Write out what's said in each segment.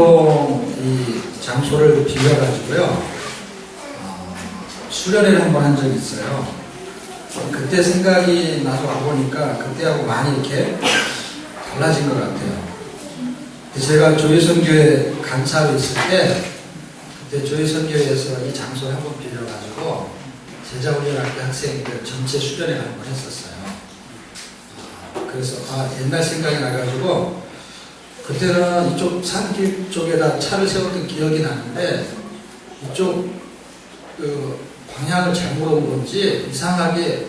보통 이 장소를 빌려가지고요, 수련회를 한번 한 적이 있어요. 그때 생각이 나서 와보니까 그때하고 많이 이렇게 달라진 것 같아요. 제가 조혜선교회 강사로 있을 때, 그때 조혜선교회에서 이 장소를 한번 빌려가지고 제자훈련학교 학생들 전체 수련회를 한번 했었어요. 그래서 옛날 생각이 나가지고 그때는 이쪽 산길 쪽에다 차를 세웠던 기억이 나는데 이쪽 방향을 잘못 온 건지 이상하게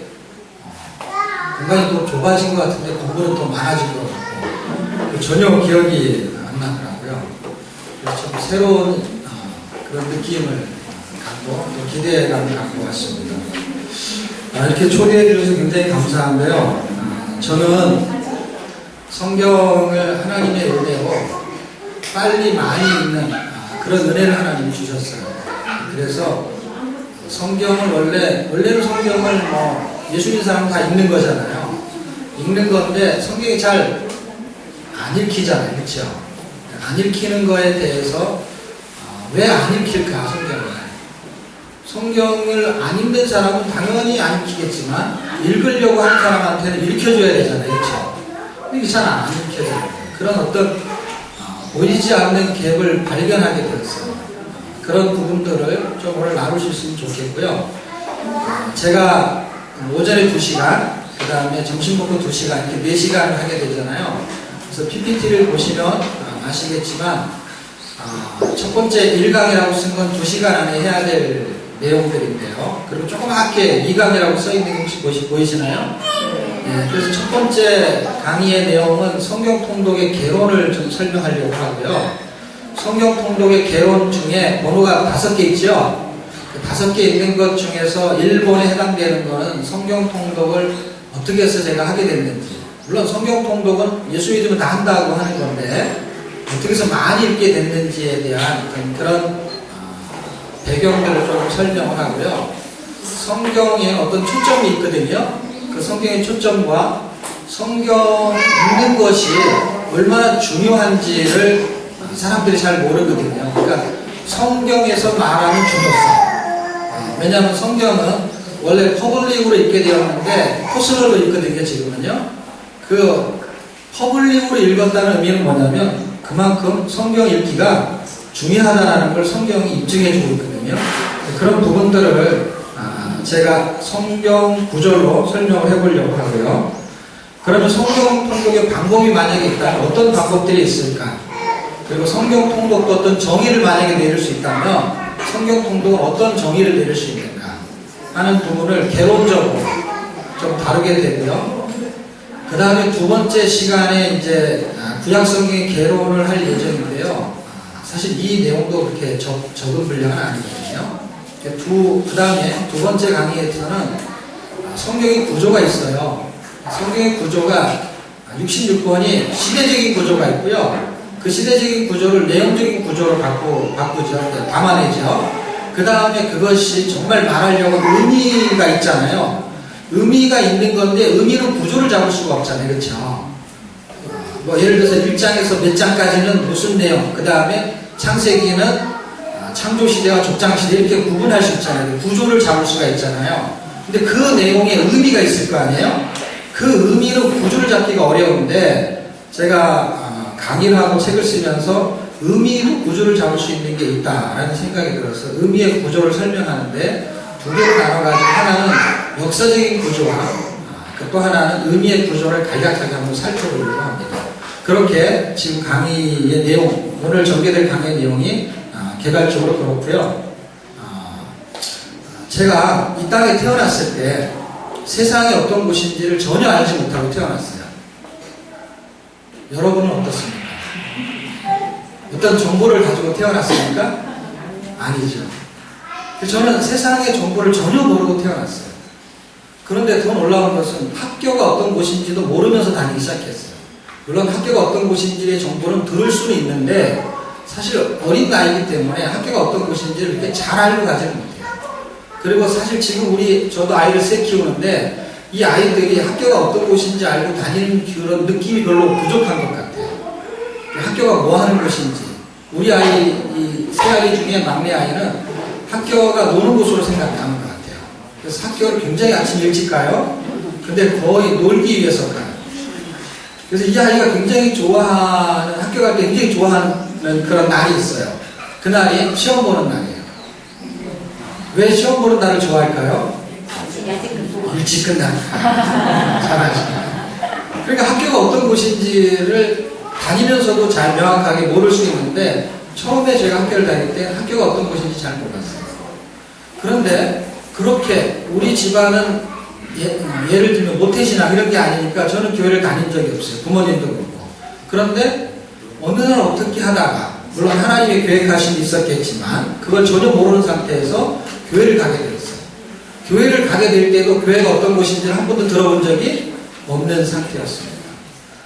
공간이 또 좁아진 것 같은데 공부는 더 많아진 것 같고 전혀 기억이 안 나더라고요. 그래서 좀 새로운 그런 느낌을 갖고 또 기대감을 갖고 왔습니다. 이렇게 초대해 주셔서 굉장히 감사한데요. 저는 성경을 하나님의 은혜로 빨리 많이 읽는 그런 은혜를 하나님이 주셨어요. 그래서 성경을 원래는 성경을 예수 믿는 사람은 다 읽는 거잖아요. 읽는 건데 성경이 잘 안 읽히잖아요. 그렇죠? 안 읽히는 거에 대해서 왜 안 읽힐까 성경을 안 읽는 사람은 당연히 안 읽히겠지만 읽으려고 하는 사람한테는 읽혀줘야 되잖아요. 그렇죠? 이게 잘 안 읽혀져요. 그런 어떤 보이지 않는 갭을 발견하게 되었어요. 그런 부분들을 좀 오늘 나누셨으면 좋겠고요. 제가 오전에 2시간, 그 다음에 점심 먹고 2시간, 이렇게 4시간을 하게 되잖아요. 그래서 PPT를 보시면 아시겠지만 첫 번째 1강이라고 쓴 건 2시간 안에 해야 될 내용들인데요. 그리고 조그맣게 2강이라고 써있는 게 혹시 보이시나요? 네, 그래서 첫 번째 강의의 내용은 성경 통독의 개론을 좀 설명하려고 하고요. 성경 통독의 개론 중에 번호가 5개 있죠? 그 5개 있는 것 중에서 1번에 해당되는 거는 성경 통독을 어떻게 해서 제가 하게 됐는지. 물론 성경 통독은 예수 믿으면 다 한다고 하는 건데 어떻게 해서 많이 읽게 됐는지에 대한 그런 배경들을 좀 설명을 하고요. 성경에 어떤 초점이 있거든요. 그 성경의 초점과 성경 읽는 것이 얼마나 중요한지를 사람들이 잘 모르거든요. 그러니까 성경에서 말하는 중요성. 왜냐하면 성경은 원래 퍼블릭으로 읽게 되었는데 퍼스널로 읽거든요. 지금은요. 그 퍼블릭으로 읽었다는 의미는 뭐냐면 그만큼 성경 읽기가 중요하다는 걸 성경이 입증해주고 있거든요. 그런 부분들을 제가 성경 구절로 설명을 해보려고 하고요. 그러면 성경 통독의 방법이 만약에 있다면 어떤 방법들이 있을까? 그리고 성경 통독도 어떤 정의를 만약에 내릴 수 있다면 성경 통독은 어떤 정의를 내릴 수 있는가 하는 부분을 개론적으로 좀 다루게 되고요. 그 다음에 2번째 시간에 이제 구약 성경의 개론을 할 예정인데요. 사실 이 내용도 그렇게 적은 분량은 아니거든요. 그 다음에 2번째 강의에서는 성경의 구조가 있어요. 성경의 구조가 66권이 시대적인 구조가 있고요. 그 시대적인 구조를 내용적인 구조로 바꾸죠. 담아내죠. 그 다음에 그것이 정말 말하려고 의미가 있잖아요. 의미가 있는 건데 의미는 구조를 잡을 수가 없잖아요. 그렇죠? 예를 들어서 1장에서 몇 장까지는 무슨 내용, 그 다음에 창세기는 창조시대와 족장시대 이렇게 구분할 수 있잖아요. 구조를 잡을 수가 있잖아요. 근데 그 내용에 의미가 있을 거 아니에요? 그 의미는 구조를 잡기가 어려운데 제가 강의를 하고 책을 쓰면서 의미로 구조를 잡을 수 있는 게 있다라는 생각이 들어서 의미의 구조를 설명하는데 2개로 나눠가지고 하나는 역사적인 구조와 또 하나는 의미의 구조를 간략하게 한번 살펴보려고 합니다. 그렇게 지금 강의의 내용, 오늘 전개될 강의의 내용이 개괄적으로 그렇고요. 제가 이 땅에 태어났을 때 세상이 어떤 곳인지를 전혀 알지 못하고 태어났어요. 여러분은 어떻습니까? 어떤 정보를 가지고 태어났습니까? 아니죠. 저는 세상의 정보를 전혀 모르고 태어났어요. 그런데 더 놀라운 것은 학교가 어떤 곳인지도 모르면서 다니기 시작했어요. 물론 학교가 어떤 곳인지의 정보는 들을 수는 있는데 사실 어린 나이기 때문에 학교가 어떤 곳인지를 그렇게 잘 알고 가지는 못해요. 그리고 사실 지금 저도 아이를 3 키우는데 이 아이들이 학교가 어떤 곳인지 알고 다니는 그런 느낌이 별로 부족한 것 같아요. 학교가 뭐 하는 곳인지, 우리 아이, 이 세 아이 중에 막내 아이는 학교가 노는 곳으로 생각하는 것 같아요. 그래서 학교를 굉장히 아침 일찍 가요. 근데 거의 놀기 위해서 가요. 그래서 이 아이가 굉장히 좋아하는, 학교 갈 때 굉장히 좋아하는 그런 날이 있어요. 그날이 시험 보는 날이에요. 왜 시험 보는 날을 좋아할까요? 일찍 끝나니까. 잘하시네요. 그러니까 학교가 어떤 곳인지를 다니면서도 잘 명확하게 모를 수 있는데, 처음에 제가 학교를 다닐 때 학교가 어떤 곳인지 잘 몰랐어요. 그런데 그렇게 우리 집안은 예를 들면 모태신앙 이런 게 아니니까 저는 교회를 다닌 적이 없어요. 부모님도 그렇고. 그런데 어느 날 어떻게 하다가, 물론 하나님의 계획하심이 있었겠지만 그걸 전혀 모르는 상태에서 교회를 가게 되었어요. 교회를 가게 될 때도 교회가 어떤 곳인지를 한 번도 들어본 적이 없는 상태였습니다.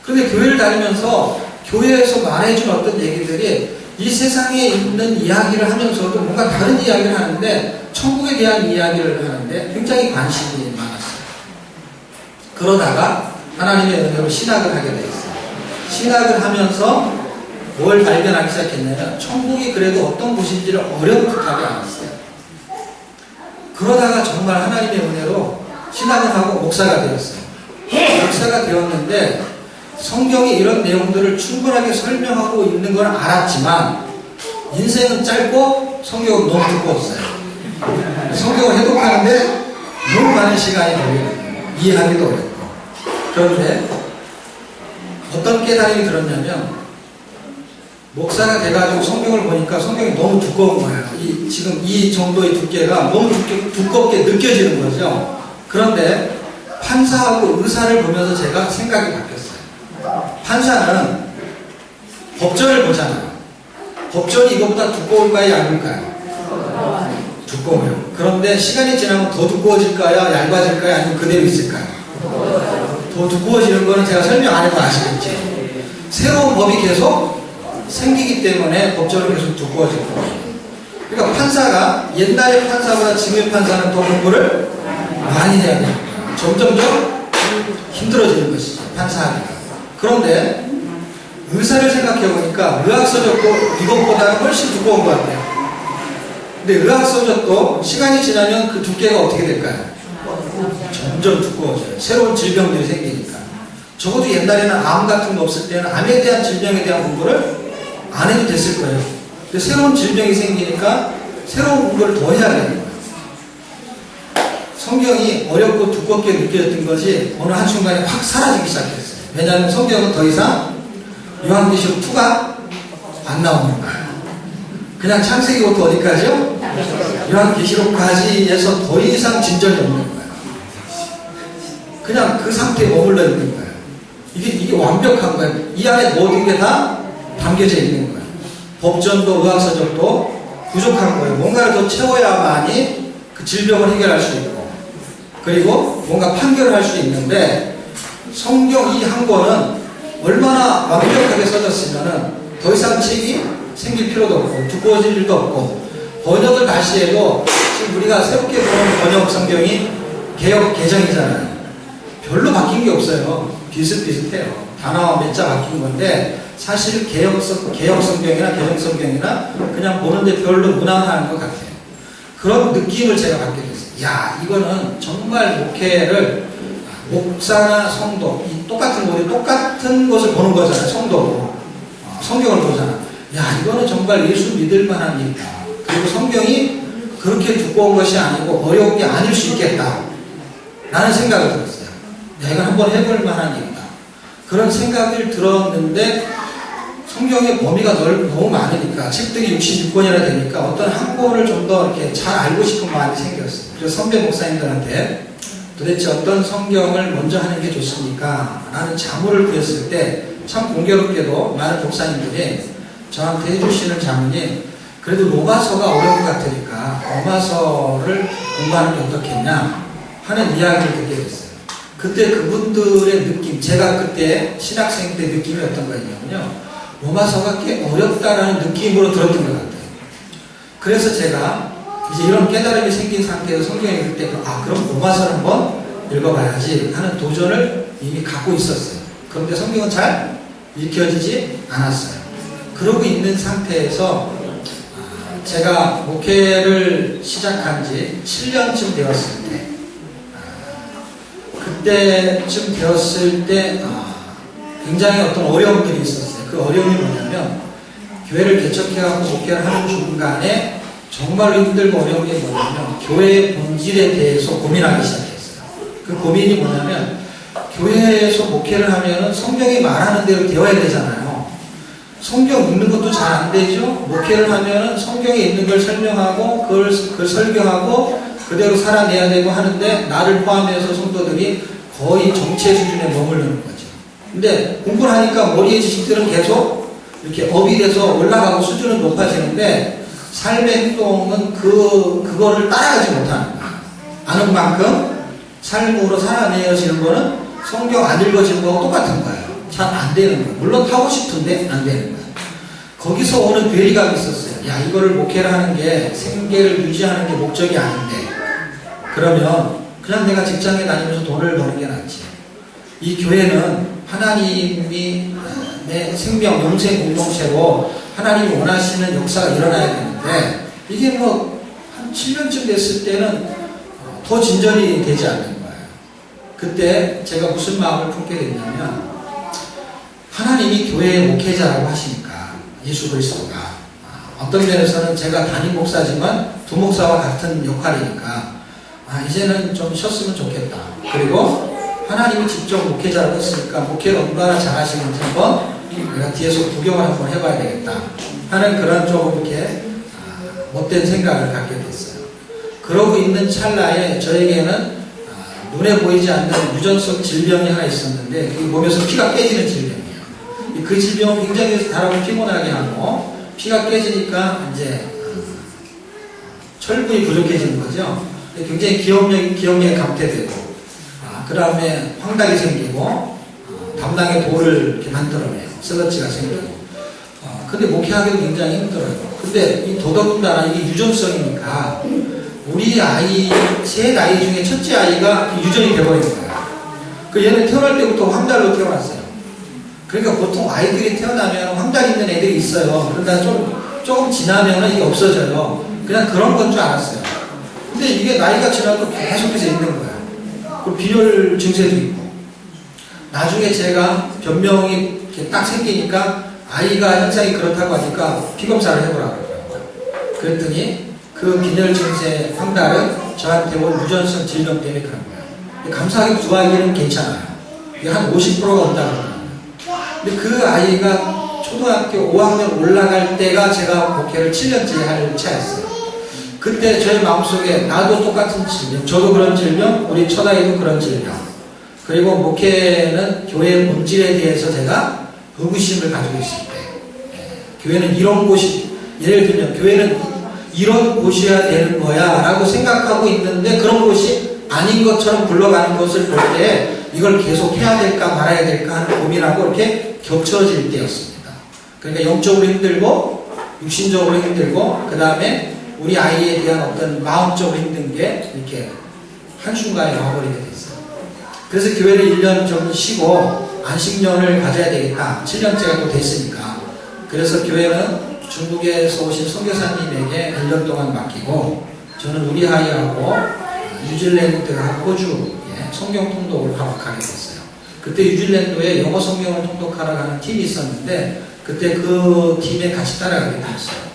그런데 교회를 다니면서 교회에서 말해준 어떤 얘기들이 이 세상에 있는 이야기를 하면서도 뭔가 다른 이야기를 하는데, 천국에 대한 이야기를 하는데 굉장히 관심이 많았어요. 그러다가 하나님의 은혜로 신학을 하게 되었어요. 신학을 하면서 뭘 발견하기 시작했냐면, 천국이 그래도 어떤 곳인지를 어렴풋하게 알았어요. 그러다가 정말 하나님의 은혜로 신학을 하고 목사가 되었어요. 목사가 되었는데 성경이 이런 내용들을 충분하게 설명하고 있는 건 알았지만, 인생은 짧고 성경은 너무 두꺼웠어요. 성경을 해독하는데 너무 많은 시간이 걸려요. 이해하기도 어렵고. 그런데 어떤 깨달음이 들었냐면, 목사가 돼가지고 성경을 보니까 성경이 너무 두꺼운 거예요. 지금 이 정도의 두께가 너무 두껍게 느껴지는 거죠. 그런데 판사하고 의사를 보면서 제가 생각이 바뀌었어요. 판사는 법전을 보잖아요. 법전이 이거보다 두꺼울까요, 얇을까요? 두꺼워요. 그런데 시간이 지나면 더 두꺼워질까요, 얇아질까요, 아니면 그대로 있을까요? 더 두꺼워지는 거는 제가 설명 안 해도 아시겠죠? 새로운 법이 계속 생기기 때문에 법전은 계속 두꺼워질 거예요. 그러니까 판사가, 옛날의 판사보다 지금의 판사는 더 공부를 많이 해야 돼요. 점점점 힘들어지는 것이죠, 판사하기가. 그런데 의사를 생각해보니까 의학서적도 이것보다는 훨씬 두꺼운 것 같아요. 근데 의학서적도 시간이 지나면 그 두께가 어떻게 될까요? 점점 두꺼워져요. 새로운 질병들이 생기니까. 적어도 옛날에는 암 같은 거 없을 때는 암에 대한 질병에 대한 공부를 안 해도 됐을 거예요. 근데 새로운 질병이 생기니까 새로운 공부를 더 해야 되는 거예요. 성경이 어렵고 두껍게 느껴졌던 것이 어느 한순간에 확 사라지기 시작했어요. 왜냐하면 성경은 더 이상 요한계시록 2가 안 나오는 거예요. 그냥 창세기부터 어디까지요? 요한계시록까지에서 더 이상 진전이 없는 거예요. 그냥 그 상태에 머물러 있는 거예요. 이게 완벽한 거예요. 이 안에 모든 게 다 담겨져 있는 거예요. 법전도 의학서적도 부족한 거예요. 뭔가를 더 채워야만이 그 질병을 해결할 수 있고, 그리고 뭔가 판결을 할 수 있는데, 성경 이 한 권은 얼마나 완벽하게 써졌으면은 더 이상 책이 생길 필요도 없고 두꺼워질 일도 없고, 번역을 다시 해도 지금 우리가 새롭게 보는 번역 성경이 개역 개정이잖아요. 별로 바뀐 게 없어요. 비슷비슷해요. 단어와 몇 자 바뀐 건데, 사실 개역 성경이나 개정 성경이나 그냥 보는데 별로 무난한 것 같아요. 그런 느낌을 제가 받게 됐어요. 야, 이거는 정말 목회를, 목사나 성도, 이 똑같은 것을 보는 거잖아요. 성도로. 성경을 보잖아. 야, 이거는 정말 예수 믿을 만한 일이다. 그리고 성경이 그렇게 두꺼운 것이 아니고 어려운 게 아닐 수 있겠다. 라는 생각을 들었어요. 내가 한번 해볼 만한 일이다. 그런 생각을 들었는데, 성경의 범위가 너무 많으니까, 책들이 66권이나 되니까 어떤 한 권을 좀 더 이렇게 잘 알고 싶은 마음이 생겼어요. 그래서 선배 목사님들한테 도대체 어떤 성경을 먼저 하는 게 좋습니까? 라는 자문을 구했을 때, 참 공교롭게도 많은 목사님들이 저한테 해주시는 자문이, 그래도 로마서가 어려운 것 같으니까 로마서를 공부하는 게 어떻겠냐 하는 이야기를 듣게 됐어요. 그때 그분들의 느낌, 제가 그때 신학생 때 느낌이 어떤 거였냐면요, 로마서가 꽤 어렵다라는 느낌으로 들었던 것 같아요. 그래서 제가 이제 이런 깨달음이 생긴 상태에서 성경 읽을 때, 그럼 로마서를 한번 읽어봐야지 하는 도전을 이미 갖고 있었어요. 그런데 성경은 잘 읽혀지지 않았어요. 그러고 있는 상태에서 제가 목회를 시작한 지 7년쯤 되었을 때, 그때쯤 되었을 때 굉장히 어떤 어려움들이 있었어요. 그 어려움이 뭐냐면, 교회를 개척해갖고 목회를 하는 중간에 정말로 힘들고 어려운 게 뭐냐면, 교회의 본질에 대해서 고민하기 시작했어요. 그 고민이 뭐냐면, 교회에서 목회를 하면은 성경이 말하는 대로 되어야 되잖아요. 성경 읽는 것도 잘 안 되죠. 목회를 하면은 성경에 있는 걸 설명하고 그걸 설교하고 그대로 살아내야 되고 하는데, 나를 포함해서 성도들이 거의 정체 수준에 머무르는 거죠. 근데 공부를 하니까 머리의 지식들은 계속 이렇게 업이 돼서 올라가고 수준은 높아지는데, 삶의 행동은 그거를 따라가지 못하는 거예요. 아는 만큼 삶으로 살아내어지는 거는 성경 안 읽어지는 거하고 똑같은 거예요. 잘 안 되는 거예요. 물론 하고 싶은데 안 되는 거예요. 거기서 오는 괴리감이 있었어요. 야, 이거를 목회를 하는 게 생계를 유지하는 게 목적이 아닌데, 그러면 그냥 내가 직장에 다니면서 돈을 버는 게 낫지. 이 교회는 하나님이 내 생명, 영생 공동체로 하나님이 원하시는 역사가 일어나야 되는데, 이게 뭐 한 7년쯤 됐을 때는 더 진전이 되지 않는 거예요. 그때 제가 무슨 마음을 품게 됐냐면, 하나님이 교회의 목회자라고 하시니까, 예수 그리스도가 어떤 면에서는 제가 담임 목사지만 두 목사와 같은 역할이니까 이제는 좀 쉬었으면 좋겠다. 그리고 하나님이 직접 목회자라고 했으니까 목회를 얼마나 잘하시는지 한번 내가 뒤에서 구경을 한번 해봐야 되겠다 하는 그런 조금 이렇게 못된 생각을 갖게 됐어요. 그러고 있는 찰나에 저에게는 눈에 보이지 않는 유전성 질병이 하나 있었는데, 그게 몸에서 피가 깨지는 질병이에요. 그 질병은 굉장히 사람을 피곤하게 하고, 피가 깨지니까 이제 철분이 부족해지는 거죠. 굉장히 기억력이 감퇴되고, 그 다음에 황당이 생기고, 담낭에 돌을 이렇게 만들어내요. 슬러지가 생기고. 근데 목회하기도 굉장히 힘들어요. 근데 이 더더군다나 이게 유전성이니까, 우리 아이, 셋 아이 중에 첫째 아이가 유전이 되어버린 거예요. 그 얘는 태어날 때부터 황달로 태어났어요. 그러니까 보통 아이들이 태어나면 황달 있는 애들이 있어요. 그러다 조금 지나면 이게 없어져요. 그냥 그런 건 줄 알았어요. 근데 이게 나이가 지나도 계속해서 있는 거예요. 그리고 빈혈 증세도 있고. 나중에 제가 변명이 이렇게 딱 생기니까 아이가 현상이 그렇다고 하니까 피검사를 해보라고 그러더라고요. 그랬더니 그 빈혈 증세 황달은 저한테 온 유전성 질병 때문에 그런 거예요. 감사하게 두 아이는 괜찮아요. 이게 한 50%가 온다고 그래요. 근데 그 아이가 초등학교 5학년 올라갈 때가 제가 목회를 7년째 할 차였어요. 그때 저의 마음속에 나도 똑같은 질병, 저도 그런 질병, 우리 첫아이도 그런 질병, 그리고 목회는 교회의 본질에 대해서 제가 의구심을 가지고 있을 때, 교회는 이런 곳이, 예를 들면 교회는 이런 곳이어야 되는 거야 라고 생각하고 있는데, 그런 곳이 아닌 것처럼 굴러가는 것을 볼 때 이걸 계속 해야 될까 말아야 될까 하는 고민하고 이렇게 겹쳐질 때였습니다. 그러니까 영적으로 힘들고 육신적으로 힘들고, 그 다음에 우리 아이에 대한 어떤 마음적으로 힘든 게 이렇게 한순간에 나와버리게 됐어요. 그래서 교회를 1년 좀 쉬고 안식년을 가져야 되겠다. 7년째가 또 됐으니까. 그래서 교회는 중국에서 오신 선교사님에게 1년 동안 맡기고, 저는 우리 아이하고 뉴질랜드하고 호주에 성경 통독을 하러 가게 됐어요. 그때 뉴질랜드에 영어 성경을 통독하러 가는 팀이 있었는데, 그때 그 팀에 같이 따라가게 됐어요.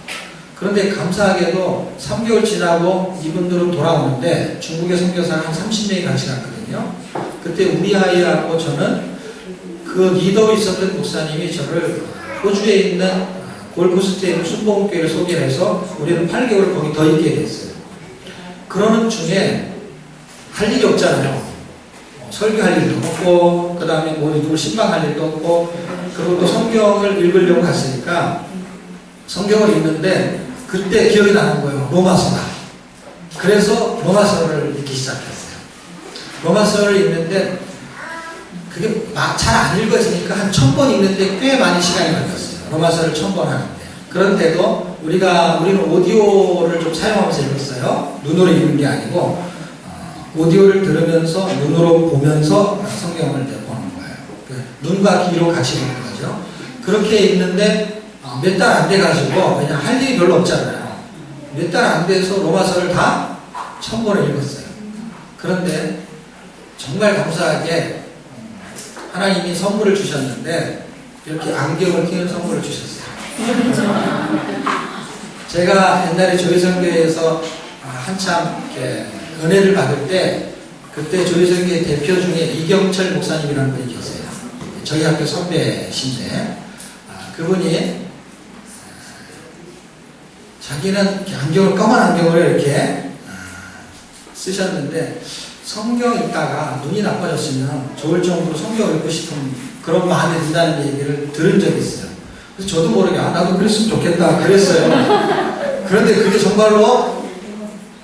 그런데 감사하게도 3개월 지나고 이분들은 돌아오는데, 중국의 선교사가 한 30명이 같이 갔거든요. 그때 우리 아이하고 저는 그 리더로 있었던 목사님이 저를 호주에 있는 골드코스트에 있는 순복음교회를 소개해서 우리는 8개월 거기 더 있게 됐어요. 그러는 중에 할 일이 없잖아요. 설교할 일도 없고, 그 다음에 뭐 누굴 신방할 일도 없고, 그리고 또 성경을 읽으려고 갔으니까 성경을 읽는데 그때 기억이 나는 거예요. 로마서가. 그래서 로마서를 읽기 시작했어요. 로마서를 읽는데 그게 잘 안 읽어지니까 한 1000번 읽는데 꽤 많은 시간이 걸렸어요. 로마서를 1000번 하는데. 그런데도 우리는 오디오를 좀 사용하면서 읽었어요. 눈으로 읽는 게 아니고 오디오를 들으면서 눈으로 보면서 성경을 보는 거예요. 눈과 귀로 같이 보는 거죠. 그렇게 읽는데 몇 달 안 돼가지고 그냥 할 일이 별로 없잖아요. 몇 달 안 돼서 로마서를 다 1000권을 읽었어요. 그런데 정말 감사하게 하나님이 선물을 주셨는데 이렇게 안경을 끼는 선물을 주셨어요. 제가 옛날에 조혜성교회에서 한참 이렇게 은혜를 받을 때 그때 조혜성교회 대표 중에 이경철 목사님이라는 분이 계세요. 저희 학교 선배신데 그분이 자기는 이렇게 안경을 검은 안경을 이렇게 쓰셨는데 성경 읽다가 눈이 나빠졌으면 좋을 정도로 성경 읽고 싶은 그런 마음이 든다는 얘기를 들은 적이 있어요. 그래서 저도 모르게 나도 그랬으면 좋겠다 그랬어요. 그런데 그게 정말로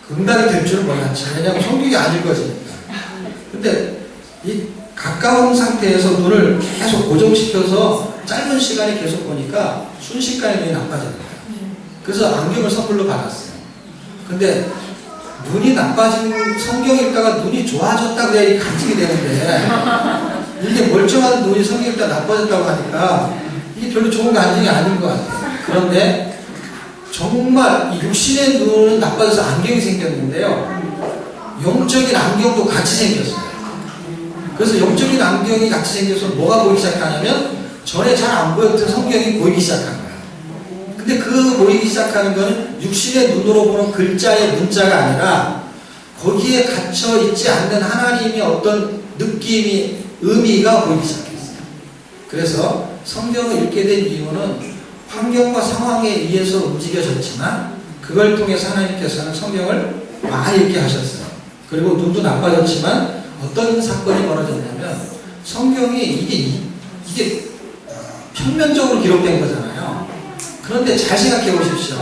응답이 될 줄은 몰랐죠. 왜냐하면 성경이 안 읽어지니까. 근데 이 가까운 상태에서 눈을 계속 고정시켜서 짧은 시간에 계속 보니까 순식간에 눈이 나빠지는 거예요. 그래서 안경을 선물로 받았어요. 근데 눈이 나빠진 성경 읽다가 눈이 좋아졌다 그래야 간증이 되는데 이게 멀쩡한 눈이 성경 읽다가 나빠졌다고 하니까 이게 별로 좋은 간증이 아닌 것 같아요. 그런데 정말 이 육신의 눈은 나빠져서 안경이 생겼는데요. 영적인 안경도 같이 생겼어요. 그래서 영적인 안경이 같이 생겨서 뭐가 보이기 시작하냐면 전에 잘 안 보였던 성경이 보이기 시작한 거예요. 근데 그 보이기 시작하는 거는 육신의 눈으로 보는 글자의 문자가 아니라 거기에 갇혀 있지 않는 하나님의 어떤 느낌이, 의미가 보이기 시작했어요. 그래서 성경을 읽게 된 이유는 환경과 상황에 의해서 움직여졌지만 그걸 통해서 하나님께서는 성경을 많이 읽게 하셨어요. 그리고 눈도 나빠졌지만 어떤 사건이 벌어졌냐면 성경이 이게 평면적으로 기록된 거잖아요. 그런데 잘 생각해 보십시오.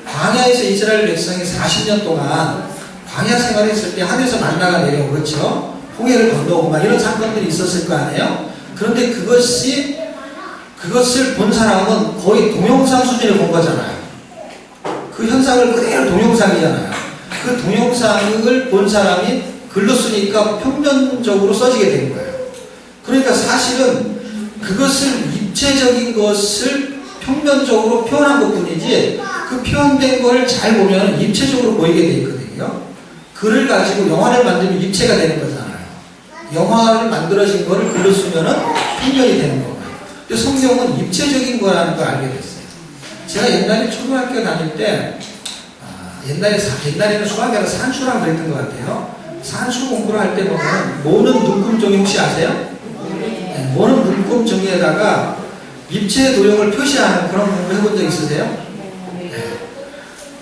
광야에서 이스라엘 백성이 40년 동안 광야 생활했을 때 하늘에서 만나가 내려오고 그렇죠? 홍해를 건너고 막 이런 사건들이 있었을 거 아니에요? 그런데 그것을 본 사람은 거의 동영상 수준을 본 거잖아요. 그 현상을 그대로 동영상이잖아요. 그 동영상을 본 사람이 글로 쓰니까 평면적으로 써지게 된 거예요. 그러니까 사실은 그것을 입체적인 것을 평면적으로 표현한 것 뿐이지 그 표현된 걸 잘 보면 입체적으로 보이게 돼 있거든요. 글을 가지고 영화를 만들면 입체가 되는 거잖아요. 영화를 만들어진 거를 글로 쓰면은 평면이 되는 거예요. 근데 성경은 입체적인 거라는 걸 알게 됐어요. 제가 옛날에 초등학교 다닐 때 옛날에는 수학이 아니라 산수랑 그랬던 것 같아요. 산수 공부를 할 때 보면 모는 눈금종이 혹시 아세요? 네, 모는 눈금종이에다가 입체 도형을 표시하는 그런 공부 해본 적 있으세요? 네.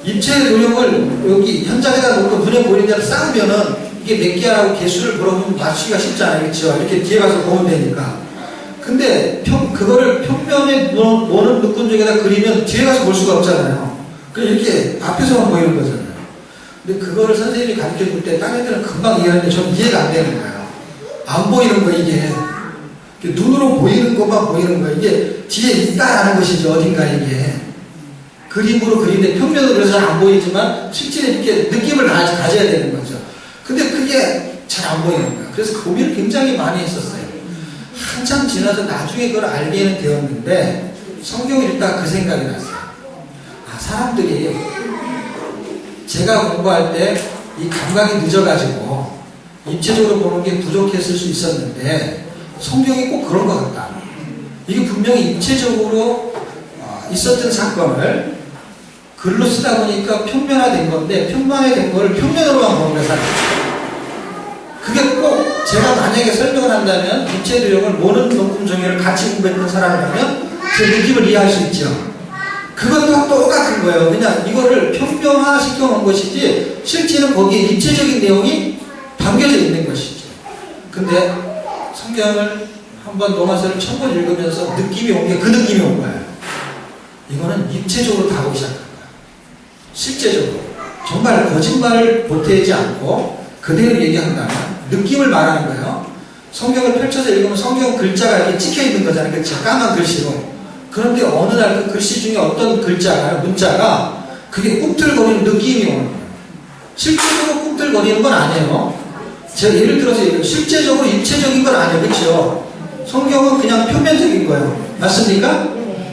입체 도형을 여기 현장에다 놓고 눈에 보이는 대로 쌓으면은 이게 몇 개라고 개수를 물어보면 맞추기가 쉽잖아요. 그렇죠? 이렇게 뒤에 가서 보면 되니까. 근데 그거를 평면에 모는 눈금종에다 그리면 뒤에 가서 볼 수가 없잖아요. 그냥 이렇게 앞에서만 보이는 거잖아요. 근데 그거를 선생님이 가르쳐 줄 때 딴 애들은 금방 이해하는데 저는 이해가 안 되는 거예요. 안 보이는 거 이게. 눈으로 보이는 것만 보이는 거예요. 이게 뒤에 있다라는 것이죠. 어딘가 이게. 그림으로 그리는데 평면으로 그래서 안 보이지만 실제로 이렇게 느낌을 가져야 되는 거죠. 근데 그게 잘 안 보이는 거예요. 그래서 고민을 굉장히 많이 했었어요. 한참 지나서 나중에 그걸 알게는 되었는데 성경을 읽다가 그 생각이 났어요. 사람들이 제가 공부할 때 이 감각이 늦어가지고 입체적으로 보는 게 부족했을 수 있었는데 성경이 꼭 그런 것 같다. 이게 분명히 입체적으로 있었던 사건을 글로 쓰다 보니까 평면화된 건데 평면화된 거를 평면으로만 보는 거예요. 사람들이. 그게 꼭 제가 만약에 설명을 한다면 입체 도형을 모는 눈금종이를 같이 공부했던 사람이라면 제 느낌을 이해할 수 있죠. 그것도 똑같은 거예요. 그냥 이거를 평면화 시켜놓은 것이지 실제는 거기에 입체적인 내용이 담겨져 있는 것이죠. 근데 성경을 한번 로마서를 1000번 읽으면서 느낌이 온 게 그 느낌이 온 거예요. 이거는 입체적으로 다루기 시작한 거예요. 실제적으로. 정말 거짓말을 보태지 않고 그대로 얘기한다면 느낌을 말하는 거예요. 성경을 펼쳐서 읽으면 성경 글자가 이렇게 찍혀 있는 거잖아요. 그렇죠? 까만 글씨로. 그런데 어느 날 그 글씨 중에 어떤 글자가, 문자가 그게 꿈틀거리는 느낌이 오는 거예요. 실제적으로 꿈틀거리는 건 아니에요. 제가 예를 들어서 실제적으로 입체적인 건 아니에요. 그렇죠? 성경은 그냥 표면적인 거예요. 맞습니까?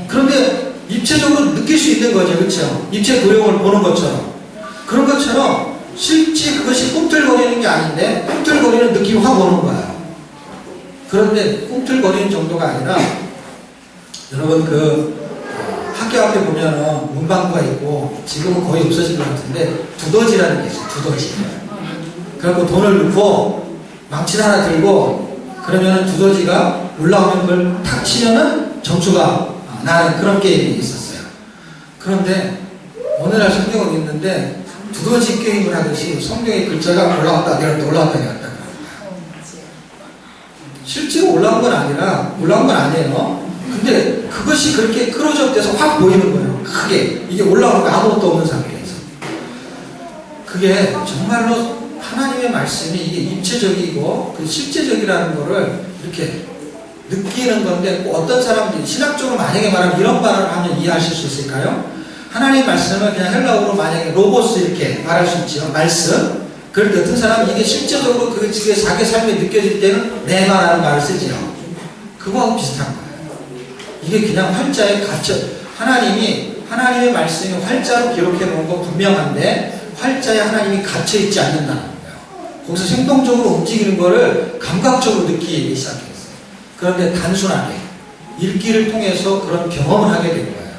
그런데 입체적으로 느낄 수 있는 거죠. 그렇죠? 입체 도형을 보는 것처럼. 그런 것처럼 실제 그것이 꿈틀거리는 게 아닌데 꿈틀거리는 느낌이 확 오는 거예요. 그런데 꿈틀거리는 정도가 아니라 여러분 학교 앞에 보면은 문방구가 있고 지금은 거의 없어진 것 같은데 두더지라는 게 있어요. 두더지. 그래갖고 돈을 넣고 망치 하나 들고 그러면은 두더지가 올라오면 그걸 탁 치면은 점수가 나는 그런 게임이 있었어요. 그런데 오늘날 성경을 읽는데 두더지 게임을 하듯이 성경의 글자가 올라왔다 내렸다 올라왔다 내렸다. 실제로 올라온 건 아니에요. 근데 그것이 그렇게 클로즈업돼서 확 보이는 거예요. 크게. 이게 올라오는 거 아무것도 없는 상태에서. 그게 정말로 하나님의 말씀이 이게 입체적이고 실제적이라는 거를 이렇게 느끼는 건데 어떤 사람들이 신학적으로 만약에 말하면 이런 말을 하면 이해하실 수 있을까요? 하나님의 말씀을 그냥 헬라어로 만약에 로고스 이렇게 말할 수 있죠. 말씀. 그럴 때 어떤 사람은 이게 실제적으로 그게 자기 삶에 느껴질 때는 내 말하는 말을 쓰지요. 그거하고 비슷한 거예요. 이게 그냥 활자에 갇혀 하나님의 말씀이 활자로 기록해 놓은 건 분명한데 활자에 하나님이 갇혀 있지 않는다는 거예요. 거기서 생동적으로 움직이는 거를 감각적으로 느끼기 시작했어요. 그런데 단순하게 읽기를 통해서 그런 경험을 하게 된 거예요.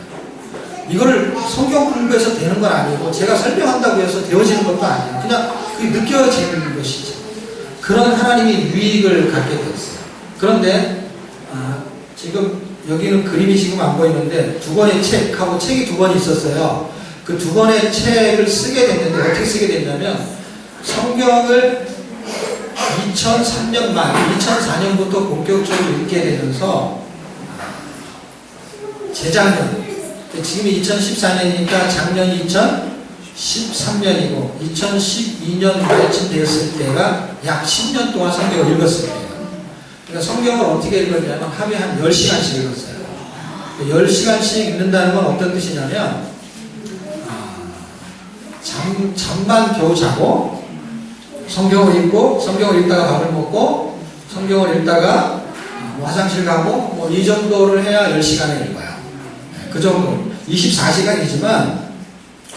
이거를 성경 공부해서 되는 건 아니고 제가 설명한다고 해서 되어지는 것도 아니에요. 그냥 그게 느껴지는 것이죠. 그런 하나님이 유익을 갖게 됐어요. 그런데 지금 여기는 그림이 지금 안 보이는데 두 권의 책하고 책이 두 권이 있었어요. 그 두 권의 책을 쓰게 됐는데 어떻게 쓰게 됐냐면 성경을 2003년 말 2004년부터 본격적으로 읽게 되면서 재작년 지금이 2014년이니까 작년이 2013년이고 2012년 말쯤 되었을 때가 약 10년 동안 성경을 읽었을 때예요. 그러니까 성경을 어떻게 읽었냐면 하루에 한 10시간씩 읽었어요. 10시간씩 읽는다는 건 어떤 뜻이냐면 잠만 겨우 자고 성경을 읽고 성경을 읽다가 밥을 먹고 성경을 읽다가 화장실 가고 이 정도를 해야 10시간을 읽어요. 그 정도. 24시간이지만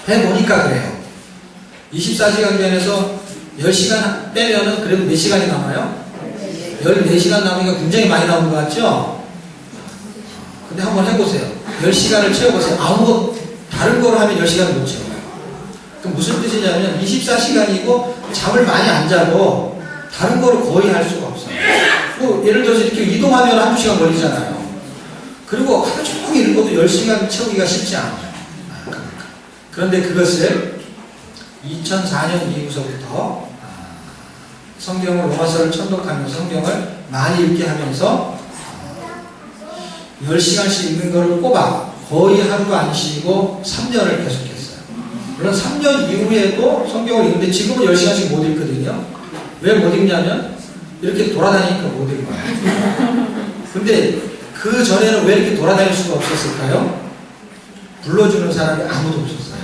해보니까 그래요. 24시간 중에서 10시간 빼면은 그래도 몇 시간이 남아요? 14시간 남으니까 굉장히 많이 나오는 것 같죠? 근데 한번 해보세요. 10시간을 채워보세요. 다른 걸 하면 10시간을 못 채워요. 그럼 무슨 뜻이냐면 24시간이고 잠을 많이 안 자고 다른 거를 거의 할 수가 없어요. 뭐 예를 들어서 이렇게 이동하면 한두 시간 걸리잖아요. 그리고 하루 종일 읽어도 10시간 채우기가 쉽지 않아요. 그런데 그것을 2004년 이후서부터 성경을 로마서를 천독하면서 성경을 많이 읽게 하면서 10시간씩 읽는 거를 꼽아 거의 하루도 안 쉬고 3년을 계속했어요. 물론 3년 이후에도 성경을 읽는데 지금은 10시간씩 못 읽거든요. 왜 못 읽냐면 이렇게 돌아다니니까 못 읽어요. 근데 그 전에는 왜 이렇게 돌아다닐 수가 없었을까요? 불러주는 사람이 아무도 없었어요.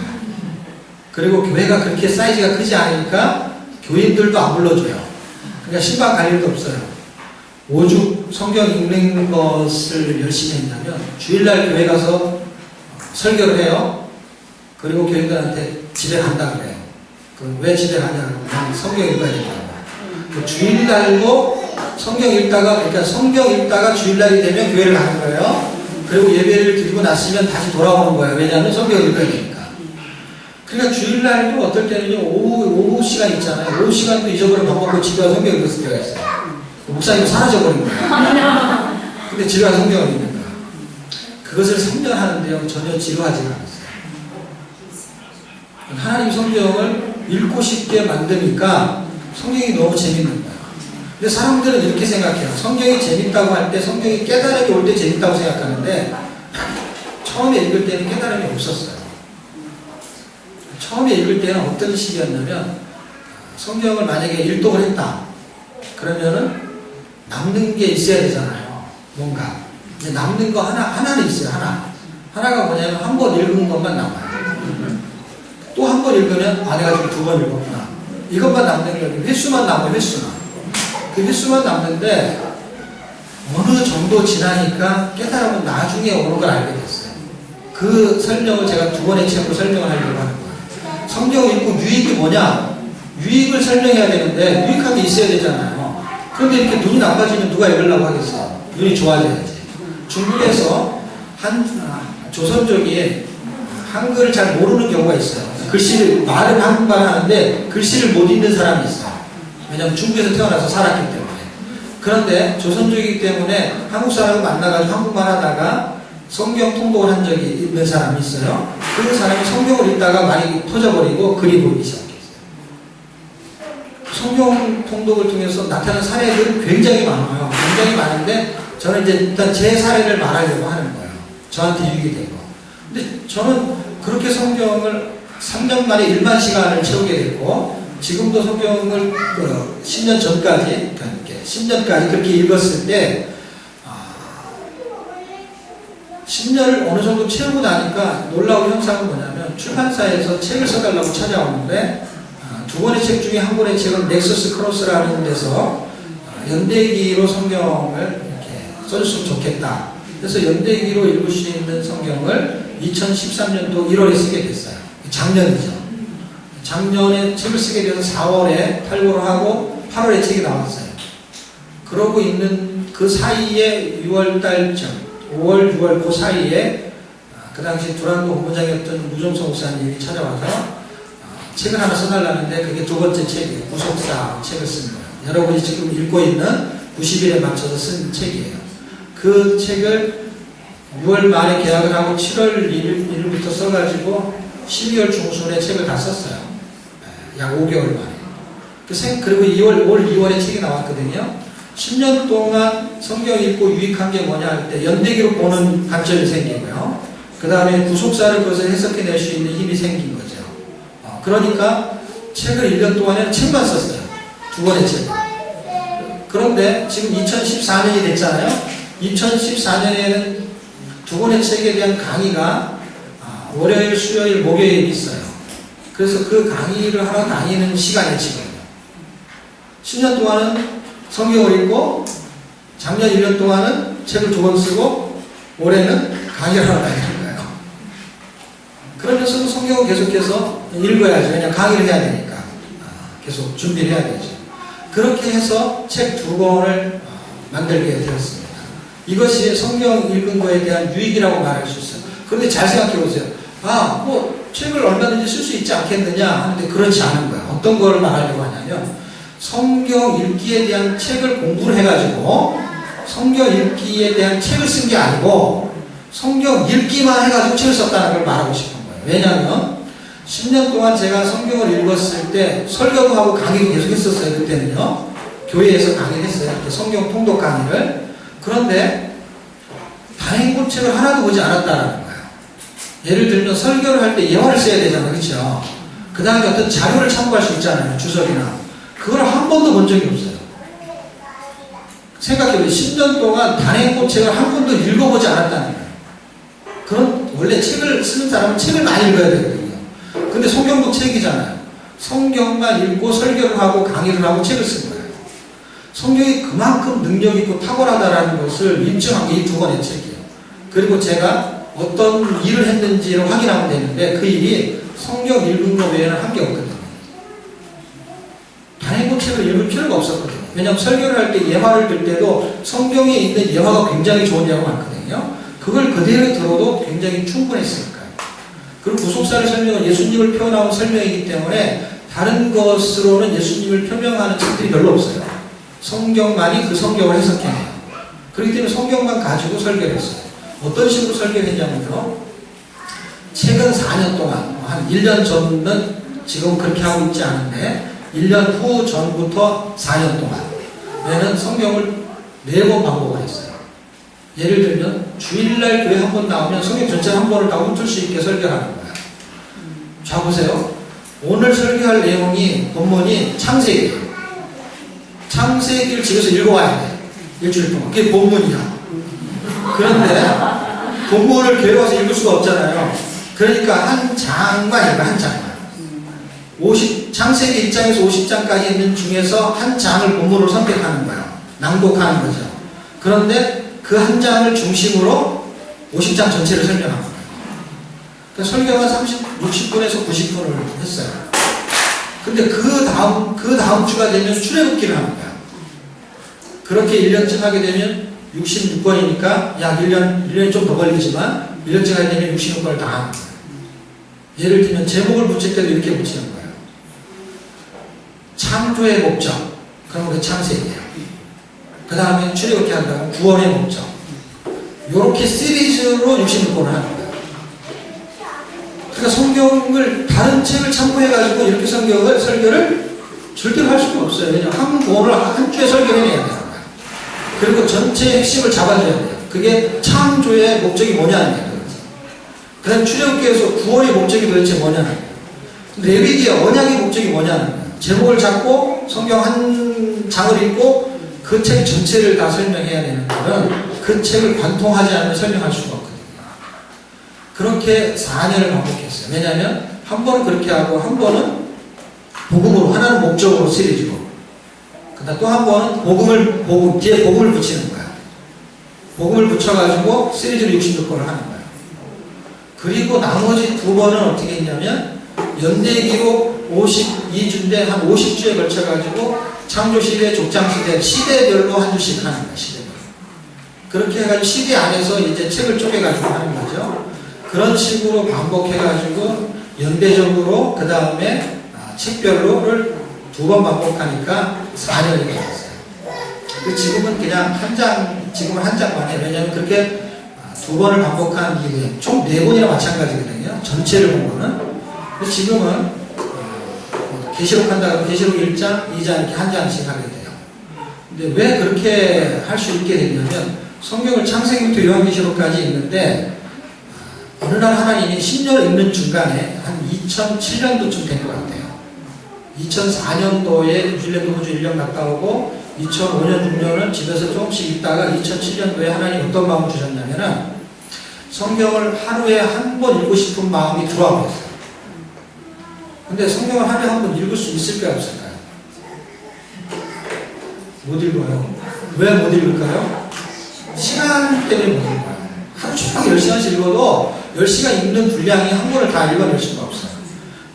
그리고 교회가 그렇게 사이즈가 크지 않으니까 교인들도 안 불러줘요. 그러니까 신방 갈 일도 없어요. 오죽 성경 읽는 것을 열심히 했냐면 주일날 교회 가서 설교를 해요. 그리고 교인들한테 집에 간다 그래요. 그럼 왜 집에 가냐고 하면 성경 읽어야 된다고. 그 주일날도 성경 읽다가 그러니까 성경 읽다가 주일날이 되면 교회를 가는 거예요. 그리고 예배를 드리고 났으면 다시 돌아오는 거예요. 왜냐하면 성경 읽어야 되니까. 그러니까 주일날도 어떨 때는요 오후 시간 있잖아요. 오후 시간도 잊어버려 밥 먹고 집에 와서 성경 읽었을 때가 있어요. 목사님 사라져버린 거예요. 근데 집에 와서 성경을 읽는 거예요. 그것을 3년 하는데요 전혀 지루하지가 않았어요. 하나님 성경을 읽고 싶게 만드니까 성경이 너무 재밌는 거예요. 근데 사람들은 이렇게 생각해요. 성경이 재밌다고 할 때 성경이 깨달음이 올 때 재밌다고 생각하는데 처음에 읽을 때는 깨달음이 없었어요. 처음에 읽을 때는 어떤 식이었냐면 성경을 만약에 일독을 했다 그러면은 남는 게 있어야 되잖아요. 뭔가 근데 남는 거 하나는 있어요. 하나가 뭐냐면 한 번 읽은 것만 남아요. 또 한 번 읽으면 내가 지금 두 번 읽었구나. 이것만 남는 거예요. 횟수만 남아요. 그 횟수만 남는데 어느 정도 지나니까 깨달음은 나중에 오는 걸 알게 됐어요. 그 설명을 제가 두 번의 책으로 설명을 하려고 하는 거예요. 성경 읽고 유익이 뭐냐? 유익을 설명해야 되는데 유익한 게 있어야 되잖아요. 그런데 이렇게 눈이 나빠지면 누가 읽으려고 하겠어요? 눈이 좋아져야지. 중국에서 조선족이 한글을 잘 모르는 경우가 있어요. 글씨를, 말은 한국말 하는데 글씨를 못 읽는 사람이 있어요. 왜냐하면 중국에서 태어나서 살았기 때문에. 그런데 조선족이기 때문에 한국 사람을 만나가지고 한국말 하다가 성경 통독을 한 적이 있는 사람이 있어요. 그 사람이 성경을 읽다가 많이 터져버리고 글이 보이기 시작했어요. 성경 통독을 통해서 나타난 사례들은 굉장히 많아요. 굉장히 많은데 저는 이제 일단 제 사례를 말하려고 하는 거예요. 저한테 유익이 된 거. 근데 저는 그렇게 성경을 3년 만에 1만 시간을 채우게 됐고, 지금도 성경을 10년 전까지, 그러니까 이렇게 10년까지 그렇게 읽었을 때, 10년을 어느 정도 채우고 나니까 놀라운 현상은 뭐냐면, 출판사에서 책을 써달라고 찾아오는데, 두 권의 책 중에 한 권의 책은 넥서스 크로스라는 데서 연대기로 성경을 이렇게 써줬으면 좋겠다. 그래서 연대기로 읽을 수 있는 성경을 2013년도 1월에 쓰게 됐어요. 작년이죠. 작년에 책을 쓰게 돼서 4월에 탈고를 하고 8월에 책이 나왔어요. 그러고 있는 그 사이에 6월달쯤, 5월, 6월 그 사이에 그 당시 두란노 본부장이었던 무정성 목사님이 찾아와서 책을 하나 써달라는데 그게 두 번째 책이에요. 구속사 책을 쓴 거예요. 여러분이 지금 읽고 있는 90일에 맞춰서 쓴 책이에요. 그 책을 6월 말에 계약을 하고 7월 1일부터 써가지고 12월 중순에 책을 다 썼어요. 약 5개월 만에. 그리고 5월 2월에 책이 나왔거든요. 10년 동안 성경 읽고 유익한 게 뭐냐 할 때 연대기로 보는 관점이 생기고요. 그 다음에 구속사를 그것을 해석해낼 수 있는 힘이 생긴 거죠. 그러니까 책을 1년 동안에는 책만 썼어요. 두 권의 책. 그런데 지금 2014년이 됐잖아요. 2014년에는 두 권의 책에 대한 강의가 월요일, 수요일, 목요일 있어요. 그래서 그 강의를 하러 다니는 시간이 지금 10년 동안은 성경을 읽고 작년 1년 동안은 책을 두 권 쓰고 올해는 강의를 하러 다니는 거예요. 그러면서도 성경을 계속해서 읽어야죠. 왜냐하면 강의를 해야 되니까. 계속 준비를 해야 되죠. 그렇게 해서 책 두 권을 만들게 되었습니다. 이것이 성경 읽은 거에 대한 유익이라고 말할 수 있어요. 그런데 잘 생각해 보세요. 책을 얼마든지 쓸 수 있지 않겠느냐 하는데 그렇지 않은 거예요. 어떤 걸 말하려고 하냐면 성경 읽기에 대한 책을 공부를 해가지고 성경 읽기에 대한 책을 쓴 게 아니고 성경 읽기만 해가지고 책을 썼다는 걸 말하고 싶은 거예요. 왜냐하면 10년 동안 제가 성경을 읽었을 때 설교도 하고 강의도 계속 했었어요. 그때는요. 교회에서 강의를 했어요. 이렇게 성경 통독 강의를. 그런데 단행본책을 하나도 보지 않았다는 거예요. 예를 들면 설교를 할 때 예화를 써야 되잖아요. 그렇죠? 그 다음에 어떤 자료를 참고할 수 있잖아요. 주석이나. 그걸 한 번도 본 적이 없어요. 생각해보세요. 10년 동안 단행본책을 한 번도 읽어보지 않았다는 거예요. 그런 원래 책을 쓰는 사람은 책을 많이 읽어야 되거든요. 근데 성경도 책이잖아요. 성경만 읽고 설교를 하고 강의를 하고 책을 쓴 거예요. 성경이 그만큼 능력 있고 탁월하다라는 것을 입증한 게 이 두 권의 책이에요. 그리고 제가 어떤 일을 했는지를 확인하면 되는데 그 일이 성경 읽은 거 외에는 한 게 없거든요. 단행본 책을 읽을 필요가 없었거든요. 왜냐하면 설교를 할 때 예화를 들 때도 성경에 있는 예화가 굉장히 좋은 예화가 많거든요. 그걸 그대로 들어도 굉장히 충분했으니까요. 그리고 구속사의 설명은 예수님을 표현하는 설명이기 때문에 다른 것으로는 예수님을 표명하는 책들이 별로 없어요. 성경만이 그 성경을 해석해내요. 그렇기 때문에 성경만 가지고 설교를 했어요. 어떤 식으로 설교했냐면요. 최근 4년 동안, 한 1년 전은 지금 그렇게 하고 있지 않은데 1년 후 전부터 4년 동안 내는 성경을 4번 반복을 했어요. 예를 들면 주일날 교회 한 번 나오면 성경 전체 한 번을 다 훑을 수 있게 설교를 하는 거예요. 자 보세요. 오늘 설교할 내용이 본문이 창세기예요. 창세기를 집에서 읽어와야 돼. 일주일 동안. 그게 본문이야. 그런데 본문을 교회 와서 읽을 수가 없잖아요. 그러니까 한 장만 읽어, 한 장만. 창세기 1장에서 50장까지 있는 중에서 한 장을 본문으로 선택하는 거예요. 낭독하는 거죠. 그런데 그 한 장을 중심으로 50장 전체를 설명한 거예요. 그러니까 설교가 60분에서 90분을 했어요. 근데 그 다음 주가 되면 출애굽기를 하는 거야. 그렇게 1년쯤 하게 되면 66권이니까 약 1년이 좀 더 걸리지만 1년쯤 하게 되면 66권을 다 하는 거야. 예를 들면 제목을 붙일 때도 이렇게 붙이는 거예요. 창조의 목적. 그러면 그 창세기예요. 그 다음에 출애굽기 한다면 구원의 목적. 이렇게 시리즈로 66권을 하는 거예요. 그러니까 성경을 다른 책을 참고해가지고 이렇게 설교를 절대로 할 수가 없어요. 왜냐하면 한 권을 한 주에 설교를 해야 돼요. 그리고 전체의 핵심을 잡아줘야 돼요. 그게 창조의 목적이 뭐냐는 거예요. 그 다음 출애굽기에서 구원의 목적이 도대체 뭐냐는 거예요. 레위기의 언약의 목적이 뭐냐는 거예요. 제목을 잡고 성경 한 장을 읽고 그 책 전체를 다 설명해야 되는 거는 그 책을 관통하지 않으면 설명할 수가 없거든요. 그렇게 4년을 반복했어요. 왜냐하면 한 번은 그렇게 하고 한 번은 복음으로, 하나는 목적으로 시리즈로, 그 다음 또 한 번은 뒤에 복음을 붙이는 거야. 복음을 붙여가지고 시리즈로 66권을 하는 거야. 그리고 나머지 2번은 어떻게 했냐면 연대기록 52주인데 한 50주에 걸쳐가지고 창조시대, 족장시대, 시대별로 한 주씩 하는 거야. 시대별로. 그렇게 해가지고 시대 안에서 이제 책을 쪼개가지고 하는 거죠. 그런 식으로 반복해가지고 연대적으로 그 다음에 책별로를 2번 반복하니까 4년이 걸렸어요. 지금은 그냥 지금은 한 장만 해요. 왜냐하면 그렇게 2번을 반복한 이후에 총 4번이나 마찬가지거든요. 전체를 보면은. 근데 지금은 계시록 한다고 계시록 1장, 2장 이렇게 한 장씩 하게 돼요. 근데 왜 그렇게 할 수 있게 됐냐면 성경을 창세기부터 요한계시록까지 읽는데 어느 날 하나님이 10년을 읽는 중간에 한 2007년도쯤 된 것 같아요. 2004년도에 뉴질랜드 호주 1년 갔다 오고 2005년, 6년은 집에서 조금씩 읽다가 2007년도에 하나님 어떤 마음을 주셨냐면은 성경을 하루에 한 번 읽고 싶은 마음이 들어와 버렸어요. 근데 성경을 하루에 한 번 읽을 수 있을까요, 없을까요? 못 읽어요. 왜 못 읽을까요? 시간 때문에 못 읽어요. 하루 종일 10시간씩 읽어도 10시간 읽는 분량이 한 권을 다 읽어낼 수가 없어요.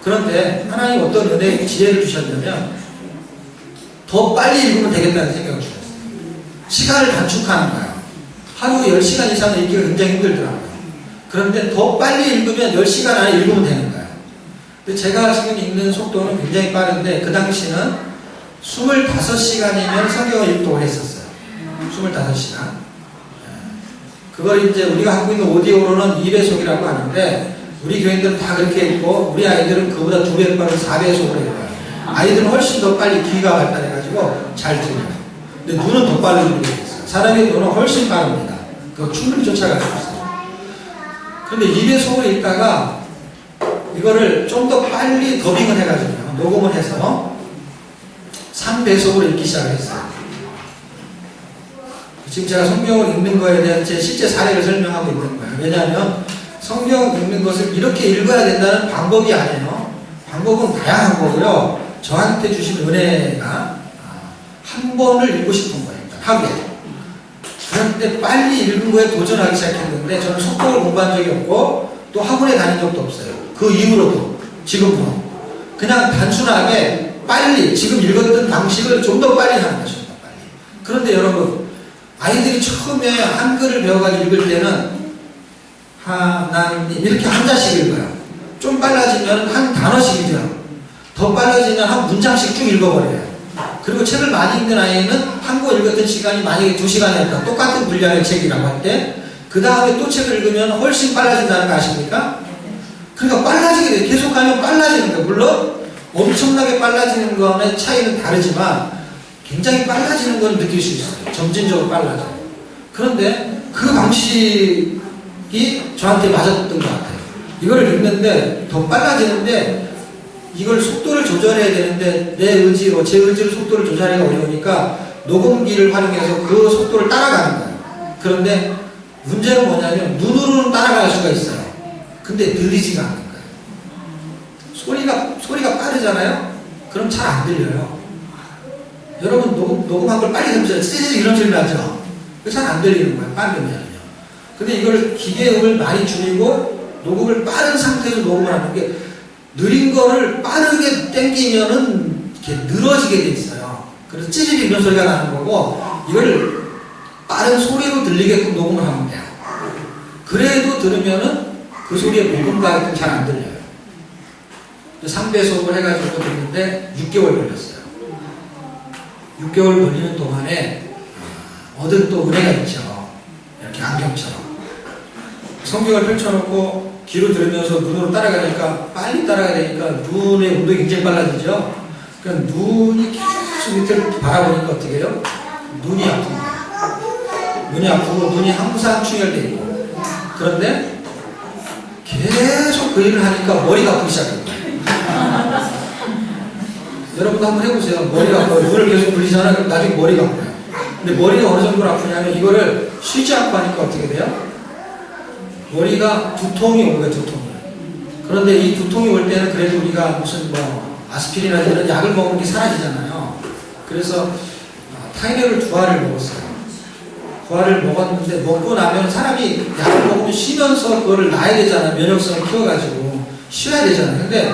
그런데 하나님 어떤 은혜의 지혜를 주셨냐면 더 빨리 읽으면 되겠다는 생각을 주셨어요. 시간을 단축하는 거예요. 하루 10시간 이상을 읽기가 굉장히 힘들더라고요. 그런데 더 빨리 읽으면 10시간 안에 읽으면 되는 거예요. 근데 제가 지금 읽는 속도는 굉장히 빠른데 그 당시는 25시간이면 성경을 읽도록 했었어요. 25시간. 그걸 이제 우리가 하고 있는 오디오로는 2배속이라고 하는데 우리 교인들은 다 그렇게 읽고 우리 아이들은 그보다 2배 빠른 4배속으로 읽어요. 아이들은 훨씬 더 빨리 귀가 발달해가지고 잘 들려요. 근데 눈은 더 빨리 읽고 있어요. 사람의 눈은 훨씬 빠릅니다. 그거 충분히 쫓아갈 수 있어요. 그런데 2배속으로 읽다가 이거를 좀 더 빨리 더빙을 해가지고 녹음을 해서 3배속으로 읽기 시작을 했어요. 지금 제가 성경을 읽는 거에 대한 제 실제 사례를 설명하고 있는 거예요. 왜냐하면 성경 읽는 것을 이렇게 읽어야 된다는 방법이 아니에요. 방법은 다양한 거고요. 저한테 주신 은혜가 한 번을 읽고 싶은 거예요. 하루에. 그런데 빨리 읽은 거에 도전하기 시작했는데 저는 속독을 공부한 적이 없고 또 학원에 다닌 적도 없어요. 그 이후로도 지금도 그냥 단순하게 빨리 지금 읽었던 방식을 좀 더 빨리 하는 거죠. 그런데 여러분 아이들이 처음에 한글을 배워가지고 읽을 때는 하나님 이렇게 한자씩 읽어요. 좀 빨라지면 한 단어씩 읽어요. 더 빨라지면 한 문장씩 쭉 읽어버려요. 그리고 책을 많이 읽는 아이는 한 권 읽었던 시간이 만약에 2시간이었다. 똑같은 분량의 책이라고 할 때 그 다음에 또 책을 읽으면 훨씬 빨라진다는 거 아십니까? 그러니까 빨라지게 돼요. 계속하면 빨라지는 거예요. 물론 엄청나게 빨라지는 거는 차이는 다르지만 굉장히 빨라지는 걸 느낄 수 있어요. 점진적으로 빨라져요. 그런데 그 방식이 저한테 맞았던 것 같아요. 이걸 읽는데 더 빨라지는데 이걸 속도를 조절해야 되는데 내 의지로, 제 의지로 속도를 조절하기가 어려우니까 녹음기를 활용해서 그 속도를 따라가는 거예요. 그런데 문제는 뭐냐면 눈으로는 따라갈 수가 있어요. 근데 들리지가 않는 거예요. 소리가 빠르잖아요? 그럼 잘 안 들려요. 여러분 녹음한 걸 빨리 들으면 찌릿 이런 소리 나죠? 잘 안 들리는 거예요. 빠르면요. 근데 이걸 기계음을 많이 줄이고 녹음을 빠른 상태에서 녹음을 하는 게 느린 거를 빠르게 땡기면은 이렇게 늘어지게 돼 있어요. 그래서 찌릿 이런 소리가 나는 거고 이거를 빠른 소리로 들리게끔 녹음을 하면 돼요. 그래도 들으면은 그 소리의 녹음감이 잘 안 들려요. 3배속을 해가지고 듣는데 6개월 걸렸어요. 6개월 걸리는 동안에 얻은 또 은혜가 있죠. 이렇게 안경처럼. 성경을 펼쳐놓고 귀로 들으면서 눈으로 따라가니까 빨리 따라가야 되니까 눈의 운동이 굉장히 빨라지죠. 그러니까 눈이 계속 밑을 바라보니까 어떻게 해요? 눈이 아픕니다. 눈이 아프고 눈이 항상 충혈되어 있고 그런데 계속 그 일을 하니까 머리가 아프기 시작합니다. 여러분도 한번 해보세요. 머리가 아파요. 눈을 계속 굴리잖아요. 그럼 나중에 머리가 아파요. 근데 머리가 어느 정도로 아프냐면 이거를 쉬지 않고 하니까 어떻게 돼요? 머리가 두통이 온 거예요. 두통이. 그런데 이 두통이 올 때는 그래도 우리가 무슨 뭐 아스피린이나 이런 약을 먹는 게 사라지잖아요. 그래서 타이레놀 2알을 먹었어요. 2알을 먹었는데 먹고 나면 사람이 약을 먹으면 쉬면서 그거를 놔야 되잖아요. 면역성을 키워가지고 쉬어야 되잖아요. 근데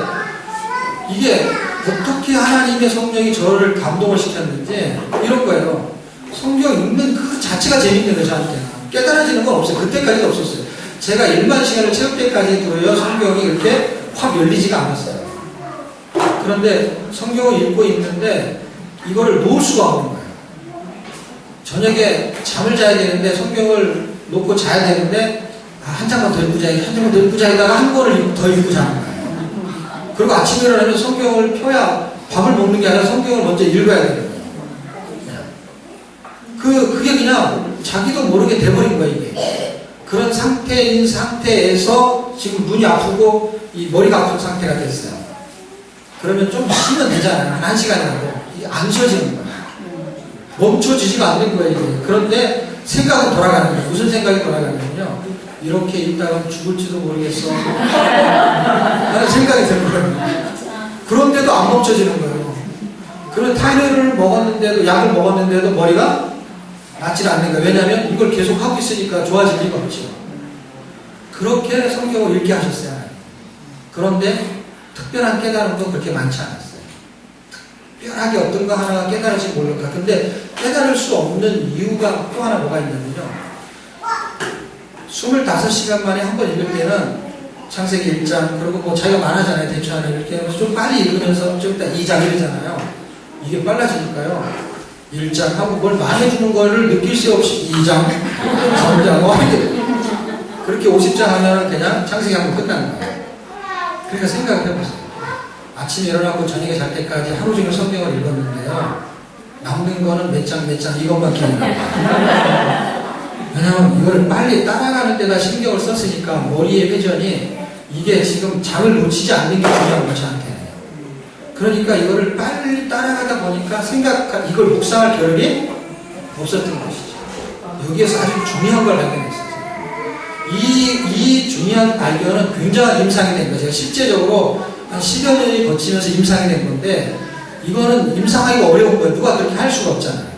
이게 어떻게 하나님의 성령이 저를 감동을 시켰는지 이런 거예요. 성경 읽는 그 자체가 재밌는 거예요. 저한테는. 깨달아지는 건 없어요. 그때까지도 없었어요. 제가 일반 시간을 채울 때까지도요. 성경이 이렇게 확 열리지가 않았어요. 그런데 성경을 읽고 있는데 이거를 놓을 수가 없는 거예요. 저녁에 잠을 자야 되는데 성경을 놓고 자야 되는데 한 장만 더 읽고 자야 한 장만 더 읽고 자다가 한 권을 더 읽고 자는 거예요. 그리고 아침에 일어나면 성경을 펴야 밥을 먹는 게 아니라 성경을 먼저 읽어야 되는 거예요. 그게 그냥 자기도 모르게 돼버린 거예요, 이게. 그런 상태에서 지금 눈이 아프고 이 머리가 아픈 상태가 됐어요. 그러면 좀 쉬면 되잖아요. 한 시간이라도. 이게 안 쉬어지는 거예요. 멈춰지지가 않는 거예요, 이게. 그런데 생각은 돌아가는 거예요. 무슨 생각이 돌아가냐면요. 이렇게 있다가 죽을지도 모르겠어. 라는 생각이 드는 거예요. 그런데도 안 멈춰지는 거예요. 그런 타이레놀을 먹었는데도, 약을 먹었는데도 머리가 낫지 않는 거예요. 왜냐하면 이걸 계속 하고 있으니까 좋아질 리가 없죠. 그렇게 성경을 읽게 하셨어요. 그런데 특별한 깨달음도 그렇게 많지 않았어요. 특별하게 어떤 거 하나가 깨달을지 모를까. 근데 깨달을 수 없는 이유가 또 하나 뭐가 있냐면요. 25시간 만에 한 번 읽을 때는 창세기 1장, 그리고 뭐 자기가 많아잖아요. 대충 하나 이렇게 하면서 좀 빨리 읽으면서 좀 이따 2장 이러잖아요. 이게 빨라지니까요. 1장 하고 뭘 말해주는 거를 느낄 수 없이 2장, 3장, 그렇게 50장 하면 그냥 창세기 한 번 끝나는 거예요. 그러니까 생각을 해보세요. 아침에 일어나고 저녁에 잘 때까지 하루 종일 성경을 읽었는데요. 남는 거는 몇 장 이것만 기억나요. 왜냐면 이걸 빨리 따라가는 데다 신경을 썼으니까 머리의 회전이 이게 지금 잠을 놓치지 않는 게 중요한 거죠, 저한테는. 그러니까 이거를 빨리 따라가다 보니까 이걸 묵상할 겨를이 없었던 것이죠. 여기에서 아주 중요한 걸 발견했어요. 이 중요한 발견은 굉장한 임상이 된 거죠. 실제적으로 한 10여 년이 거치면서 임상이 된 건데 이거는 임상하기가 어려운 거예요. 누가 그렇게 할 수가 없잖아요.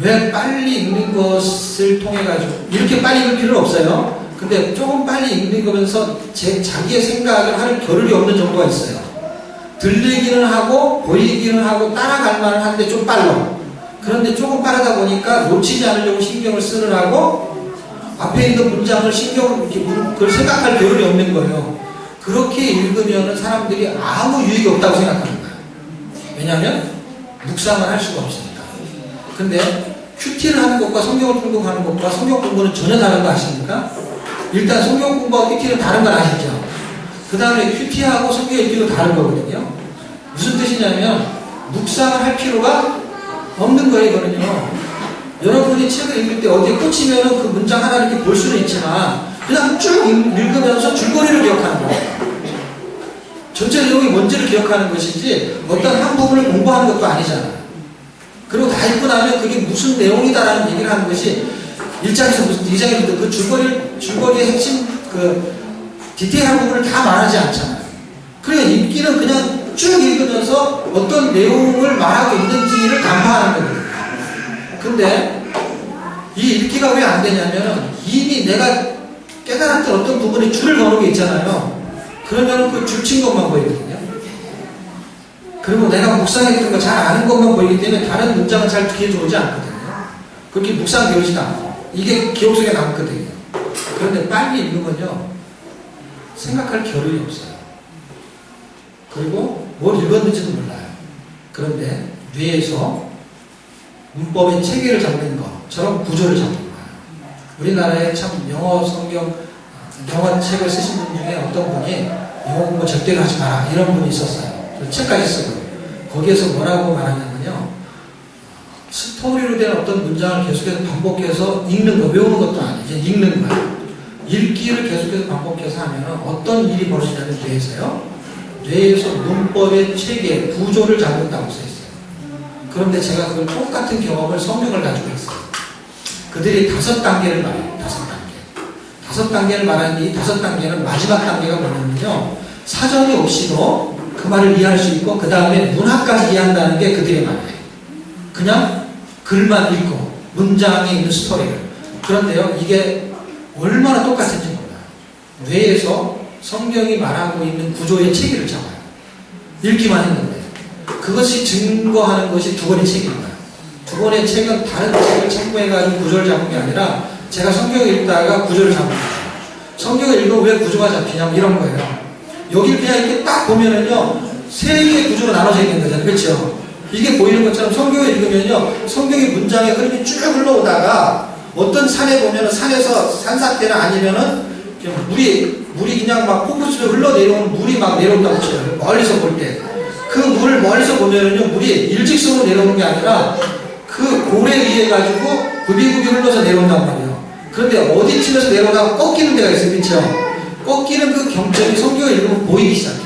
왜 빨리 읽는 것을 통해 가지고 이렇게 빨리 읽을 필요는 없어요. 근데 조금 빨리 읽는 거면서 자기의 생각을 하는 겨를이 없는 정도가 있어요. 들리기는 하고 보이기는 하고 따라갈 만은 한데 좀 빨라. 그런데 조금 빠르다 보니까 놓치지 않으려고 신경을 쓰느라고 앞에 있는 문장을 그걸 생각할 겨를이 없는 거예요. 그렇게 읽으면 사람들이 아무 유익이 없다고 생각하는 거예요. 왜냐하면 묵상을 할 수가 없으니까. 근데 큐티를 하는 것과 성경을 공부하는 것과 성경 공부는 전혀 다른 거 아십니까? 일단 성경 공부하고 큐티는 다른 건 아시죠? 그 다음에 큐티하고 성경 읽기도 다른 거거든요. 무슨 뜻이냐면 묵상을 할 필요가 없는 거예요, 이거는요. 여러분이 책을 읽을 때 어디에 꽂히면 그 문장 하나 이렇게 볼 수는 있지만 그냥 쭉 읽으면서 줄거리를 기억하는 거예요. 전체 내용이 뭔지를 기억하는 것이지 어떤 한 부분을 공부하는 것도 아니잖아요. 그리고 다 읽고 나면 그게 무슨 내용이다라는 얘기를 하는 것이 1장에서 무슨 2장에서 그 줄거리의 핵심 디테일한 부분을 다 말하지 않잖아요. 그러니까 읽기는 그냥 쭉 읽으면서 어떤 내용을 말하고 있는지를 간파하는 거예요. 근데 이 읽기가 왜 안 되냐면 이미 내가 깨달았던 어떤 부분에 줄을 거는 게 있잖아요. 그러면 그 줄 친 것만 보이거든요. 그리고 내가 묵상했던 거 잘 아는 것만 보이기 때문에 다른 문장은 잘 귀에 들어오지 않거든요. 그렇게 묵상되어지도 않고 이게 기억 속에 남거든요. 그런데 빨리 읽으면요 생각할 겨를이 없어요. 그리고 뭘 읽었는지도 몰라요. 그런데 뇌에서 문법의 체계를 잡는 것처럼 구조를 잡는 거예요. 우리나라에 참 영어 성경, 영어 책을 쓰신 분 중에 어떤 분이 영어 공부 절대로 하지 마라 이런 분이 있었어요. 책까지 쓰고 거기에서 뭐라고 말하냐면요, 스토리로 된 어떤 문장을 계속해서 반복해서 읽는 거, 외우는 것도 아니에요. 이제 읽는 거예요. 읽기를 계속해서 반복해서 하면 어떤 일이 벌어지냐면 뇌에서 문법의 체계, 구조를 잡는다고 써있어요. 그런데 제가 그걸 똑같은 경험을 성경을 가지고 했어요. 그들이 5단계를 말해요. 5단계. 5단계를 말하는데 이 5단계는 마지막 단계가 뭐냐면요, 사전이 없이도 그 말을 이해할 수 있고 그 다음에 문학까지 이해한다는 게 그들의 말이에요. 그냥 글만 읽고 문장에 있는 스토리를. 그런데요, 이게 얼마나 똑같은지 몰라요. 뇌에서 성경이 말하고 있는 구조의 체계를 잡아요. 읽기만 했는데 그것이 증거하는 것이 두 권의 책입니다. 두 권의 책은 다른 책을 참고해가지고 구조를 잡은 게 아니라 제가 성경을 읽다가 구조를 잡은 거예요. 성경을 읽으면 왜 구조가 잡히냐면 이런 거예요. 여기 그냥 이렇게 딱 보면은요 3개의 구조로 나눠져 있는 거잖아요. 그렇죠? 이게 보이는 것처럼 성경을 읽으면요 성경의 문장의 흐름이 쭉 흘러오다가 어떤 산에 보면은 산에서 산사태나 아니면은 물이 그냥 막 폭포수로 흘러내려오는 물이 막 내려온다고 쳐요. 멀리서 볼 때. 그 물을 멀리서 보면은요, 물이 일직선으로 내려오는 게 아니라 그 고래 위에 가지고 굽이굽이 흘러서 내려온단 말이에요. 그런데 어디쯤에서 내려오다가 꺾이는 데가 있어요. 그렇죠? 꺾이는 그 경점이 성경을 읽으면 보이기 시작해요.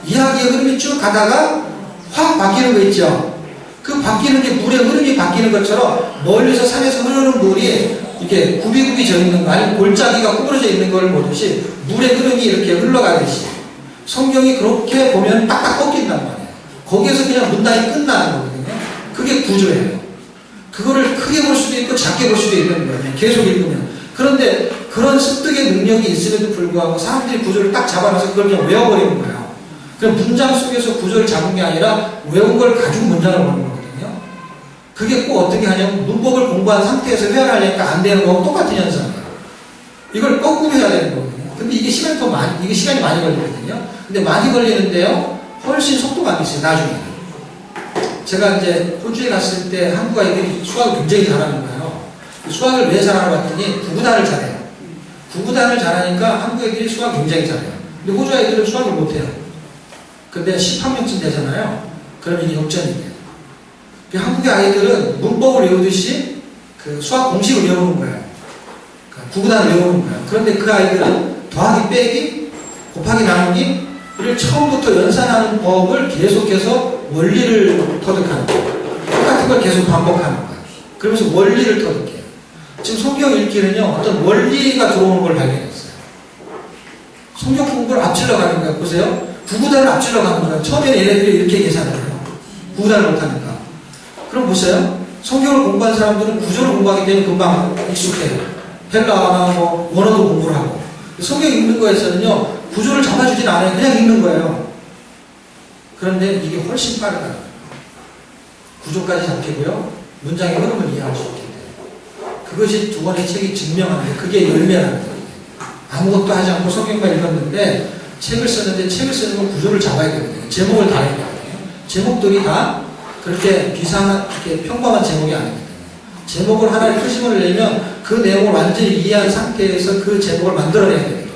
이야기의 흐름이 쭉 가다가 확 바뀌는 거 있죠? 그 바뀌는 게 물의 흐름이 바뀌는 것처럼 멀리서 산에서 흐르는 물이 이렇게 굽이굽이 져 있는 거 아니면 골짜기가 구부러져 있는 걸 보듯이 물의 흐름이 이렇게 흘러가듯이 성경이 그렇게 보면 딱딱 꺾인단 말이에요. 거기에서 그냥 문단이 끝나는 거거든요. 그게 구조예요. 그거를 크게 볼 수도 있고 작게 볼 수도 있는 거예요. 계속 읽으면. 그런데 그런 습득의 능력이 있음에도 불구하고 사람들이 구조를 딱 잡아놔서 그걸 그냥 외워버리는 거예요. 그럼 문장 속에서 구조를 잡은 게 아니라 외운 걸 가지고 문장을 보는 거거든요. 그게 꼭 어떻게 하냐면 문법을 공부한 상태에서 회화하려니까 안 되는 거하고 똑같은 현상이에요. 이걸 거꾸로 해야 되는 거거든요. 근데 이게 시간이 많이 걸리거든요. 근데 많이 걸리는데요, 훨씬 속도가 안 있어요, 나중에. 제가 이제 호주에 갔을 때 한국 아이들이 수학을 굉장히 잘하는 거예요. 수학을 왜 잘하나 봤더니 구구단을 잘해요. 구구단을 잘하니까 한국 애들이 수학 굉장히 잘해요. 근데 호주 아이들은 수학을 못해요. 근데 10학년쯤 되잖아요. 그럼 이게 역전이 돼요. 한국의 아이들은 문법을 외우듯이 그 수학 공식을 외우는 거예요. 구구단을 외우는 거예요. 그런데 그 아이들은 더하기 빼기, 곱하기 나누기를 처음부터 연산하는 법을 계속해서 원리를 터득하는 거예요. 똑같은 걸 계속 반복하는 거예요. 그러면서 원리를 터득해요. 지금 성경 읽기는요, 어떤 원리가 들어오는 걸 발견했어요. 성경 공부를 앞질러 가는 거예요. 보세요. 구구단을 앞질러 가는 거예요. 처음에는 얘네들이 이렇게 계산을 해요. 구구단을 못하니까. 그럼 보세요. 성경을 공부한 사람들은 구조를 공부하기 때문에 금방 익숙해요. 헬라어나 뭐 원어도 공부를 하고. 성경 읽는 거에서는요, 구조를 잡아주진 않아요. 그냥 읽는 거예요. 그런데 이게 훨씬 빠르다. 구조까지 잡히고요, 문장의 흐름을 이해할 수 있게 돼요. 그것이 두 권의 책이 증명하는데, 그게 열매라는 거예요. 아무것도 하지 않고 성경만 읽었는데, 책을 쓰는데 책을 쓰는 건 구조를 잡아야 되거든요. 제목을 달아야 되거든요. 제목들이 다 그렇게 이렇게 평범한 제목이 아니거든요. 제목을 하나의 표심을 내면 그 내용을 완전히 이해한 상태에서 그 제목을 만들어내야 되거든요.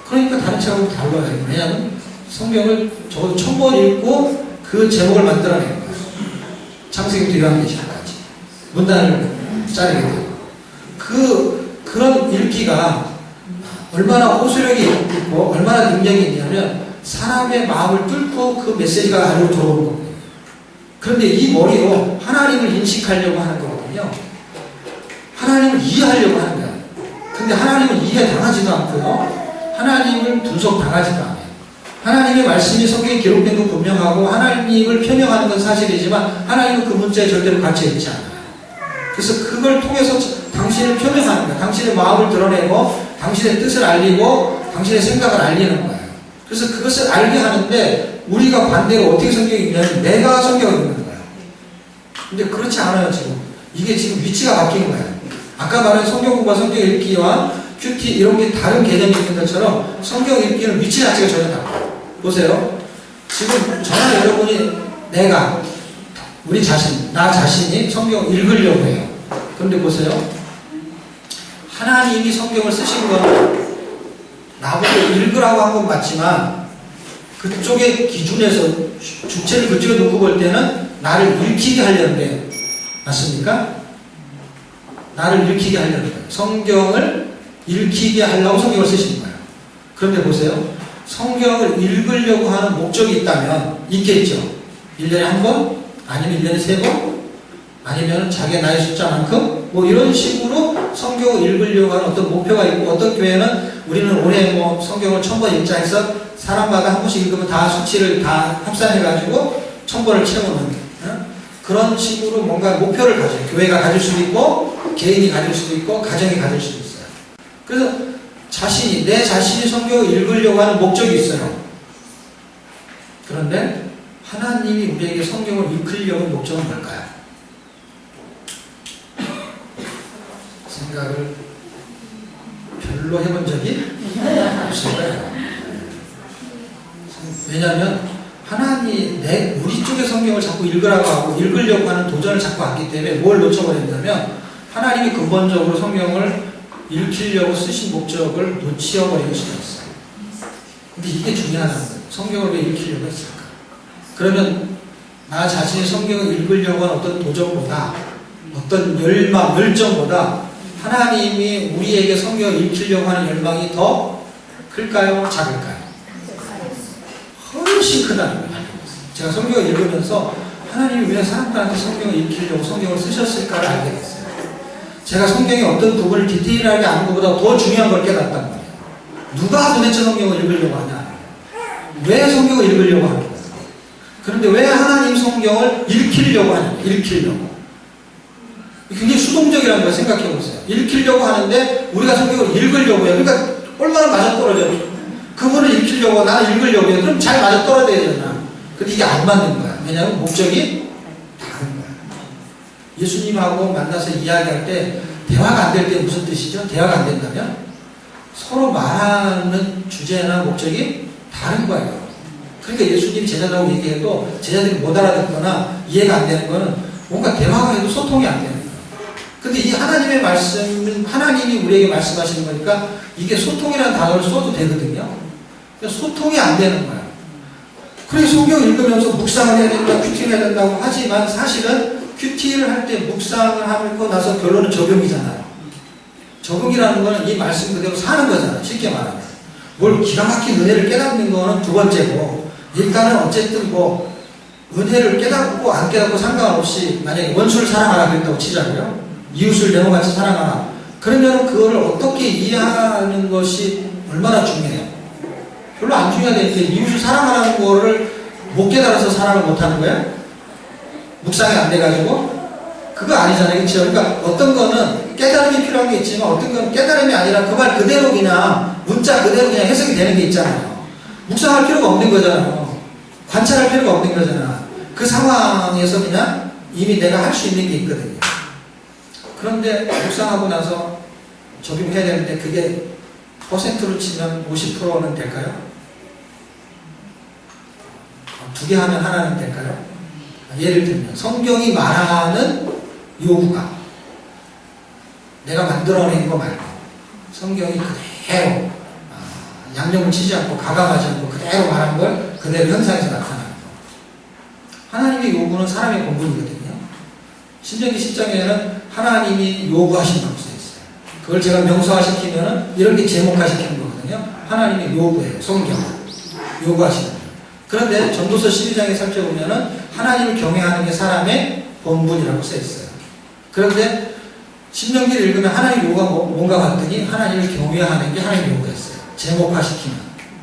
그러니까 다른 책하고 달라요. 왜냐하면 성경을 적어도 1000번 읽고 그 제목을 만들어내는 거예요. 창세기부터 요한계시록까지 문단을 짜내게 돼요. 그런 읽기가 얼마나 호소력이 있고 얼마나 능력이 있냐면 사람의 마음을 뚫고 그 메시지가 안으로 들어오는 겁니다. 그런데 이 머리로 하나님을 인식하려고 하는 거거든요. 하나님을 이해하려고 하는 거야. 근데 하나님은 이해당하지도 않고요, 하나님을 분석당하지도 않아요. 하나님의 말씀이 성경에 기록된 건 분명하고 하나님을 표명하는 건 사실이지만 하나님은 그 문자에 절대로 갇혀있지 않아요. 그래서 그걸 통해서 당신을 표명하는 거야. 당신의 마음을 드러내고 당신의 뜻을 알리고 당신의 생각을 알리는 거예요. 그래서 그것을 알게 하는데 우리가 반대로 어떻게 성경이 있냐면 내가 성경을 읽는 거예요. 근데 그렇지 않아요. 지금 이게 지금 위치가 바뀐 거예요. 아까 말한 성경 공부와 성경 읽기와 큐티 이런 게 다른 개념이 있는 것처럼 성경 읽기는 위치 자체가 전혀 달라요. 보세요. 지금 저나 여러분이 내가 우리 자신, 나 자신이 성경을 읽으려고 해요. 그런데 보세요. 하나님이 성경을 쓰신 건 나보고 읽으라고 한 건 맞지만 그쪽의 기준에서 주체를 그쪽에 놓고 볼 때는 나를 읽히게 하려는데 맞습니까? 나를 읽히게 하려는 거예요. 성경을 읽히게 하려고 성경을 쓰신 거예요. 그런데 보세요. 성경을 읽으려고 하는 목적이 있다면 있겠죠. 1년에 한 번? 아니면 1년에 3번? 아니면 자기의 나이 숫자만큼? 뭐 이런 식으로 성경을 읽으려고 하는 어떤 목표가 있고 어떤 교회는 우리는 올해 뭐 성경을 1000번 읽자 해서 사람마다 한 번씩 읽으면 다 수치를 다 합산해가지고 1000번을 채우는 그런 식으로 뭔가 목표를 가져요. 교회가 가질 수도 있고 개인이 가질 수도 있고 가정이 가질 수도 있어요. 그래서 내 자신이 성경을 읽으려고 하는 목적이 있어요. 그런데 하나님이 우리에게 성경을 읽으려는 목적은 뭘까요? 생각을 별로 해본 적이 없을 거예요. 왜냐하면 우리 쪽의 성경을 자꾸 읽으라고 하고 읽으려고 하는 도전을 자꾸 하기 때문에 뭘 놓쳐버린다면 하나님이 근본적으로 성경을 읽히려고 쓰신 목적을 놓치어버리는 수가 있어요. 근데 이게 중요하다는 거예요. 성경을 왜 읽히려고 했을까? 그러면 나 자신의 성경을 읽으려고 하는 어떤 도전보다 어떤 열정보다 하나님이 우리에게 성경을 읽히려고 하는 열망이 더 클까요? 작을까요? 훨씬 크다는 거예요. 제가 성경을 읽으면서 하나님이 왜 사람들한테 성경을 읽히려고 성경을 쓰셨을까를 알게 됐어요. 제가 성경의 어떤 부분을 디테일하게 아는 것보다 더 중요한 걸 깨닫단 말이에요. 누가 도대체 성경을 읽으려고 하냐? 왜 성경을 읽으려고 하냐? 그런데 왜 하나님 성경을 읽히려고 하냐? 읽히려고. 굉장히 수동적이라는 걸 생각해 보세요. 읽히려고 하는데 우리가 성경을 읽으려고 해요. 그러니까 얼마나 맞아떨어져요. 그분을 읽히려고 나는 읽으려고 해요. 그럼 잘 맞아떨어져야 되잖아. 근데 이게 안 맞는 거야. 왜냐하면 목적이 다른 거야. 예수님하고 만나서 이야기할 때 대화가 안 될 때 무슨 뜻이죠? 대화가 안 된다면 서로 말하는 주제나 목적이 다른 거예요. 그러니까 예수님이 제자들하고 얘기해도 제자들이 못 알아듣거나 이해가 안 되는 거는 뭔가 대화가 해도 소통이 안 되는 거예요. 근데 이 하나님의 말씀은 하나님이 우리에게 말씀하시는 거니까 이게 소통이라는 단어를 써도 되거든요. 그러니까 소통이 안 되는 거예요. 그래서 성경 읽으면서 묵상을 해야 된다, 큐티를 해야 된다고 하지만 사실은 큐티를 할 때 묵상을 하고 나서 결론은 적용이잖아요. 적용이라는 거는 이 말씀 그대로 사는 거잖아요. 쉽게 말하면. 뭘 기가 막힌 은혜를 깨닫는 거는 두 번째고 일단은 어쨌든 뭐 은혜를 깨닫고 안 깨닫고 상관없이 만약에 원수를 사랑하라 그랬다고 치자고요. 이웃을 내 몸같이 사랑하라. 그러면 그거를 어떻게 이해하는 것이 얼마나 중요해요? 별로 안 중요하다니까. 이웃을 사랑하라는 거를 못 깨달아서 사랑을 못하는 거예요? 묵상이 안 돼가지고? 그거 아니잖아요. 그렇죠? 그러니까 어떤 거는 깨달음이 필요한 게 있지만 어떤 거는 깨달음이 아니라 그 말 그대로 그냥 문자 그대로 그냥 해석이 되는 게 있잖아요. 묵상할 필요가 없는 거잖아요. 관찰할 필요가 없는 거잖아. 그 상황에서 그냥 이미 내가 할 수 있는 게 있거든요. 그런데 묵상하고 나서 적용해야 되는데 그게 퍼센트로 치면 50%는 될까요? 2개 하면 하나는 될까요? 예를 들면 성경이 말하는 요구가 내가 만들어낸 거 말고 성경이 그대로 양념을 치지 않고 가감하지 않고 그대로 말한 걸 그대로 현상에서 나타나는 거. 하나님의 요구는 사람의 본분이거든요. 신명기 10장에는 하나님이 요구하신다고 써있어요. 그걸 제가 명사화시키면 이런 게 제목화시키는 거거든요. 하나님의 요구예요. 성경. 요구하시는 거예요. 그런데 전도서 12장에 살펴보면 하나님을 경외하는 게 사람의 본분이라고 써있어요. 그런데 신명기를 읽으면 하나님 요구가 뭔가 봤더니 하나님을 경외하는 게 하나님 요구였어요. 제목화시키면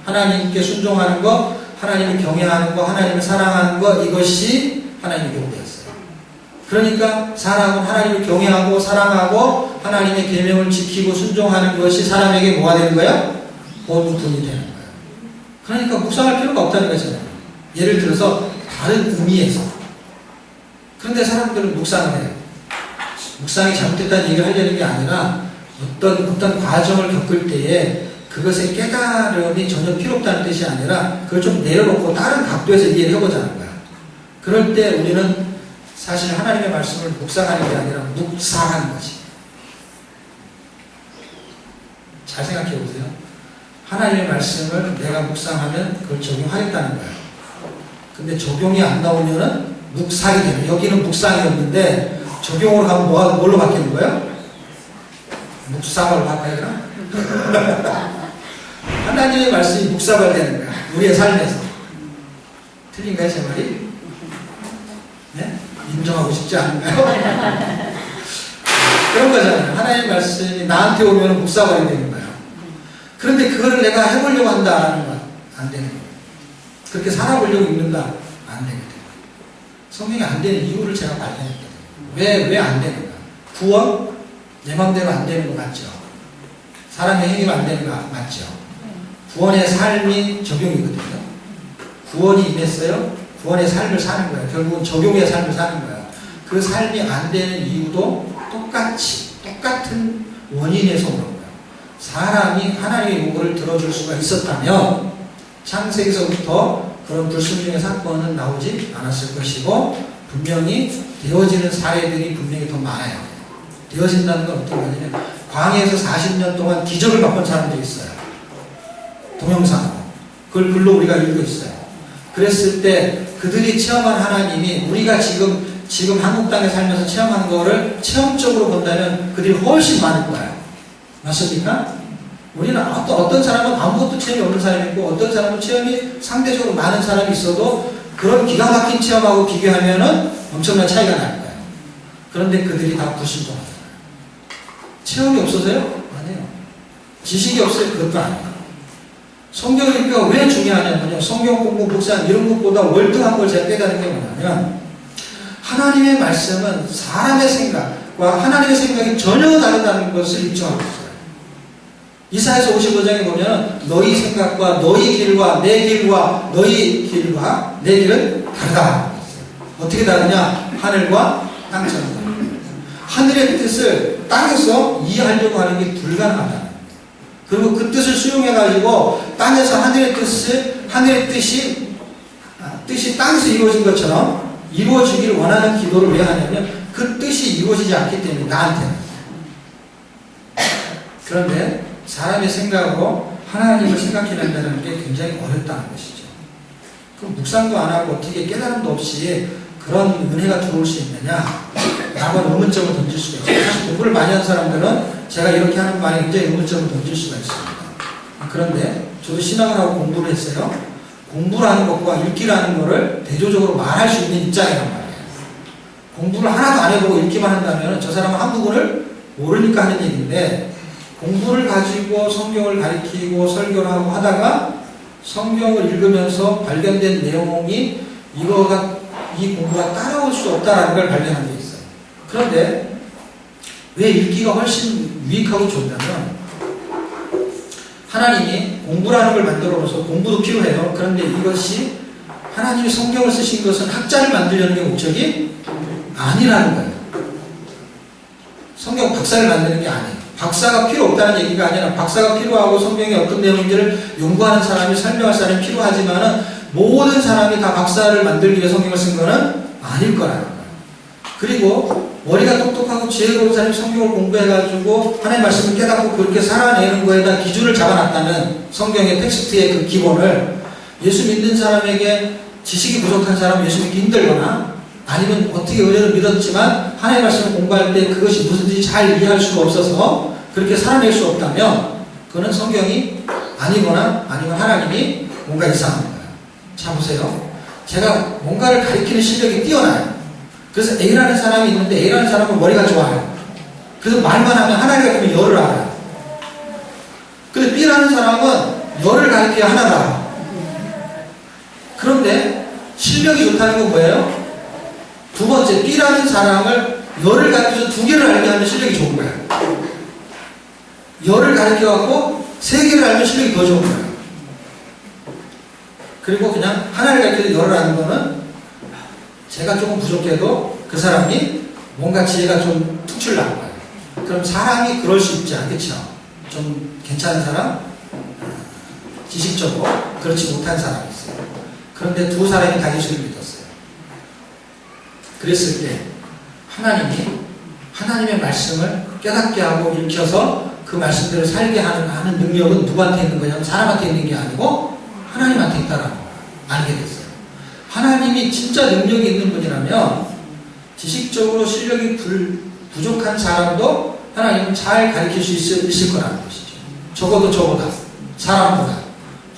하나님께 순종하는 거, 하나님을 경외하는 거, 하나님을 사랑하는 거, 이것이 하나님의 요구였어요. 그러니까 사람은 하나님을 경외하고 사랑하고 하나님의 계명을 지키고 순종하는 것이 사람에게 뭐가 되는 거야? 본분이 되는 거야. 그러니까 묵상할 필요가 없다는 거잖아요. 예를 들어서 다른 의미에서. 그런데 사람들은 묵상을 해요. 묵상이 잘못됐다는 얘기를 하려는 게 아니라 어떤 과정을 겪을 때에 그것의 깨달음이 전혀 필요 없다는 뜻이 아니라 그걸 좀 내려놓고 다른 각도에서 이해를 해보자는 거야. 그럴 때 우리는 사실 하나님의 말씀을 묵상하는 게 아니라 묵상하는 거지. 잘 생각해 보세요. 하나님의 말씀을 내가 묵상하면 그걸 적용하겠다는 거야. 근데 적용이 안 나오면은 묵상이 되는. 여기는 묵상이 없는데 적용으로 가면 뭘로 바뀌는 거예요? 묵사발 바꿔야 되나? 하나님의 말씀이 묵사발 되는 거야. 우리의 삶에서. 틀린가요, 제 말이? 네? 인정하고 싶지 않은가요? 그런 거잖아요. 하나님의 말씀이 나한테 오면 묵사발이 되는 거야. 그런데 그거를 내가 해보려고 한다는 건 안 되는 거예요. 그렇게 살아보려고 읽는다? 안 되거든요. 성경이 안 되는 이유를 제가 발견했거든요. 왜 안 되는가? 구원? 내 맘대로 안 되는 거 맞죠? 사람의 행위가 안 되는 거 맞죠? 구원의 삶이 적용이거든요. 구원이 임했어요. 구원의 삶을 사는 거예요. 결국은 적용의 삶을 사는 거예요. 그 삶이 안 되는 이유도 똑같은 원인에서 오는 거예요. 사람이 하나님의 요구를 들어줄 수가 있었다면 창세기서부터 그런 불순종의 사건은 나오지 않았을 것이고 분명히 되어지는 사례들이 분명히 더 많아요. 되어진다는 건 어떤 거냐면 광야에서 40년 동안 기적을 맛본 사람들이 있어요. 동영상으로. 그걸 글로 우리가 읽고 있어요. 그랬을 때 그들이 체험한 하나님이 우리가 지금 한국 땅에 살면서 체험한 거를 체험적으로 본다면 그들이 훨씬 많을 거예요. 맞습니까? 우리는 어떤 사람은 아무것도 체험이 없는 사람이 있고 어떤 사람은 체험이 상대적으로 많은 사람이 있어도 그런 기가 막힌 체험하고 비교하면은 엄청난 차이가 날 거예요. 그런데 그들이 다 불순종하잖아요. 체험이 없어서요? 아니에요. 지식이 없어요? 그것도 아니에요. 성경 읽기가 왜 중요하냐면요. 성경 공부, 묵상 이런 것보다 월등한 걸 제가 깨달은 게 뭐냐면 하나님의 말씀은 사람의 생각과 하나님의 생각이 전혀 다르다는 것을 입증하고 있어요. 이사야서 55장에 보면 너희 생각과 너희 길과 내 길과 너희 길과 내 길은 다르다. 어떻게 다르냐? 하늘과 땅처럼. 하늘의 뜻을 땅에서 이해하려고 하는 게 불가능하다. 그리고 그 뜻을 수용해가지고 땅에서 하늘의 뜻이 땅에서 이루어진 것처럼 이루어지기를 원하는 기도를 왜 하냐면 그 뜻이 이루어지지 않기 때문에 나한테는. 그런데 사람의 생각으로 하나님을 생각해낸다는 게 굉장히 어렵다는 것이죠. 그럼 묵상도 안 하고 어떻게 깨달음도 없이 그런 은혜가 들어올 수 있느냐? 라고 의문점을 던질 수가 있어요. 사실 공부를 많이 한 사람들은 제가 이렇게 하는 말에 굉장히 의문점을 던질 수가 있습니다. 그런데 저도 신학을 하고 공부를 했어요. 공부라는 것과 읽기라는 것을 대조적으로 말할 수 있는 입장이란 말이에요. 공부를 하나도 안 해보고 읽기만 한다면 저 사람은 한 부분을 모르니까 하는 얘기인데 공부를 가지고 성경을 가리키고 설교를 하고 하다가 성경을 읽으면서 발견된 내용이 이 공부가 따라올 수 없다는 걸 발견한 게 있어요. 그런데 왜 읽기가 훨씬 유익하고 좋냐면 하나님이 공부라는 걸 만들어서 공부도 필요해요. 그런데 이것이 하나님이 성경을 쓰신 것은 학자를 만들려는 게 목적이 아니라는 거예요. 성경 박사를 만드는 게 아니에요. 박사가 필요 없다는 얘기가 아니라 박사가 필요하고 성경의 어떤 내용들을 연구하는 사람이 설명할 사람이 필요하지만은 모든 사람이 다 박사를 만들기 위해 성경을 쓴 거는 아닐 거라는 거예요. 그리고 머리가 똑똑하고 지혜로운 사람이 성경을 공부해가지고 하나님의 말씀을 깨닫고 그렇게 살아내는 거에다 기준을 잡아놨다는 성경의 텍스트의 그 기본을 예수 믿는 사람에게 지식이 부족한 사람은 예수 믿기 힘들거나 아니면 어떻게 은혜를 믿었지만 하나님의 말씀을 공부할 때 그것이 무슨지 잘 이해할 수가 없어서 그렇게 살아낼 수 없다면 그거는 성경이 아니거나 아니면 하나님이 뭔가 이상한 거예요. 자 보세요. 제가 뭔가를 가리키는 실력이 뛰어나요. 그래서 A라는 사람이 있는데 A라는 사람은 머리가 좋아요. 그래서 말만 하면 하나가 되면 열을 알아요. 근데 B라는 사람은 열을 가리켜야 하나를 알아요. 그런데 실력이 좋다는 건 뭐예요? 두 번째, B라는 사람을 열을 가르쳐서 두 개를 알게 하면 실력이 좋은 거야. 열을 가르쳐갖고 세 개를 알면 실력이 더 좋은 거야. 그리고 그냥 하나를 가르쳐서 열을 아는 거는 제가 조금 부족해도 그 사람이 뭔가 지혜가 좀 특출 나는 거예요. 그럼 사람이 그럴 수 있지 않겠죠? 좀 괜찮은 사람, 지식적으로 그렇지 못한 사람이 있어요. 그런데 두 사람이 다 예수를 믿었어요. 그랬을 때 하나님의 말씀을 깨닫게 하고 읽혀서 그 말씀대로 살게 하는 능력은 누구한테 있는 거냐면 사람한테 있는 게 아니고 하나님한테 있다라는 걸 알게 됐어요. 하나님이 진짜 능력이 있는 분이라면 지식적으로 실력이 부족한 사람도 하나님은 잘 가르칠 수 있을 거라는 것이죠. 적어도 저보다, 사람보다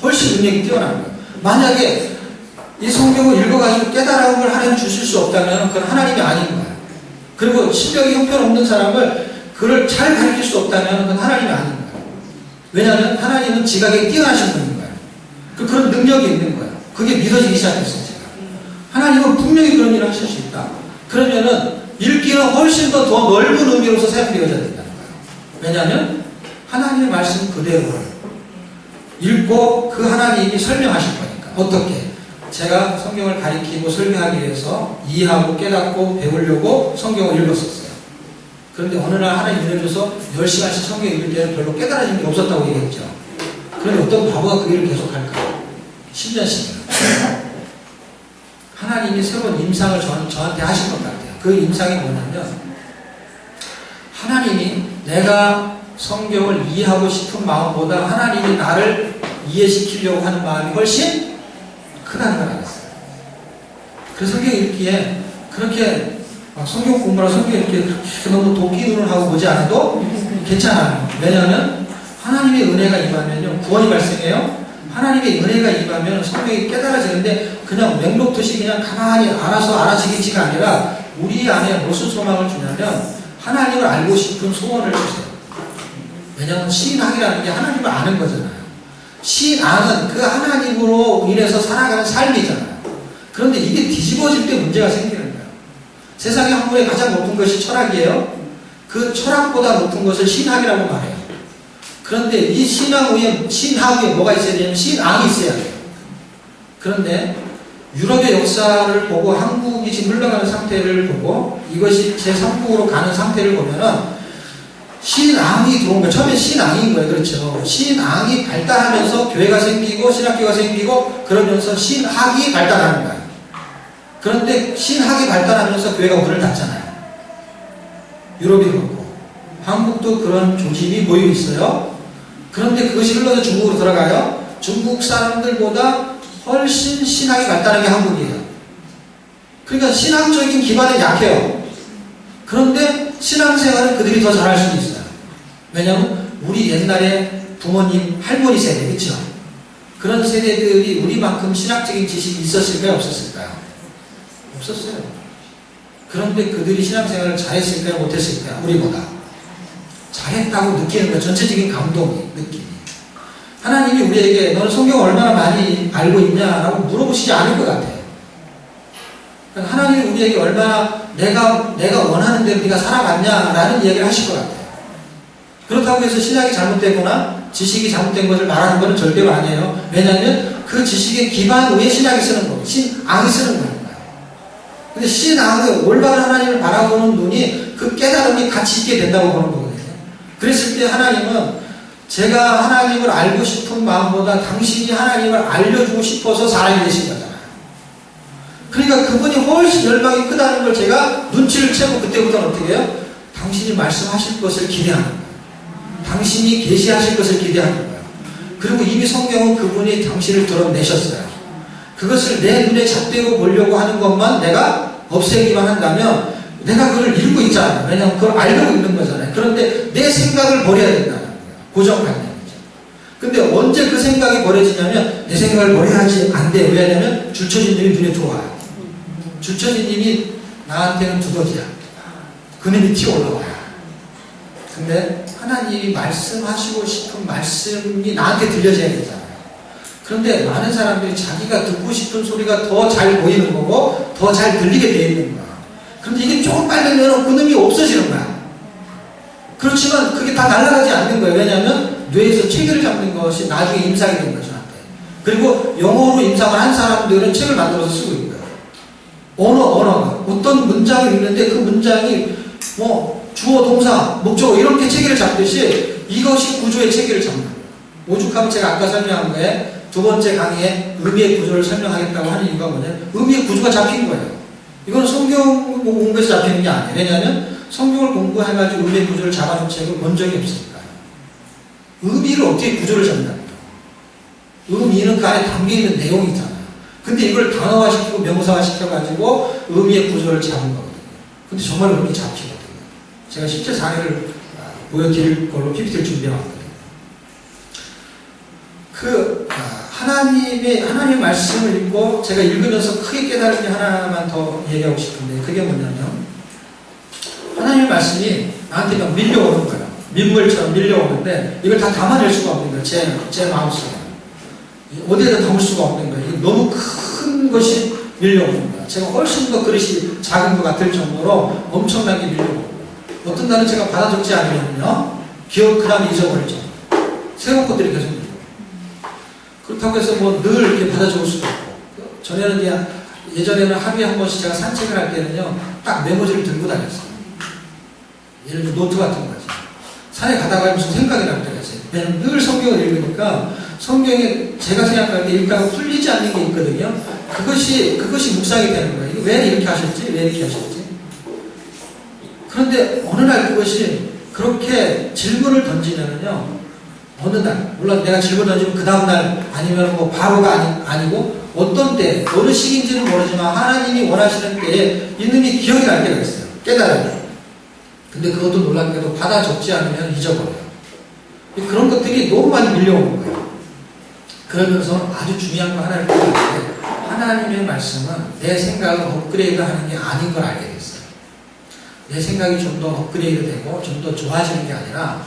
훨씬 능력이 뛰어난 거예요. 만약에 이 성경을 읽어가지고 깨달음을 하나님 주실 수 없다면 그건 하나님이 아닌 거예요. 그리고 실력이 형편없는 사람을 그걸 잘 가르칠 수 없다면 그건 하나님이 아닌 거예요. 왜냐하면 하나님은 지각에 뛰어나신 분인 거예요. 그런 능력이 있는 거예요. 그게 믿어지기 시작했어요. 제가. 하나님은 분명히 그런 일을 하실 수 있다. 그러면은 읽기는 훨씬 더 넓은 의미로서 사용되어져야 된다는 거예요. 왜냐하면 하나님의 말씀 그대로를 읽고 그 하나님이 설명하실 거니까. 어떻게? 제가 성경을 가리키고 설명하기 위해서 이해하고 깨닫고 배우려고 성경을 읽었었어요. 그런데 어느 날 하나님 은혜 줘서 10시간씩 성경 읽을 때는 별로 깨달아진 게 없었다고 얘기했죠. 그런데 어떤 바보가 그 일을 계속 할까요? 10년씩이나. 하나님이 새로운 임상을 저한테 하신 것 같아요. 그 임상이 뭐냐면 하나님이 내가 성경을 이해하고 싶은 마음보다 하나님이 나를 이해시키려고 하는 마음이 훨씬 크다는 걸 알았어요. 그래서 성경 읽기에 그렇게 성경 공부나 성경 읽기에 그렇게 너무 도끼 눈을 하고 보지 않아도 괜찮아요. 왜냐하면 하나님의 은혜가 임하면요 구원이 발생해요. 하나님의 은혜가 임하면 성경이 깨달아지는데 그냥 맹독듯이 그냥 가만히 알아서 알아지기지가 아니라 우리 안에 무슨 소망을 주냐면 하나님을 알고 싶은 소원을 주세요. 왜냐하면 신앙이라는 게 하나님을 아는 거잖아요. 신앙은 그 하나님으로 인해서 살아가는 삶이잖아요. 그런데 이게 뒤집어질 때 문제가 생기는 거예요. 세상의 학문에 가장 높은 것이 철학이에요. 그 철학보다 높은 것을 신학이라고 말해요. 그런데 이 신학 위에 뭐가 있어야 되냐면 신앙이 있어야 돼요. 그런데 유럽의 역사를 보고 한국이 지금 흘러가는 상태를 보고 이것이 제3국으로 가는 상태를 보면은 신앙이 들어온 거예요. 처음에 신앙인 거예요. 그렇죠. 신앙이 발달하면서 교회가 생기고 신학교가 생기고 그러면서 신학이 발달하는 거예요. 그런데 신학이 발달하면서 교회가 문을 닫잖아요. 유럽이 그렇고 한국도 그런 조짐이 모이고 있어요. 그런데 그것이 흘러서 중국으로 들어가요. 중국 사람들보다 훨씬 신학이 발달한 게 한국이에요. 그러니까 신학적인 기반이 약해요. 그런데 신앙생활은 그들이 더 잘할 수도 있어요. 왜냐하면 우리 옛날에 부모님, 할머니 세대, 그렇죠? 그런 세대들이 우리만큼 신학적인 지식이 있었을까요? 없었을까요? 없었어요. 그런데 그들이 신앙생활을 잘했을까요? 못했을까요? 우리보다. 잘했다고 느끼는 거예요. 전체적인 감동이, 느낌이. 하나님이 우리에게 너는 성경을 얼마나 많이 알고 있냐라고 물어보시지 않을 것 같아요. 하나님이 우리에게 얼마나 내가 원하는 대로 네가 살아갔냐라는 이야기를 하실 것 같아요. 그렇다고 해서 신학이 잘못되거나 지식이 잘못된 것을 말하는 것은 절대로 아니에요. 왜냐하면 그 지식의 기반 위에 신학이 쓰는 거예요. 신앙이 쓰는 거예요. 근데 신앙은 올바른 하나님을 바라보는 눈이 그 깨달음이 같이 있게 된다고 보는 거거든요. 그랬을 때 하나님은 제가 하나님을 알고 싶은 마음보다 당신이 하나님을 알려주고 싶어서 사람이 되신 거잖아요. 그러니까 그분이 훨씬 열망이 크다는 걸 제가 눈치를 채고 그때부터는 어떻게 해요? 당신이 말씀하실 것을 기대하는 거예요. 당신이 계시하실 것을 기대하는 거예요. 그리고 이미 성경은 그분이 당신을 드러내셨어요. 그것을 내 눈에 잣대고 보려고 하는 것만 내가 없애기만 한다면 내가 그걸 읽고 있잖아요. 왜냐하면 그걸 알고 있는 거잖아요. 그런데 내 생각을 버려야 된다는 거예요. 고정관념이죠. 근데 언제 그 생각이 버려지냐면 내 생각을 버려야지 안 돼요. 왜냐하면 주처진님이 눈에 들어와요. 주처진님이 나한테는 두더지야. 그놈이 튀어올라와요. 근데 하나님이 말씀하시고 싶은 말씀이 나한테 들려져야 되잖아요. 그런데 많은 사람들이 자기가 듣고 싶은 소리가 더 잘 보이는 거고 더 잘 들리게 되어 있는 거야. 그런데 이게 조금 빨리면 그놈이 없어지는 거야. 그렇지만 그게 다 날아가지 않는 거예요. 왜냐하면 뇌에서 체계를 잡는 것이 나중에 임상이 되는 거죠. 그리고 영어로 임상을 한 사람들은 책을 만들어서 쓰고 있고요. 언어가 어떤 문장을 읽는데 그 문장이 뭐 주어, 동사, 목적어 이렇게 체계를 잡듯이 이것이 구조의 체계를 잡는 거예요. 오죽하면 제가 아까 설명한 거에 두 번째 강의에 의미의 구조를 설명하겠다고 하는 이유가 뭐냐면 의미의 구조가 잡힌 거예요. 이건 성경 공부에서 잡히는 게 아니에요. 왜냐하면 성경을 공부해가지고 의미의 구조를 잡아준 책을 본 적이 없으니까요. 의미를 어떻게 구조를 잡는다? 의미는 그 안에 담겨있는 내용이잖아요. 근데 이걸 단어화시키고 명사화시켜가지고 의미의 구조를 잡은 거거든요. 근데 정말 의미 잡히거든요. 제가 실제 사례를 보여드릴 걸로 PPT를 준비해왔거든요. 하나님의 말씀을 읽고 제가 읽으면서 크게 깨달은 게 하나만 더 얘기하고 싶은데 그게 뭐냐면 하나님의 말씀이 나한테 막 밀려오는 거예요. 민물처럼 밀려오는데 이걸 다 담아낼 수가 없는 거예요. 제 마음속에. 어디에다 담을 수가 없는 거예요. 이게 너무 큰 것이 밀려오는 거예요. 제가 훨씬 더 그릇이 작은 것 같을 정도로 엄청나게 밀려오는 거예요. 어떤 날은 제가 받아 적지 않으면요. 그 다음에 잊어버리죠. 새로운 것들이 계속 밀려요. 그렇다고 해서 뭐 늘 이렇게 받아 적을 수도 없고. 예전에는 하루에 한 번씩 제가 산책을 할 때는요. 딱 메모지를 들고 다녔어요. 예를 들어 노트 같은 거지. 산에 가다가 무슨 생각이 날 때가 있어요. 왜냐면 늘 성경을 읽으니까 성경에 제가 생각할 때 읽다가 풀리지 않는 게 있거든요. 그것이 묵상이 되는 거예요. 왜 이렇게 하셨지? 왜 이렇게 하셨지? 그런데 어느 날 그것이 그렇게 질문을 던지면은요. 어느 날, 물론 내가 질문 던지면 그 다음날 아니면 뭐 바로가 아니고 어떤 때, 어느 시기인지는 모르지만 하나님이 원하시는 때에 이놈이 기억이 날 때가 있어요. 깨달아요. 근데 그것도 놀랍게도 받아 적지 않으면 잊어버려요. 그런 것들이 너무 많이 밀려오는 거예요. 그러면서 아주 중요한 거 하나를 깨달았는데 하나님의 말씀은 내 생각을 업그레이드 하는 게 아닌 걸 알게 됐어요. 내 생각이 좀 더 업그레이드 되고 좀 더 좋아지는 게 아니라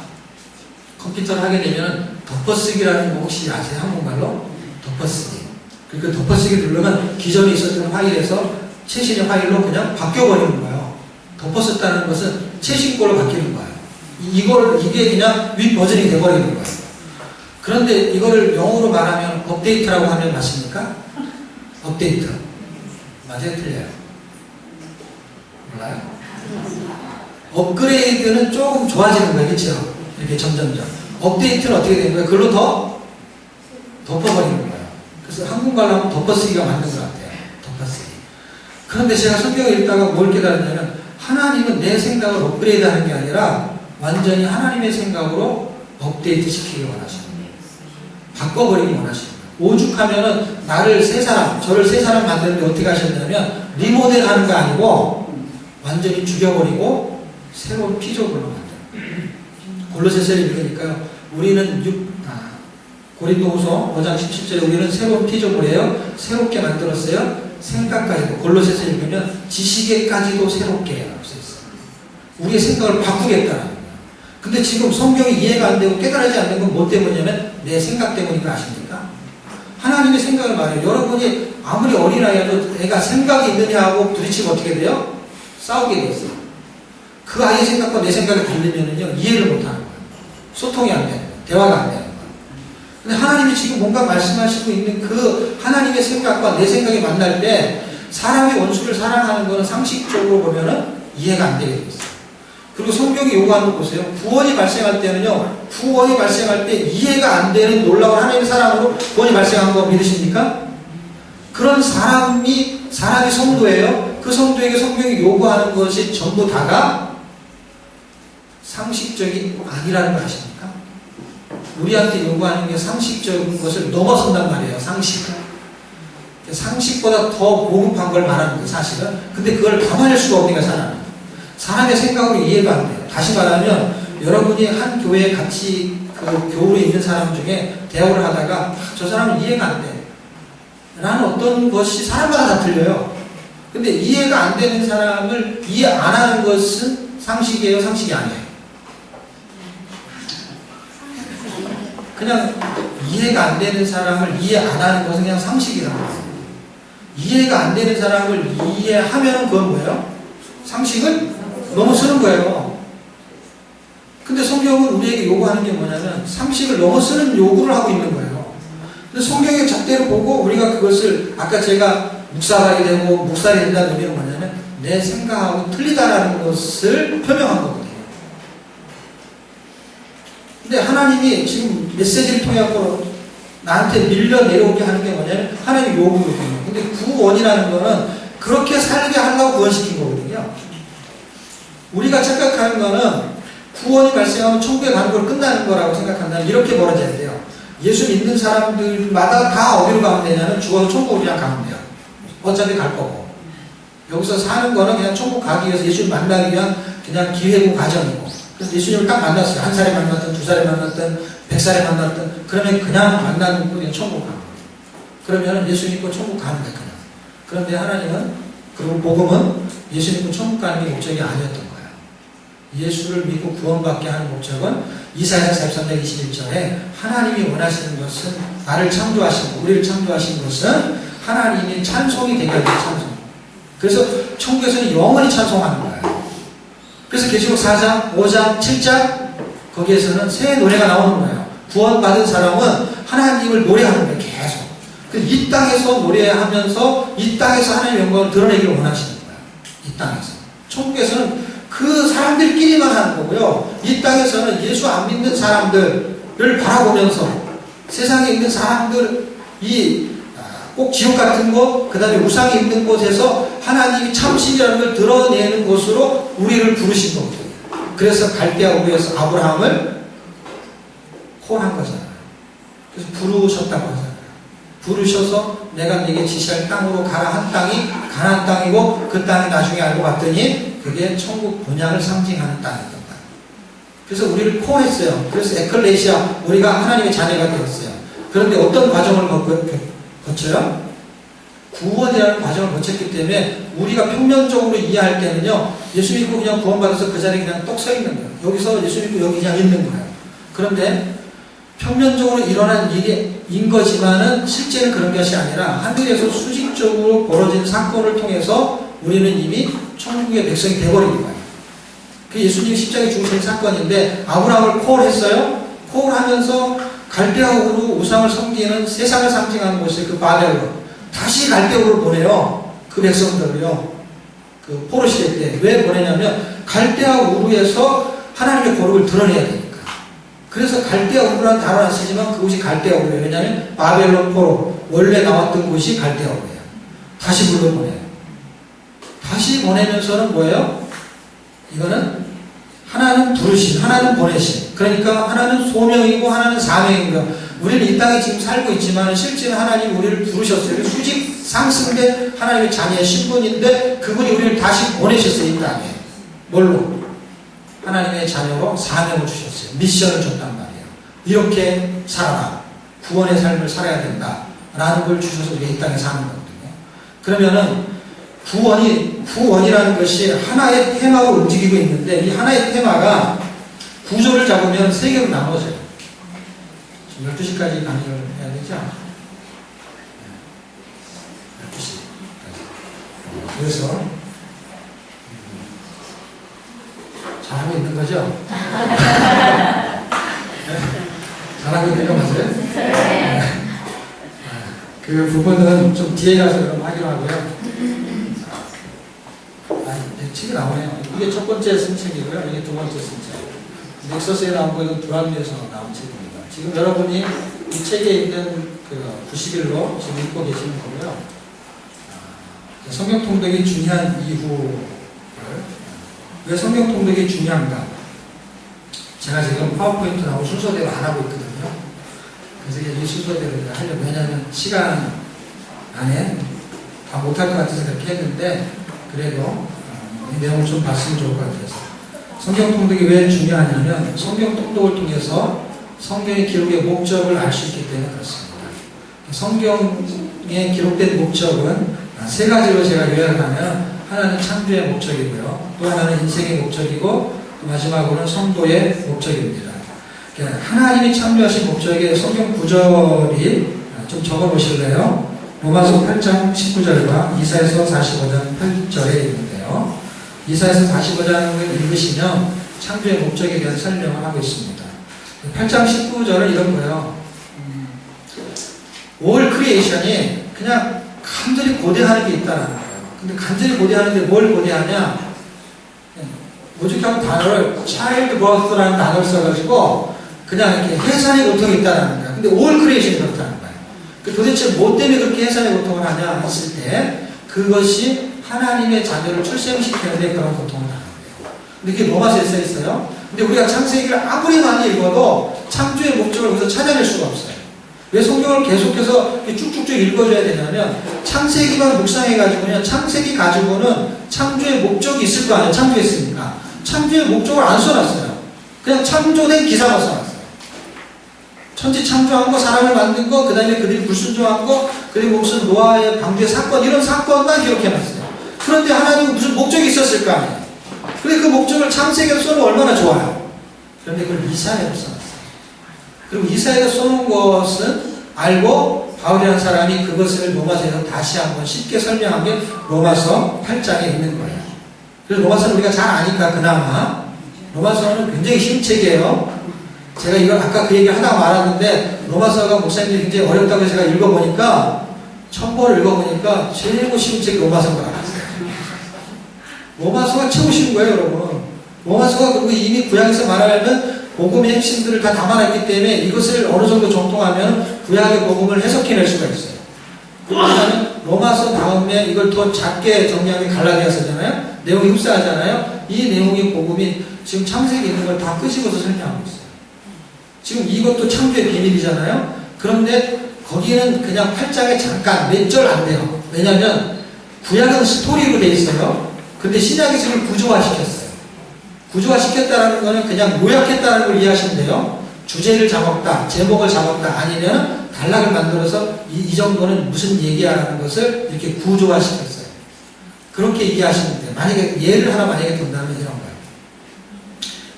컴퓨터를 하게 되면 덮어쓰기라는 거 혹시 아세요? 한국말로? 덮어쓰기. 그러니까 덮어쓰기 누르면 기존에 있었던 파일에서 최신의 파일로 그냥 바뀌어버리는 거예요. 덮어쓰다는 것은 최신 거로 바뀌는 거예요. 이게 그냥 윗 버전이 돼버리는 거예요. 그런데 이거를 영어로 말하면 업데이트라고 하면 맞습니까? 업데이트. 맞아요? 틀려요? 몰라요? 업그레이드는 조금 좋아지는 거예요. 그렇죠? 이렇게 점점점. 업데이트는 어떻게 되는 거예요? 그걸로 더 덮어버리는 거예요. 그래서 한국말로 하면 덮어쓰기가 맞는 것 같아요. 덮어쓰기. 그런데 제가 성경을 읽다가 뭘 깨달았냐면 하나님은 내 생각을 업그레이드 하는 게 아니라 완전히 하나님의 생각으로 업데이트 시키기 원하시는 거예요. 바꿔버리기 원하시는 거예요. 오죽하면은 저를 세 사람 만드는데 어떻게 하셨냐면 리모델 하는 거 아니고 완전히 죽여버리고 새로운 피조물로 만들어요. 골로새서를 읽으니까요. 우리는 고린도후서 5장 17절에 우리는 새로운 피조물이에요. 새롭게 만들었어요. 생각까지도 골로새서 읽으면 지식에까지도 새롭게 해요. 우리의 생각을 바꾸겠다는 거예요. 근데 지금 성경이 이해가 안 되고 깨달아지지 않는 건 뭐 때문이냐면 내 생각 때문인 거 아십니까? 하나님의 생각을 말해요. 여러분이 아무리 어린아이라도 애가 생각이 있느냐고 부딪히면 어떻게 돼요? 싸우게 돼 있어요. 그 아이의 생각과 내 생각이 다르면은요 이해를 못 하는 거예요. 소통이 안 되는 거예요. 대화가 안 되는 거예요. 근데 하나님이 지금 뭔가 말씀하시고 있는 그 하나님의 생각과 내 생각이 만날 때 사람이 원수를 사랑하는 거는 상식적으로 보면은 이해가 안 되게 돼 있어요. 그리고 성경이 요구하는 거 보세요. 구원이 발생할 때는요, 구원이 발생할 때 이해가 안 되는 놀라운 하나님의 사랑으로 구원이 발생한 거 믿으십니까? 그런 사람이 성도예요. 그 성도에게 성경이 요구하는 것이 전부 다가 상식적이 아니라는 걸 아십니까? 우리한테 요구하는 게 상식적인 것을 넘어선단 말이에요. 상식보다 더 고급한 걸 말하는 거예요. 사실은. 근데 그걸 담아낼 수가 없는 거야. 사람의 생각으로 이해가 안 돼요. 다시 말하면 여러분이 한 교회에 같이 그 교우에 있는 사람 중에 대화를 하다가 저 사람은 이해가 안 돼. 라는 어떤 것이 사람마다 다 틀려요. 근데 이해가 안 되는 사람을 이해 안 하는 것은 상식이에요? 상식이 아니에요? 그냥 이해가 안 되는 사람을 이해 안 하는 것은 그냥 상식이라고 해요. 이해가 안 되는 사람을 이해하면 그건 뭐예요? 상식을 넘어서는 거예요. 근데 성경은 우리에게 요구하는 게 뭐냐면 상식을 넘어서는 요구를 하고 있는 거예요. 근데 성경의 잣대로 보고 우리가 그것을 아까 제가 묵사발이 되고 묵살이 된다는 의미는 뭐냐면 내 생각하고 틀리다라는 것을 표명한 거거든요. 근데 하나님이 지금 메시지를 통해 갖고 나한테 밀려 내려오게 하는 게 뭐냐면 하나님 요구거든요. 근데 구원이라는 거는 그렇게 살게 하려고 구원시킨 거거든요. 우리가 착각하는 거는 구원이 발생하면 천국에 가는 걸 끝나는 거라고 생각한다면 이렇게 벌어져야 돼요. 예수 믿는 사람들마다 다 어디로 가면 되냐면 죽어서 천국으로 그냥 가면 돼요. 어차피 갈 거고. 여기서 사는 거는 그냥 천국 가기 위해서 예수를 만나기 위한 그냥 기회고 과정이고. 그래서 예수님을 딱 만났어요. 1살에 만났든 2살에 만났든 100살에 만났든 그러면 그냥 만나는 거 그냥 천국 가는 거예요. 그러면 예수 믿고 천국 가는 거예요. 그냥. 그런데 하나님은 그리고 복음은 예수 믿고 천국 가는 게 목적이 아니었던 거예요. 예수를 믿고 구원받게 하는 목적은 이사야서 43장 21절에 하나님이 원하시는 것은 나를 창조하신 우리를 창조하신 것은 하나님이 찬송이 되게 하는 찬송. 그래서 천국에서는 영원히 찬송하는 거예요. 그래서 계시록 4장, 5장, 7장 거기에서는 새 노래가 나오는 거예요. 구원받은 사람은 하나님을 노래하는 거예요. 계속. 이 땅에서 노래하면서 이 땅에서 하나님의 영광을 드러내기를 원하시는 거예요. 이 땅에서. 천국에서는 그 사람들끼리만 하는 거고요. 이 땅에서는 예수 안 믿는 사람들을 바라보면서 세상에 있는 사람들이 꼭 지옥 같은 곳, 그 다음에 우상이 있는 곳에서 하나님이 참신이라는 걸 드러내는 것으로 우리를 부르신 겁니다. 그래서 갈대아 우르에서 아브라함을 콜한 거잖아요. 그래서 부르셨다고 하잖아요. 부르셔서 내가 네게 지시할 땅으로 가라 한 땅이 가나안 땅이고 그 땅이 나중에 알고 봤더니 그게 천국 본향을 상징하는 땅이었던 땅. 그래서 우리를 콜했어요. 그래서 에클레시아 우리가 하나님의 자녀가 되었어요. 그런데 어떤 과정을 거쳐요? 구원이라는 과정을 거쳤기 때문에 우리가 평면적으로 이해할 때는요, 예수 믿고 그냥 구원받아서 그 자리에 그냥 떡 서 있는 거예요. 여기서 예수 믿고 여기 그냥 있는 거예요. 그런데 평면적으로 일어난 일인 거지만은 실제는 그런 것이 아니라 하늘에서 수직적으로 벌어진 사건을 통해서 우리는 이미 천국의 백성이 되어버린 거예요. 그 예수님이 십자가에 죽으신 사건인데 아브라함을 콜했어요. 콜하면서 갈대아우르 우상을 섬기는 세상을 상징하는 곳이 그 바벨론. 다시 갈대아우르를 보내요. 그 백성들을요. 그 포로 시대 때. 왜 보내냐면 갈대아우르에서 하나님의 거룩을 드러내야 되니까. 그래서 갈대아우르라는 단어는 안 쓰지만 그곳이 갈대아우르예요. 왜냐하면 바벨론 포로 원래 나왔던 곳이 갈대아우르예요. 다시 불러보내요. 다시 보내면서는 뭐예요? 이거는 하나는 부르신, 하나는 보내신. 그러니까 하나는 소명이고 하나는 사명이고 우리는 이 땅에 지금 살고 있지만 실제는 하나님 우리를 부르셨어요. 수직 상승된 하나님의 자녀의 신분인데 그분이 우리를 다시 보내셨어요. 이 땅에. 뭘로? 하나님의 자녀로 사명을 주셨어요. 미션을 줬단 말이에요. 이렇게 살아라. 구원의 삶을 살아야 된다. 라는 걸 주셔서 우리가 이 땅에 사는 거거든요. 그러면은 구원이라는 것이 하나의 테마로 움직이고 있는데 이 하나의 테마가 구조를 잡으면 세 개로 나눠져요. 지금 12시까지 강의를 해야 되죠? 12시까지. 그래서 잘하고 있는 거죠? 잘하고 있는 거 맞아요? 그 부분은 좀 뒤에 가서 그럼 하기로 하고요. 책이 나오네요. 이게 첫 번째 쓴책이고요. 이게 두 번째 쓴책. 넥서스에 나온 거는 두란미에서 나온 책입니다. 지금 여러분이 이 책에 있는 그 91로 지금 읽고 계시는 거고요. 성경 통독이 중요한 이유를 왜 성경 통독이 중요한가? 제가 지금 파워포인트 나오고 순서대로 안 하고 있거든요. 그래서 이 순서대로 하려고 왜냐하면 시간 안에 다 못할 것 같아서 그렇게 했는데 그래도 이 내용을 좀 봤으면 좋을 것 같아서. 성경 통독이 왜 중요하냐면 성경 통독을 통해서 성경의 기록의 목적을 알 수 있기 때문에 그렇습니다. 성경에 기록된 목적은 세 가지로 제가 요약을 하면 하나는 창조의 목적이고요. 또 하나는 인생의 목적이고 또 마지막으로는 성도의 목적입니다. 하나님이 창조하신 목적의 성경 구절이 좀 적어보실래요? 로마서 8장 19절과 이사야서 45장 8절에 있는데요. 이사야서 45장을 읽으시면 창조의 목적에 대한 설명을 하고 있습니다. 8장 19절은 이런 거예요. 올 크리에이션이 그냥 간절히 고대하는 게 있다는 거예요. 근데 간절히 고대하는데 뭘 고대하냐? 오죽하면 단어를 child birth라는 단어를 써가지고 그냥 이렇게 해산의 고통이 있다는 거예요. 근데 올 크리에이션이 그렇다는 거예요. 도대체 뭐 때문에 그렇게 해산의 고통을 하냐 했을 때 그것이 하나님의 자녀를 출생시키는데 그런 고통을 하는 거예요. 근데 그게 로마서에 써 있어요. 근데 우리가 창세기를 아무리 많이 읽어도 창조의 목적을 거기서 찾아낼 수가 없어요. 왜 성경을 계속해서 쭉쭉쭉 읽어줘야 되냐면 창세기만 묵상해가지고는 창세기 가지고는 창조의 목적이 있을 거 아니에요. 창조했으니까. 창조의 목적을 안 써놨어요. 그냥 창조된 기사만 써놨어요. 천지 창조한 거, 사람을 만든 거, 그 다음에 그들이 불순종한 거, 그리고 무슨 노아의 방주의 사건, 이런 사건만 기록해놨어요. 그런데 하나님은 무슨 목적이 있었을 거 아니에요. 근데 그 목적을 창세기에서 써놓으면 얼마나 좋아요. 그런데 그걸 이사야로 써놨어요. 그리고 이사야가 써놓은 것은 알고 바울이라는 사람이 그것을 로마서에서 다시 한번 쉽게 설명한 게 로마서 8장에 있는 거예요. 그래서 로마서는 우리가 잘 아니까 그나마 로마서는 굉장히 흰 책이에요. 제가 이걸 아까 그 얘기를 하다가 말았는데 로마서가 목사님들이 굉장히 어렵다고 제가 읽어보니까 첨보를 읽어보니까 최고 쉬운 책이 로마서인 걸 알았어요. 로마서가 최고 쉬운 거예요, 여러분. 로마서가 그리고 이미 구약에서 말하면 복음의 핵심들을 다 담아놨기 때문에 이것을 어느 정도 정통하면 구약의 복음을 해석해낼 수가 있어요. 그러면 로마서 다음에 이걸 더 작게 정리하면 갈라디아서잖아요. 내용이 흡사하잖아요. 이 내용의 복음이 지금 창세기에 있는 걸 다 끄집어서 설명하고 있어요. 지금 이것도 창조의 비밀이잖아요. 그런데 거기는 그냥 8장에 잠깐 몇 절 안 돼요. 왜냐하면 구약은 스토리로 돼 있어요. 근데 신약이 지금 구조화시켰어요. 구조화시켰다는 거는 그냥 요약했다는 걸 이해하시면 돼요. 주제를 잡았다, 제목을 잡았다, 아니면 단락을 만들어서 이 정도는 무슨 얘기하라는 것을 이렇게 구조화시켰어요. 그렇게 이해하시면 돼요. 만약에 예를 하나 만약에 든다면 이런 거예요.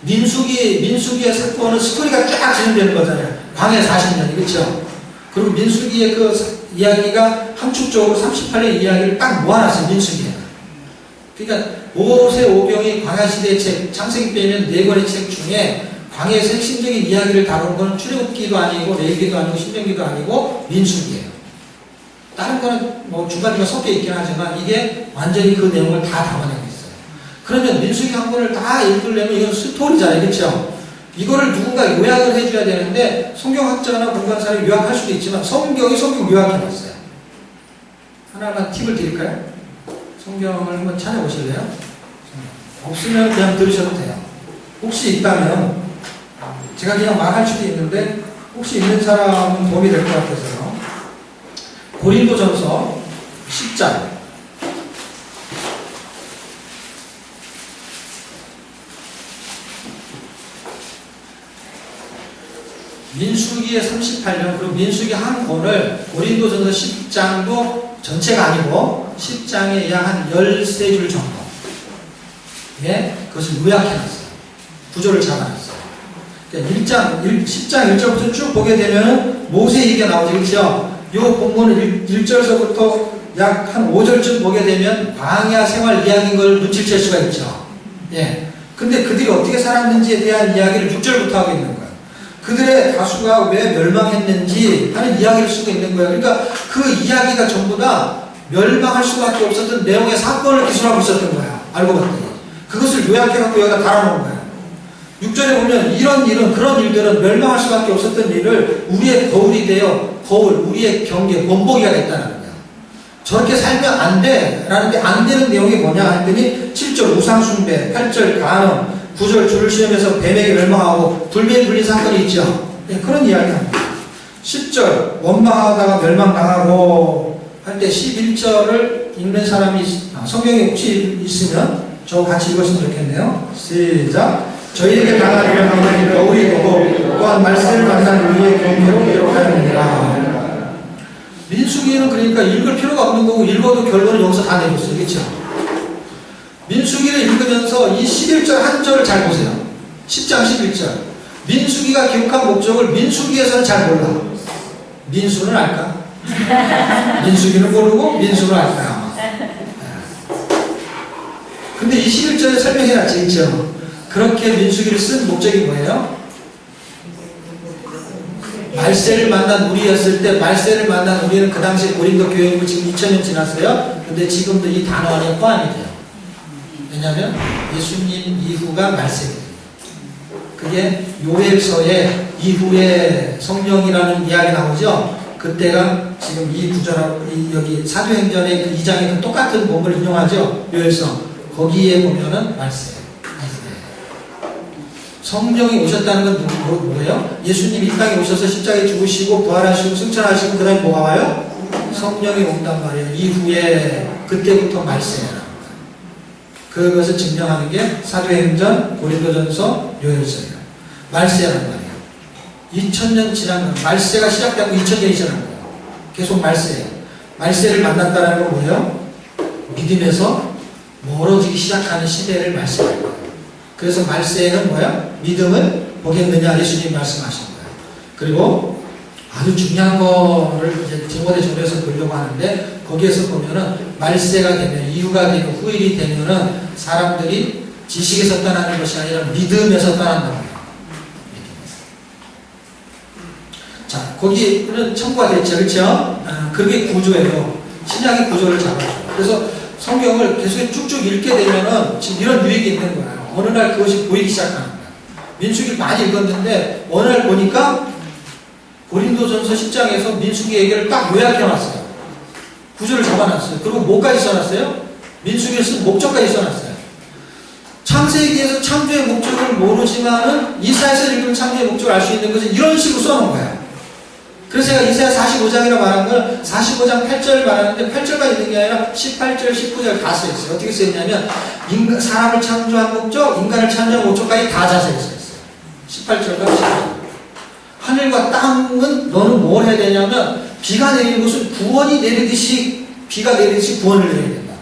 민수기의 사건은 스토리가 쫙 진행되는 거잖아요. 광야 40년이, 그렇죠? 그리고 민수기의 그 이야기가 함축적으로 38년 이야기를 딱 모아놨어요. 민수기에. 그러니까 모세 오경이 광야시대의 책, 창세기 빼면 4권의 책 중에 광야에서 핵심적인 이야기를 다룬 건 출애굽기도 아니고 레위기도 아니고 신명기도 아니고 민수기예요. 다른 거는 뭐 중간중간 섞여 있긴 하지만 이게 완전히 그 내용을 다 담아내고 있어요. 그러면 민수기 한 권을 다 읽으려면 이건 스토리잖아요. 그렇죠? 이거를 누군가 요약을 해줘야 되는데 성경학자나 공부한 사람이 요약할 수도 있지만 성경 요약해봤어요. 하나만 팁을 드릴까요? 성경을 한번 찾아보실래요? 없으면 그냥 들으셔도 돼요. 혹시 있다면 제가 그냥 말할 수도 있는데 혹시 있는 사람은 도움이 될 것 같아서요. 고린도전서 10장 민수기의 38년 그리고 민수기 한 권을 고린도전서 10장도 전체가 아니고 10장에 약 한 13줄 정도 그것을 요약해놨어요. 구조를 잡아놨어요. 그러니까 10장 1절부터 쭉 보게 되면 모세 얘기가 나오죠. 그렇죠? 이 본문을 1절서부터 약 한 5절쯤 보게 되면 광야 생활 이야기인 걸 눈치챌 수가 있죠. 근데 그들이 어떻게 살았는지에 대한 이야기를 6절부터 하고 있는 거예요. 그들의 다수가 왜 멸망했는지 하는 이야기를 쓰고 있는 거예요. 그러니까 그 이야기가 전부 다 멸망할 수밖에 없었던 내용의 사건을 기술하고 있었던 거야. 알고 봤더니. 그것을 요약해갖고 여기다 달아놓은 거야. 6절에 보면 이런 일은, 그런 일들은 멸망할 수밖에 없었던 일을 우리의 거울이 되어 우리의 경계, 본보기가 됐다는 거야. 저렇게 살면 안 돼. 라는데 안 되는 내용이 뭐냐 했더니 7절 우상숭배, 8절 간음, 9절 줄을 시험해서 뱀에게 멸망하고 불뱀이 불린 사건이 있죠. 그런 이야기 합니다. 10절 원망하다가 멸망당하고 할 때 11절을 읽는 사람이 성경에 혹시 있으면 저 같이 읽었으면 좋겠네요. 시작. 저희에게 당한 멸망은 너울이 보고 또한 말씀을 만난 우리의 경계로 기록하였느니라. 민수기는 그러니까 읽을 필요가 없는 거고 읽어도 결론을 여기서 다 내줬어요. 그렇죠? 민수기를 읽으면서 이 11절 한 절을 잘 보세요. 10장 11절. 민수기가 기록한 목적을 민수기에서는 잘 몰라. 민수는 알까? 민수기는 모르고 민수를 알까? 근데 이 21절에 설명해놨지, 그렇죠? 그렇게 민수기를 쓴 목적이 뭐예요? 말세를 만난 우리였을 때, 말세를 만난 우리는 그 당시 고린도 교회고 지금 2000년 지났어요. 근데 지금도 이 단어 안에 포함이 돼요. 왜냐하면 예수님 이후가 말세거든요. 그게 요엘서에 이후에 성령이라는 이야기 나오죠. 그때가 지금 이 구절하고 여기 사도행전의 그 2장에 똑같은 본을 인용하죠. 요엘서. 거기에 보면은 말세. 성령이 오셨다는 건 뭐예요? 예수님이 이 땅에 오셔서 십자가에 죽으시고 부활하시고 승천하시고 그 다음에 뭐가 와요? 성령이 온단 말이에요. 이후에 그때부터 말세예요. 그것을 증명하는 게 사도행전, 고린도전서, 요엘서예요. 말세라는 말이에요. 2000년 지난 거, 말세가 시작되고 2000년이 지난 거예요. 계속 말세예요. 말세를 만났다는 건 뭐예요? 믿음에서 멀어지기 시작하는 시대를 말세하는 거예요. 그래서 말세에는 뭐야? 믿음을 보겠느냐 예수님이 말씀하신 거예요. 그리고 아주 중요한 거를 이제 디모데전서에서 보려고 하는데 거기에서 보면은 말세가 되면 이유가 되고 후일이 되면은 사람들이 지식에서 떠나는 것이 아니라 믿음에서 떠난다고 해요. 자, 거기는 첨부가 됐죠, 그렇죠? 그게 구조예요. 신약의 구조를 잡아줘요. 그래서 성경을 계속 쭉쭉 읽게 되면은 지금 이런 유익이 있는 거예요. 어느 날 그것이 보이기 시작하는 거예요. 민수기를 많이 읽었는데 어느 날 보니까 고린도전서 10장에서 민수기 얘기를 딱 요약해놨어요. 구조를 잡아놨어요. 그리고 뭐까지 써놨어요? 민수기를 쓴 목적까지 써놨어요. 창세기에서 창조의 목적을 모르지만은 이사야서 읽으면 창조의 목적을 알 수 있는 것은 이런 식으로 써놓은 거예요. 그래서 제가 이사야 45장이라고 말한 건 45장 8절을 말하는데 8절만 있는 게 아니라 18절, 19절 다 써있어요. 어떻게 써있냐면 사람을 창조한 목적, 인간을 창조한 목적까지 다 자세히 써있어요. 18절과 19절. 하늘과 땅은 너는 뭘 해야 되냐면 비가 내리는 것은 구원이 내리듯이 비가 내리듯이 구원을 내려야 된다.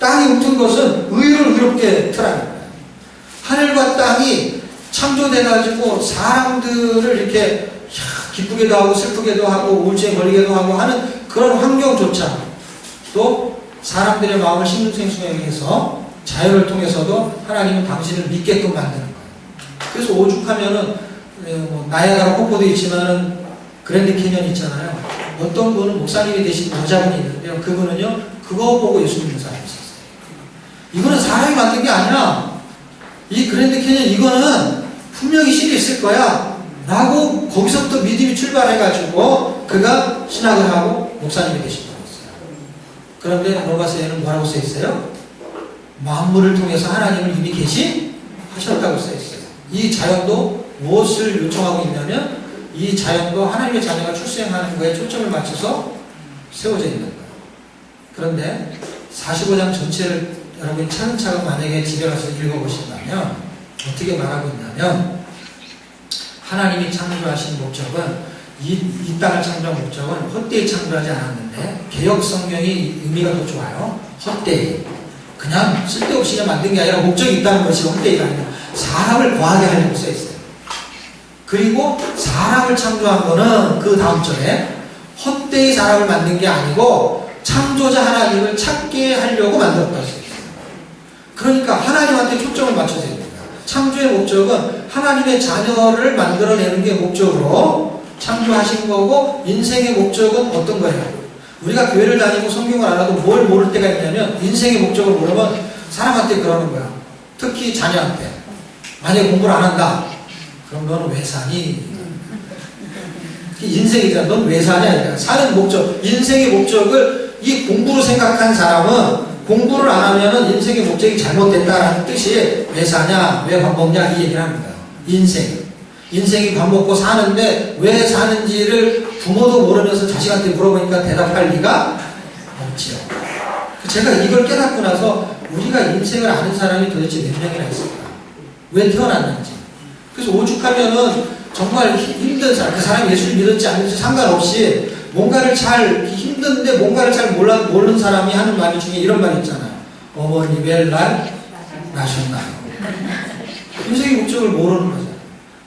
땅이 움튼 것은 의를 의롭게 틀어야 된다. 하늘과 땅이 창조돼가지고 사람들을 이렇게 기쁘게도 하고 슬프게도 하고 우울증에 걸리게도 하고 하는 그런 환경조차 또 사람들의 마음을 심승생수행해서 자연을 통해서도 하나님은 당신을 믿게끔 만드는 거예요. 그래서 오죽하면은 나야가라 폭포도 있지만은 그랜드 캐년이 있잖아요. 어떤 분은 목사님이 되신 여자분이 있는데요. 그분은요 그거 보고 예수 믿는 사람이 있었어요. 이거는 사람이 만든 게 아니야. 이 그랜드 캐년 이거는 분명히 신이 있을 거야 라고 거기서부터 믿음이 출발해가지고 그가 신학을 하고 목사님이 되신다고 했어요. 그런데 로마서에는 뭐라고 써있어요? 만물을 통해서 하나님을 이미 계시하셨다고 써있어요. 이 자연도 무엇을 요청하고 있냐면 이 자연도 하나님의 자녀가 출생하는 거에 초점을 맞춰서 세워져 있는 거예요. 그런데 45장 전체를 여러분이 차근차근 만약에 집에 가서 읽어보신다면 어떻게 말하고 있냐면 하나님이 창조하신 목적은 이 땅을 창조한 목적은 헛되이 창조하지 않았는데 개역 성경이 의미가 더 좋아요. 헛되이 그냥 쓸데없이 그냥 만든 게 아니라 목적이 있다는 것이 헛되이가 아니라 사람을 거하게 하려고 써있어요. 그리고 사람을 창조한 거는 그 다음 절에 헛되이 사람을 만든 게 아니고 창조자 하나님을 찾게 하려고 만들었다고 써있어요. 그러니까 하나님한테 초점을 맞춰서 해야 됩니다. 창조의 목적은 하나님의 자녀를 만들어내는 게 목적으로 창조하신 거고 인생의 목적은 어떤 거예요? 우리가 교회를 다니고 성경을 알아도 뭘 모를 때가 있냐면 인생의 목적을 모르면 사람한테 그러는 거야. 특히 자녀한테. 만약에 공부를 안 한다. 그럼 너는 왜 사니? 인생이잖아. 넌 왜 사냐? 사는 목적. 인생의 목적을 이 공부로 생각한 사람은 공부를 안 하면은 인생의 목적이 잘못됐다라는 뜻이 왜 사냐, 왜 밥 먹냐 이 얘기를 하는 거예요. 인생이 밥 먹고 사는데 왜 사는지를 부모도 모르면서 자식한테 물어보니까 대답할 리가 없지요. 제가 이걸 깨닫고 나서 우리가 인생을 아는 사람이 도대체 몇 명이나 있을까? 왜 태어났는지. 그래서 오죽하면은 정말 힘든 사람, 그 사람이 예수를 믿었지 않는지 상관없이 뭔가를 잘 힘든데 뭔가를 잘 모르는 사람이 하는 말 중에 이런 말이 있잖아요. 어머니 왜 날 낳으셨나요? 인생의 목적을 모르는 거죠.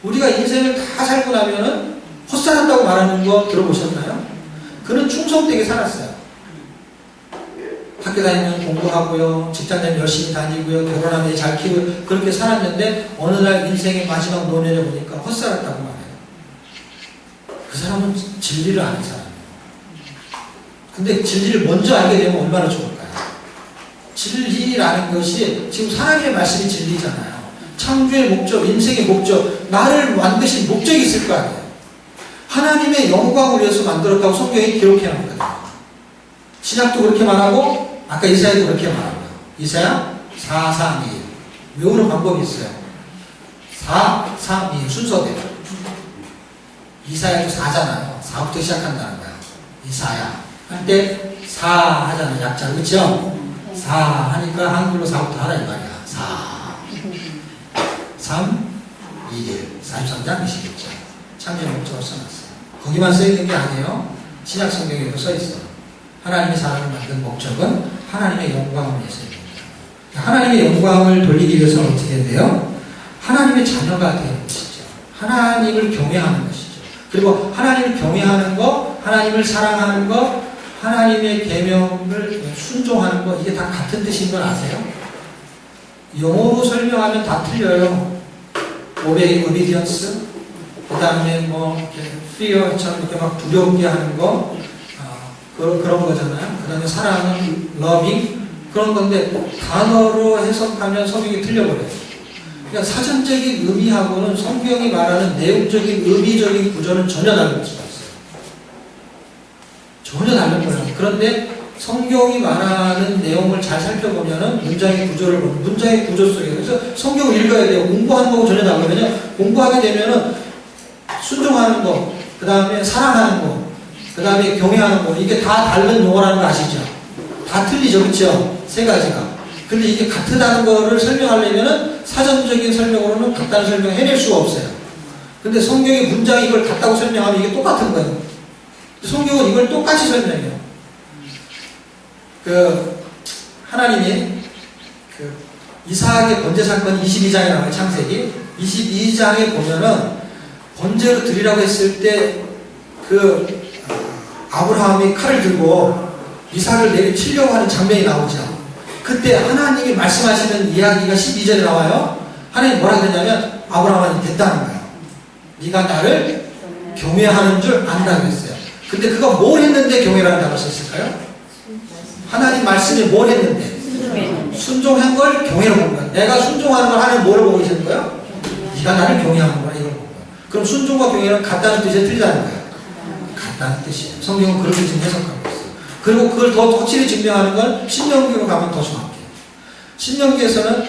우리가 인생을 다 살고 나면은 헛살았다고 말하는 거 들어보셨나요? 그는 충성되게 살았어요. 학교 학교 다니면 공부하고요, 직장 다니면 열심히 다니고요, 결혼하면 잘 키우고 그렇게 살았는데 어느 날 인생의 마지막 노년에 보니까 헛살았다고 말해요. 그 사람은 진리를 아는 사람이에요. 근데 진리를 먼저 알게 되면 얼마나 좋을까요? 진리라는 것이 지금 하나님의 말씀이 진리잖아요. 창조의 목적, 인생의 목적, 나를 만드신 목적이 있을 거 아니에요. 하나님의 영광을 위해서 만들었다고 성경에 기록해 놓거든요. 신약도 그렇게 말하고 아까 이사야도 그렇게 말합니다. 이사야 4, 3, 2 외우는 방법이 있어요. 4, 3, 2 순서대로. 이사야도 4잖아요. 4부터 시작한다는 거야. 이사야 할 때 4 하잖아요. 약자 그렇죠? 4 하니까 한글로 4부터 하라 이 말이야. 4 3, 2, 1 43장 20절 창조의 목적을 써놨어요. 거기만 써있는 게 아니에요. 신약 성경에도 써있어요. 하나님이 사람을 만든 목적은 하나님의 영광을 위해서입니다. 하나님의 영광을 돌리기 위해서는 어떻게 해야 돼요? 하나님의 자녀가 되는 것이죠. 하나님을 경외하는 것이죠. 그리고 하나님을 경외하는 것, 하나님을 사랑하는 것, 하나님의 계명을 순종하는 것, 이게 다 같은 뜻인 걸 아세요? 영어로 설명하면 다 틀려요. obedience, 그 다음에 뭐 fear처럼 이렇게 막 두렵게 하는 거, 그런 거잖아요. 그 다음에 사랑은 loving, 그런 건데 단어로 해석하면 성경이 틀려버려요. 그러니까 사전적인 의미하고는 성경이 말하는 내용적인 의미적인 구조는 전혀 다를 수가 있어요. 전혀 다른 거예요. 그런데 성경이 말하는 내용을 잘 살펴보면은 문장의 구조를 보면 문장의 구조 속에 그래서 성경을 읽어야 돼요. 공부하는 거하고 전혀 다르거든요. 공부하게 되면은 순종하는 거, 그 다음에 사랑하는 거, 그 다음에 경외하는 거, 이게 다 다른 용어라는 거 아시죠? 다 틀리죠, 그렇죠? 세 가지가. 근데 이게 같다는 거를 설명하려면은 사전적인 설명으로는 같다는 설명을 해낼 수가 없어요. 근데 성경의 문장이 이걸 같다고 설명하면 이게 똑같은 거예요. 성경은 이걸 똑같이 설명해요. 하나님이 이삭의 번제 사건이 22장에 나와요. 창세기 22장에 보면은 번제로 드리라고 했을 때 아브라함이 칼을 들고 이삭을 내리치려고 하는 장면이 나오죠. 그때 하나님이 말씀하시는 이야기가 12절에 나와요. 하나님이 뭐라 그러냐면 아브라함한테 됐다는 거예요. 네가 나를 경외하는 줄 안다고 했어요. 근데 그가 뭘 했는데 경외라는 단어를 썼을까요? 하나님 말씀이 뭘 했는데? 순종한 걸 경외로 본 거야. 내가 순종하는 걸 하나님 뭐를 보고 계시는 거예요? 네가 나를 경외하는 거야. 이걸 본 거야. 그럼 순종과 경외는 같다는 뜻이 틀리다는 거야. 같다는 뜻이에요. 성경은 그렇게 지금 해석하고 있어요. 그리고 그걸 더 확실히 증명하는 건 신명기로 가면 더 정확해요. 신명기에서는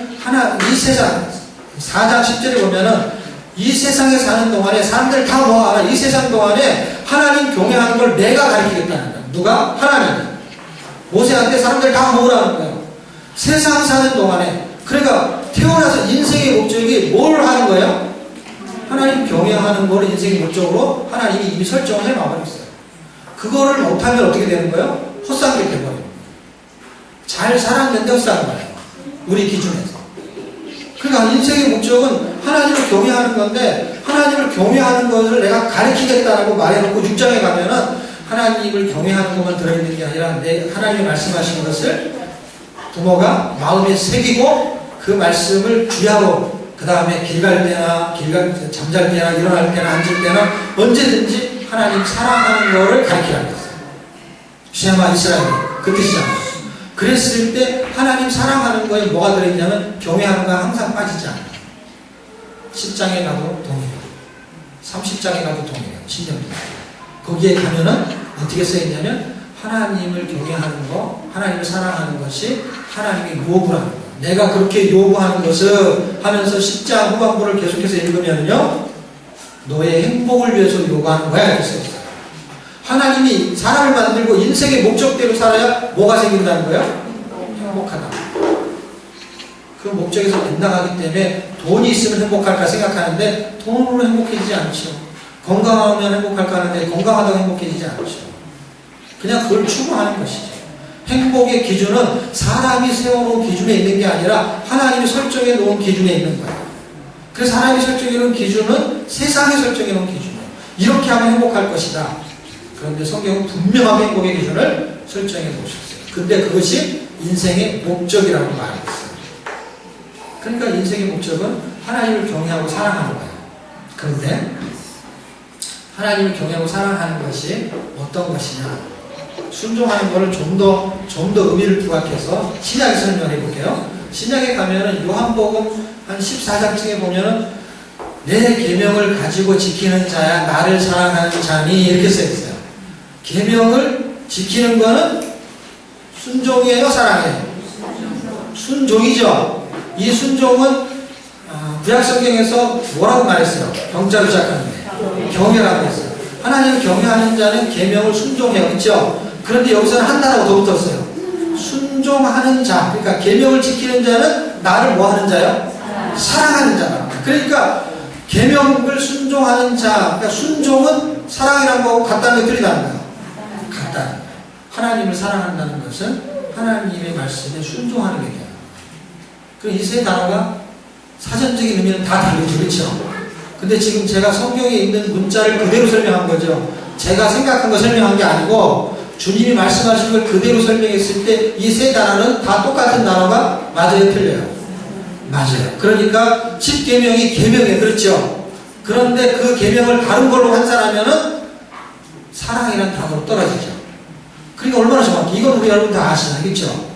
이 세상 4장 10절에 보면은 이 세상에 사는 동안에 사람들 다 모아라. 이 세상 동안에 하나님 경외하는 걸 내가 가르치겠다는 거야. 누가? 하나님이. 모세한테 사람들 다 모으라는 거예요. 세상 사는 동안에. 그러니까 태어나서 인생의 목적이 뭘 하는 거예요? 하나님 경외하는 걸 인생의 목적으로 하나님이 이미 설정을 해놔버렸어요. 그거를 못하면 어떻게 되는 거예요? 헛살게 돼버려요. 잘 살았는데 헛살은 거예요. 우리 기준에서. 그러니까 인생의 목적은 하나님을 경외하는 건데 하나님을 경외하는 것을 내가 가르치겠다라고 말해놓고 6장에 가면은 하나님을 경외하는 것만 들어있는 게 아니라 하나님이 말씀하신 것을 부모가 마음에 새기고 그 말씀을 주야로 그 다음에 길 갈 때나 잠잘 때나 일어날 때나 앉을 때나 언제든지 하나님 사랑하는 것을 가르치라고 했어요. 쉐마 이스라엘 그 뜻이잖아요. 그랬을 때 하나님 사랑하는 거에 뭐가 들어있냐면 경외하는 거 항상 빠지지 않아요. 10장에 가도 동의해요. 30장에 가도 동의해요. 신명기. 거기에 가면은 어떻게 써있냐면 하나님을 경외하는 거, 하나님을 사랑하는 것이 하나님의 요구라는 거예요. 내가 그렇게 요구하는 것을 하면서 10장 후반부를 계속해서 읽으면요 너의 행복을 위해서 요구하는 거야 이렇게 써있어요. 하나님이 사람을 만들고 인생의 목적대로 살아야 뭐가 생긴다는 거예요? 행복하다. 그 목적에서 빗나가기 때문에 돈이 있으면 행복할까 생각하는데 돈으로 행복해지지 않죠. 건강하면 행복할까 하는데 건강하다고 행복해지지 않죠. 그냥 그걸 추구하는 것이죠. 행복의 기준은 사람이 세워놓은 기준에 있는 게 아니라 하나님이 설정해 놓은 기준에 있는 거예요. 그래서 하나님이 설정해 놓은 기준은 세상이 설정해 놓은 기준이에요. 이렇게 하면 행복할 것이다. 그런데 성경은 분명하게 행복의 기준을 설정해 놓으셨어요. 근데 그것이 인생의 목적이라고 말했어요. 그러니까 인생의 목적은 하나님을 경외하고 사랑하는 거예요. 그런데 하나님을 경외하고 사랑하는 것이 어떤 것이냐? 순종하는 것을 좀 더 의미를 부각해서 신약에 설명해 볼게요. 신약에 가면은 요한복음 한 14장쯤에 보면은 내 계명을 가지고 지키는 자야 나를 사랑하는 자니 이렇게 써 있어요. 계명을 지키는 거는 순종이에요, 사랑이에요? 순종이죠. 이 순종은 구약성경에서 뭐라고 말했어요? 경자로 시작하는데 경외라고 했어요. 하나님을 경외하는 자는 계명을 순종해요, 그렇죠? 그런데 여기서는 한 단어가 더 붙었어요. 순종하는 자, 그러니까 계명을 지키는 자는 나를 뭐 하는 자요? 사랑하는 자다. 그러니까 계명을 순종하는 자, 그러니까 순종은 사랑이라는 거하고 같다는 게 틀리다는 거예요. 같다. 하나님을 사랑한다는 것은 하나님의 말씀에 순종하는 게 돼요. 그럼 이 세 단어가 사전적인 의미는 다 다르죠, 그렇죠? 근데 지금 제가 성경에 있는 문자를 그대로 설명한 거죠. 제가 생각한 거 설명한 게 아니고 주님이 말씀하신 걸 그대로 설명했을 때 이 세 단어는 다 똑같은 단어가 맞아요, 틀려요? 맞아요. 그러니까 10계명이 계명이에요, 그렇죠? 그런데 그 계명을 다른 걸로 환산하면은 사랑이라는 단어로 떨어지죠. 그러니까 얼마나 정확히, 이건 우리 여러분 다 아시나, 그렇죠?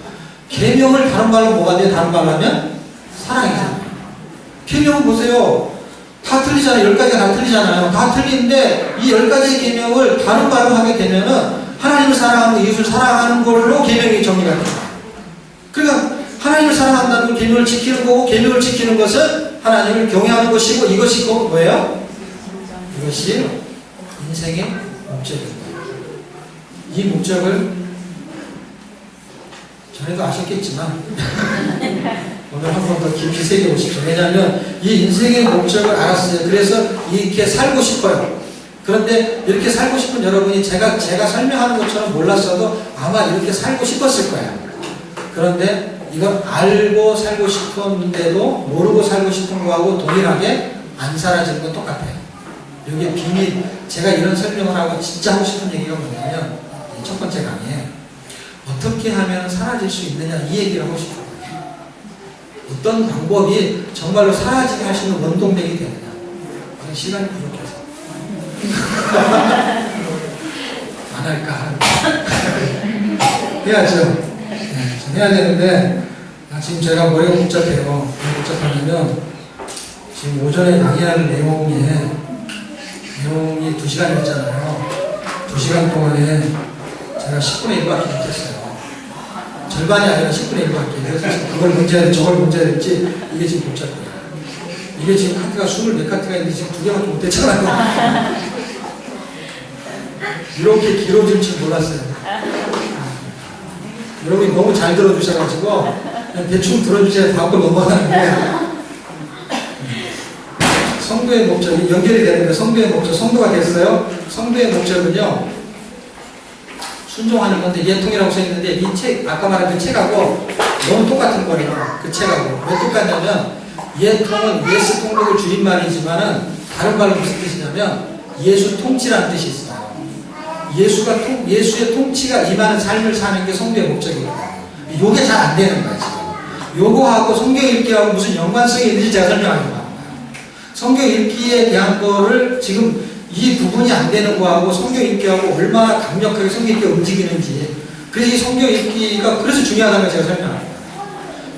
계명을 다른 말로 뭐가 돼요? 다른 말로 하면 사랑이잖아요. 계명은 보세요. 다 틀리잖아요. 10가지가 다 틀리잖아요. 다 틀린데 이 10가지 계명을 다른 말로 하게 되면은 하나님을 사랑하고 이웃을 사랑하는 걸로 계명이 정리가 돼요. 그러니까 하나님을 사랑한다는 건 계명을 지키는 거고, 계명을 지키는 것은 하나님을 경외하는 것이고, 이것이 뭐예요? 이것이 인생의 목적입니다. 이 목적을 전에도 아셨겠지만 오늘 한 번 더 깊이 새겨보십시오. 왜냐하면 이 인생의 목적을 알았어요. 그래서 이렇게 살고 싶어요. 그런데 이렇게 살고 싶은 여러분이 제가 설명하는 것처럼 몰랐어도 아마 이렇게 살고 싶었을 거예요. 그런데 이건 알고 살고 싶었는데도 모르고 살고 싶은 거하고 동일하게 안 사라지는 건 똑같아요. 이게 비밀, 제가 이런 설명을 하고 진짜 하고 싶은 얘기가 뭐냐면 첫 번째 강의에 어떻게 하면 사라질 수 있느냐 이 얘기를 하고 싶어요. 어떤 방법이 정말로 사라지게 할 수 있는 원동력이 되느냐. 시간이 부족해서 안 할까 해야죠. 네, 해야 되는데 지금 제가 머리가 복잡해요. 복잡하냐면 지금 오전에 강의하는 내용이 2시간이었잖아요. 2시간 동안에 제가 10분의 1밖에 못했어요. 절반이 아니라 10분의 1밖에. 그래서 그걸 문제야 될지 저걸 문제야 될지 이게 지금 복잡해요. 이게 지금 카트가 24카트가 있는데 지금 2개밖에 못했잖아요. 이렇게 길어질 줄 몰랐어요. 여러분이 너무 잘 들어주셔가지고 그냥 대충 들어주셔야 다음 걸 넘어가는데 성도의 목적이 연결이 되는데 성도의 목적, 성도가 됐어요. 성도의 목적은요 순종하는 건데 예통이라고 써있는데 이 책, 아까 말한 그 책하고 너무 똑같은 거예요. 그 책하고. 왜 똑같냐면 예통은 예수 통독을 줄임말이지만은 다른 말로 무슨 뜻이냐면 예수 통치라는 뜻이 있어요. 예수의 통치가 임하는 삶을 사는 게 성도의 목적이거든요. 요게 잘 안 되는 거야, 지금. 요거하고 성경 읽기하고 무슨 연관성이 있는지 제가 설명하는 거야. 성경 읽기에 대한 거를 지금 이 부분이 안 되는 거하고 성경 읽기하고 얼마나 강력하게 성경 읽기가 움직이는지. 그래서 이 성경 읽기가 그래서 중요하다는 걸 제가 설명합니다.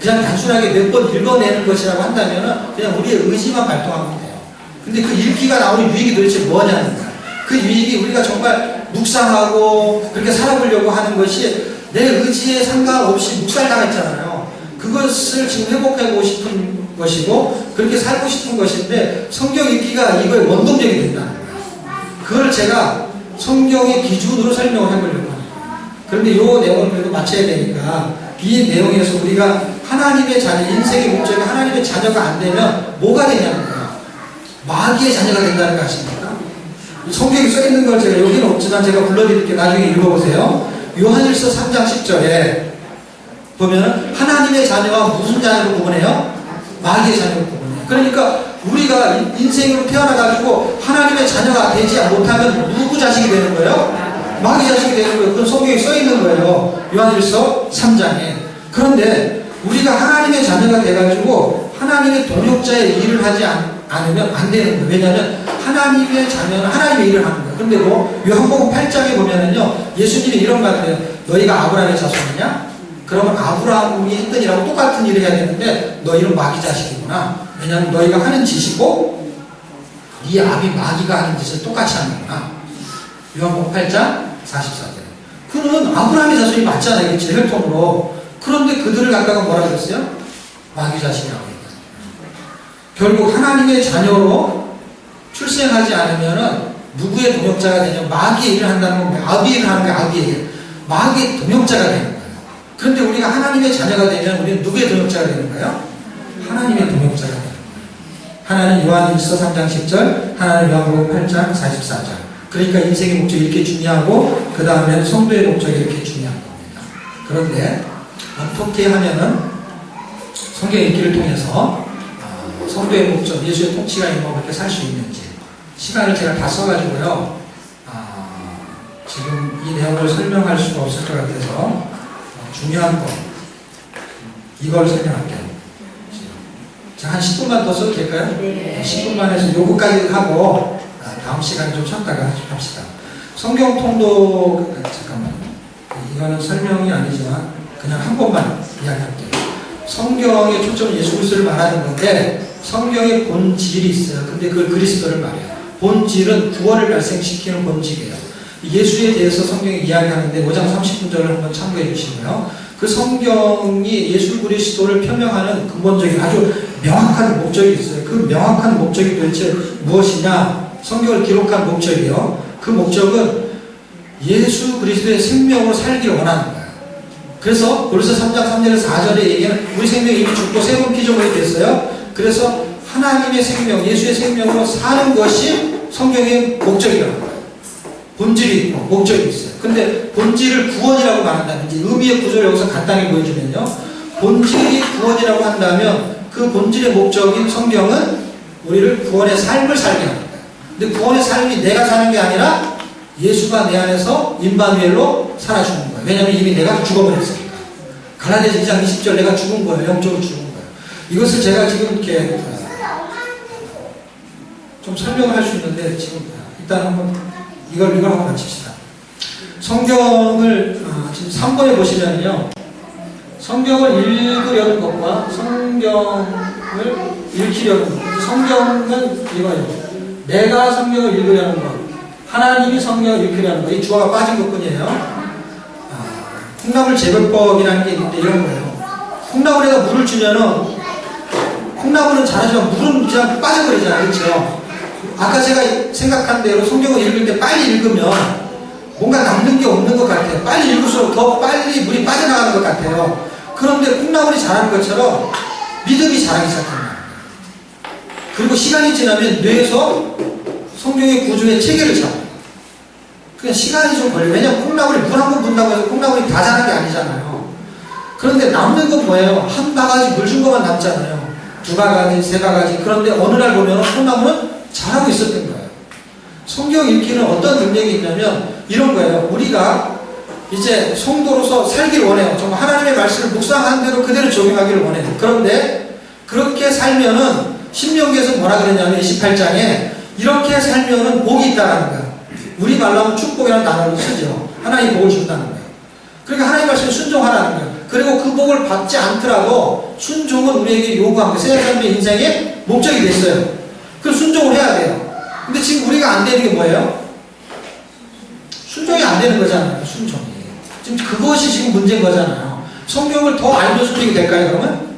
그냥 단순하게 몇 번 읽어내는 것이라고 한다면 그냥 우리의 의지만 발동하면 돼요. 근데 그 읽기가 나오는 유익이 도대체 뭐냐는 거야. 그 유익이 우리가 정말 묵상하고 그렇게 살아보려고 하는 것이 내 의지에 상관없이 묵살당했잖아요. 그것을 지금 회복하고 싶은 것이고 그렇게 살고 싶은 것인데 성경 읽기가 이거의 원동력이 된다는 거예요. 그걸 제가 성경의 기준으로 설명을 해보려고 합니다. 그런데 이 내용을 그래도 맞춰야 되니까 이 내용에서 우리가 하나님의 자녀, 인생의 목적이 하나님의 자녀가 안 되면 뭐가 되냐는 거예요. 마귀의 자녀가 된다는 거 아십니까? 성경에 써있는 걸 제가 여기는 없지만 제가 불러드릴게요. 나중에 읽어보세요. 요한일서 3장 10절에 보면 하나님의 자녀와 무슨 자녀로 구분해요? 마귀의 자녀로 구분해요. 그러니까 우리가 인생으로 태어나가지고 하나님의 자녀가 되지 못하면 누구 자식이 되는 거예요? 마귀 자식이 되는 거예요. 그건 성경에 써 있는 거예요. 요한일서 3장에. 그런데 우리가 하나님의 자녀가 돼가지고 하나님의 동역자의 일을 하지 않으면 안 되는 거예요. 왜냐하면 하나님의 자녀는 하나님의 일을 하는 거예요. 근데 뭐 요한복음 8장에 보면은요, 예수님이 이런 말을 해요. 너희가 아브라함의 자손이냐? 그러면 아브라함이 했던 일하고 똑같은 일을 해야 되는데 너희는 마귀 자식이구나. 왜냐하면 너희가 하는 짓이고 네 아비 마귀가 하는 짓을 똑같이 하는구나. 요한복음 8장 44절. 그는 아브라함의 자손이 맞잖아요. 그렇지? 혈통으로. 그런데 그들을 갖다가 뭐라 그랬어요? 마귀 자식이라고 얘기했어요. 결국 하나님의 자녀로 출생하지 않으면은 누구의 동역자가 되냐? 마귀의 일을 한다는 건 아비의 일을 하는 거예요. 아비의 일. 마귀의 동역자가 되는 거예요. 그런데 우리가 하나님의 자녀가 되면 우리는 누구의 동역자가 되는 거예요? 하나님의 동역자가 되는 거예요. 하나는 요한일서 3장 10절, 하나는 요한복음 8장 44절. 그러니까 인생의 목적이 이렇게 중요하고 그 다음에는 성도의 목적이 이렇게 중요한 겁니다. 그런데 어떻게 하면은 성경 읽기를 통해서 성도의 목적, 예수의 통치가 임하고 그렇게 살 수 있는지 시간을 제가 다 써가지고요. 지금 이 내용을 설명할 수가 없을 것 같아서 중요한 거 이걸 설명할게요. 한 10분만 더 써도 될까요? 네. 10분만 해서 요거까지 하고 다음 시간에 좀 쉬었다가 합시다. 성경 통독, 잠깐만요. 이거는 설명이 아니지만 그냥 한 번만 이야기할게요. 성경의 초점은 예수 그리스도를 말하는 건데 성경의 본질이 있어요. 근데 그걸 그리스도를 말해요. 본질은 구원을 발생시키는 본질이에요. 예수에 대해서 성경이 이야기하는데 5장 30분절을 한번 참고해 주시고요. 그 성경이 예수 그리스도를 표명하는 근본적인 아주 명확한 목적이 있어요. 그 명확한 목적이 도대체 무엇이냐? 성경을 기록한 목적이요. 그 목적은 예수 그리스도의 생명으로 살기를 원하는 거예요. 그래서 고린도서 3장 3절에서 4절에 얘기하는 우리 생명이 이미 죽고 새로운 피조물이 됐어요. 그래서 하나님의 생명, 예수의 생명으로 사는 것이 성경의 목적이라는 거예요. 본질이 있고 목적이 있어요. 근데 본질을 구원이라고 말한다든지 의미의 구조를 여기서 간단히 보여주면요. 본질이 구원이라고 한다면 그 본질의 목적인 성경은 우리를 구원의 삶을 살게 합니다. 근데 구원의 삶이 내가 사는 게 아니라 예수가 내 안에서 임마누엘로 살아주는 거예요. 왜냐하면 이미 내가 죽어버렸으니까. 갈라디아서 2장 20절 내가 죽은 거예요. 영적으로 죽은 거예요. 이것을 제가 지금 이렇게 좀 설명을 할 수 있는데 지금 일단 한번 이걸 하고 마칩시다. 성경을 지금 3번에 보시면요. 성경을 읽으려는 것과 성경을 읽히려는 것. 성경은 이거예요. 내가 성경을 읽으려는 것. 하나님이 성경을 읽으려는 것. 이 주어가 빠진 것뿐이에요. 콩나물 재배법이라는 게 있는데 이런 거예요. 콩나물에다 물을 주면은 콩나물은 잘하지만 물은 그냥 빠져버리잖아요. 그렇죠? 아까 제가 생각한 대로 성경을 읽을 때 빨리 읽으면 뭔가 남는 게 없는 것 같아요. 빨리 읽을수록 더 빨리 물이 빠져나가는 것 같아요. 그런데 콩나물이 자라는 것처럼 믿음이 자라기 시작합니다. 그리고 시간이 지나면 뇌에서 성경의 구조의 체계를 잡아요. 그냥 시간이 좀 걸려요. 왜냐면 콩나물이 물 한 번 분다고 해서 콩나물이 다 자란 게 아니잖아요. 그런데 남는 건 뭐예요? 한 바가지 물 준 것만 남잖아요. 2바가지, 3바가지. 그런데 어느 날 보면 콩나물은 잘하고 있었던 거예요. 성경 읽기는 어떤 능력이 있냐면 이런 거예요. 우리가 이제 성도로서 살기를 원해요. 정말 하나님의 말씀을 묵상한 대로 그대로 적용하기를 원해요. 그런데 그렇게 살면은 신명기에서 뭐라 그랬냐면 28장에 이렇게 살면은 복이 있다라는 거예요. 우리 말로 하면 축복이라는 단어를 쓰죠. 하나님 복을 준다는 거예요. 그러니까 하나님 말씀에 순종하라는 거예요. 그리고 그 복을 받지 않더라도 순종은 우리에게 요구한 거예요. 세 사람의 인생의 목적이 됐어요. 그 순종을 해야 돼요. 근데 지금 우리가 안 되는 게 뭐예요? 순종이 안 되는 거잖아요. 순종이. 지금 그것이 지금 문제인 거잖아요. 성경을 더 알면 순종이 될까요, 그러면?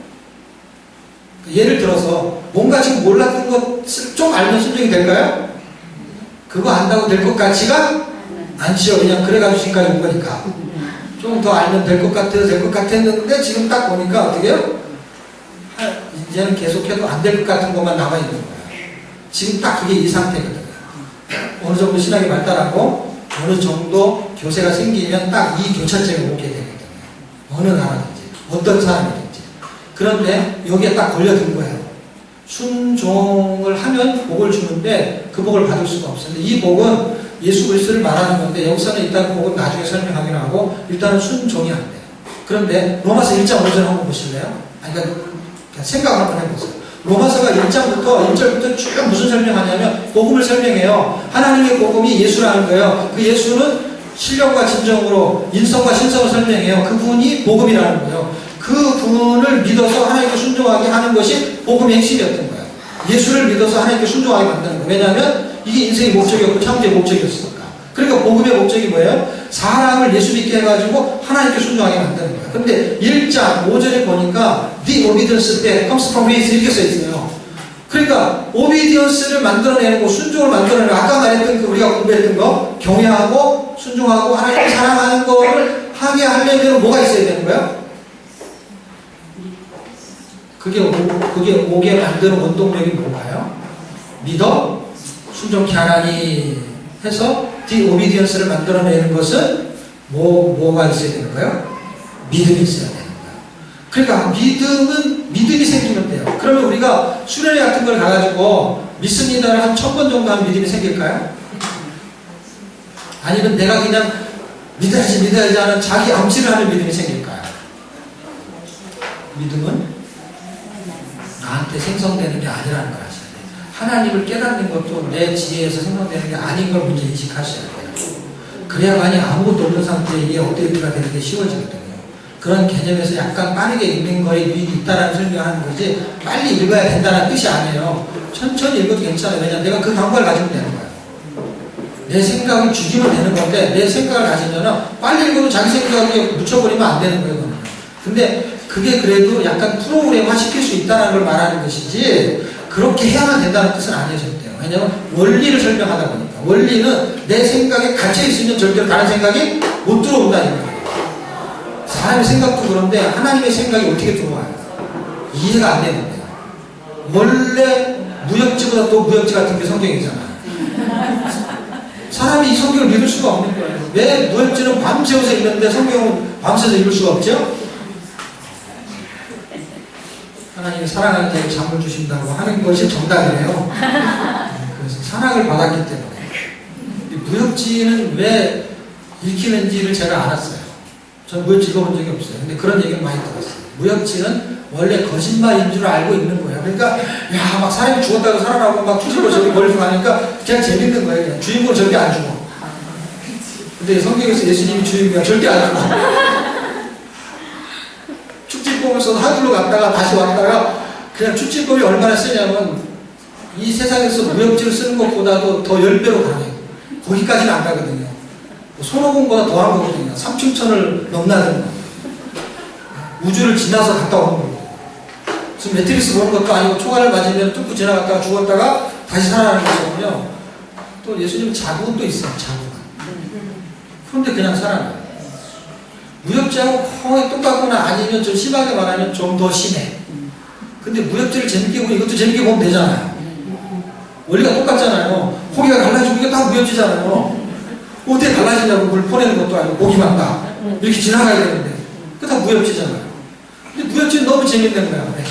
예를 들어서 뭔가 지금 몰랐던 것을 좀 알면 순종이 될까요? 그거 안다고 될 것 같지가 않지요. 그냥 그래가지고 지금까지 온 거니까. 좀 더 알면 될 것 같았는데 지금 딱 보니까 어떻게 해요? 이제는 계속해도 안 될 것 같은 것만 남아 있는 거예요. 지금 딱 그게 이 상태거든요. 어느 정도 신학이 발달하고 어느 정도 교세가 생기면 딱 이 교차점에 오게 되거든요. 어느 나라든지 어떤 사람이든지. 그런데 여기에 딱 걸려든 거예요. 순종을 하면 복을 주는데 그 복을 받을 수가 없어요. 이 복은 예수 그리스도를 말하는 건데 여기서는 일단 그건 나중에 설명하기로 하고 일단은 순종이 안 돼요. 그런데 로마서 1장 5절 한번 보실래요? 아니, 그러니까 생각을 한번 해보세요. 로마서가 1절부터 쭉 무슨 설명하냐면 복음을 설명해요. 하나님의 복음이 예수라는 거예요. 그 예수는 신령과 진정으로 인성과 신성을 설명해요. 그분이 복음이라는 거예요. 그 분을 믿어서 하나님께 순종하게 하는 것이 복음의 핵심이었던 거예요. 예수를 믿어서 하나님께 순종하게 만드는 거예요. 왜냐하면 이게 인생의 목적이었고 창조의 목적이었으니까. 그러니까 복음의 목적이 뭐예요? 사람을 예수 믿게 해가지고 하나님께 순종하게 만드는 거예요. 근데 1장 5절에 보니까 The obedience that comes from grace 이렇게 써있어요. 그러니까 obedience를 만들어내는 거, 순종을 만들어내는 거, 아까 말했던 그 우리가 공부했던 거, 경외하고 순종하고 하나님을 사랑하는 거를 하게 하려면 뭐가 있어야 되는 거예요? 그게 오게 만드는 원동력이 뭔가요? 믿어 순종케 하나니 해서 The obedience를 만들어내는 것은 뭐가 있어야 되는 거예요? 믿음이 있어야 되는 거예요. 그러니까 믿음이 생기면 돼요. 그러면 우리가 수련회 같은 걸 가가지고 믿습니다를 한 1000번 정도 하면 믿음이 생길까요? 아니면 내가 그냥 믿어야지 하는 자기 암시를 하는 믿음이 생길까요? 믿음은 나한테 생성되는 게 아니라는 걸 아셔야 돼요. 하나님을 깨닫는 것도 내 지혜에서 생성되는 게 아닌 걸 먼저 인식하셔야 돼요. 그래야만이 아무것도 없는 상태에 이게 업데이트가 되는 게 쉬워지거든요. 그런 개념에서 약간 빠르게 읽는 거에 유익이 있다는 설명하는 거지 빨리 읽어야 된다는 뜻이 아니에요. 천천히 읽어도 괜찮아요. 왜냐하면 내가 그 감각을 가지면 되는 거예요. 내 생각을 죽이면 되는 건데 내 생각을 가지면 빨리 읽어도 자기 생각에 묻혀버리면 안 되는 거예요. 근데 그게 그래도 약간 프로그램화 시킬 수 있다는 걸 말하는 것이지 그렇게 해야만 된다는 뜻은 아니어졌대요. 왜냐하면 원리를 설명하다 보니까 원리는 내 생각에 갇혀있으면 절대로 다른 생각이 못 들어온다는 거예요. 사람의 생각도 그런데 하나님의 생각이 어떻게 들어와요? 이해가 안 되는데 원래 무역지보다 또 무역지 같은 게 성경이잖아요. 사람이 이 성경을 믿을 수가 없는 거예요. 왜 무역지는 밤새워서 읽는데 성경은 밤새서 읽을 수가 없죠? 하나님이 사랑하는 자에게 잠을 주신다고 하는 것이 정답이에요. 그래서 사랑을 받았기 때문에 무역지는 왜 읽히는지를 제가 알았어요. 전 무역지 읽어본 적이 없어요. 근데 그런 얘기를 많이 들었어요. 무역지는 원래 거짓말인 줄 알고 읽는 거예요. 그러니까 야 막 사람이 죽었다고 살아나고 막 추수로 저기 멀리서 가니까 그냥 재밌는 거예요. 그냥. 주인공은 절대 안 죽어. 근데 성경에서 예수님이 주인공이야. 절대 안 죽어. 축지법에서 하늘로 갔다가 다시 왔다가 그냥 축지법이 얼마나 세냐면 이 세상에서 무역지를 쓰는 것보다도 더 10배로 강해요. 거기까지는 안 가거든요. 손오공보다 더한 거거든요. 삼층천을 넘나드는 거. 우주를 지나서 갔다 오는 거예요. 지금 매트릭스 보는 것도 아니고 초가를 맞으면 뚫고 지나갔다가 죽었다가 다시 살아나는 거거든요. 또 예수님 자국은 또 있어요. 자국은. 그런데 그냥 살아나요. 무역지하고 거의 똑같거나 아니면 좀 심하게 말하면 좀 더 심해. 근데 무역지를 재밌게 보면 이것도 재밌게 보면 되잖아요. 원리가 똑같잖아요. 고기가 갈라지고 이게 다 무역지잖아요. 어떻게 갈라지냐고 물 퍼내는 것도 아니고 고기만 다 이렇게 지나가야 되는데 그거 다 무역지잖아요. 근데 무역지는 너무 재밌는 거야. 네.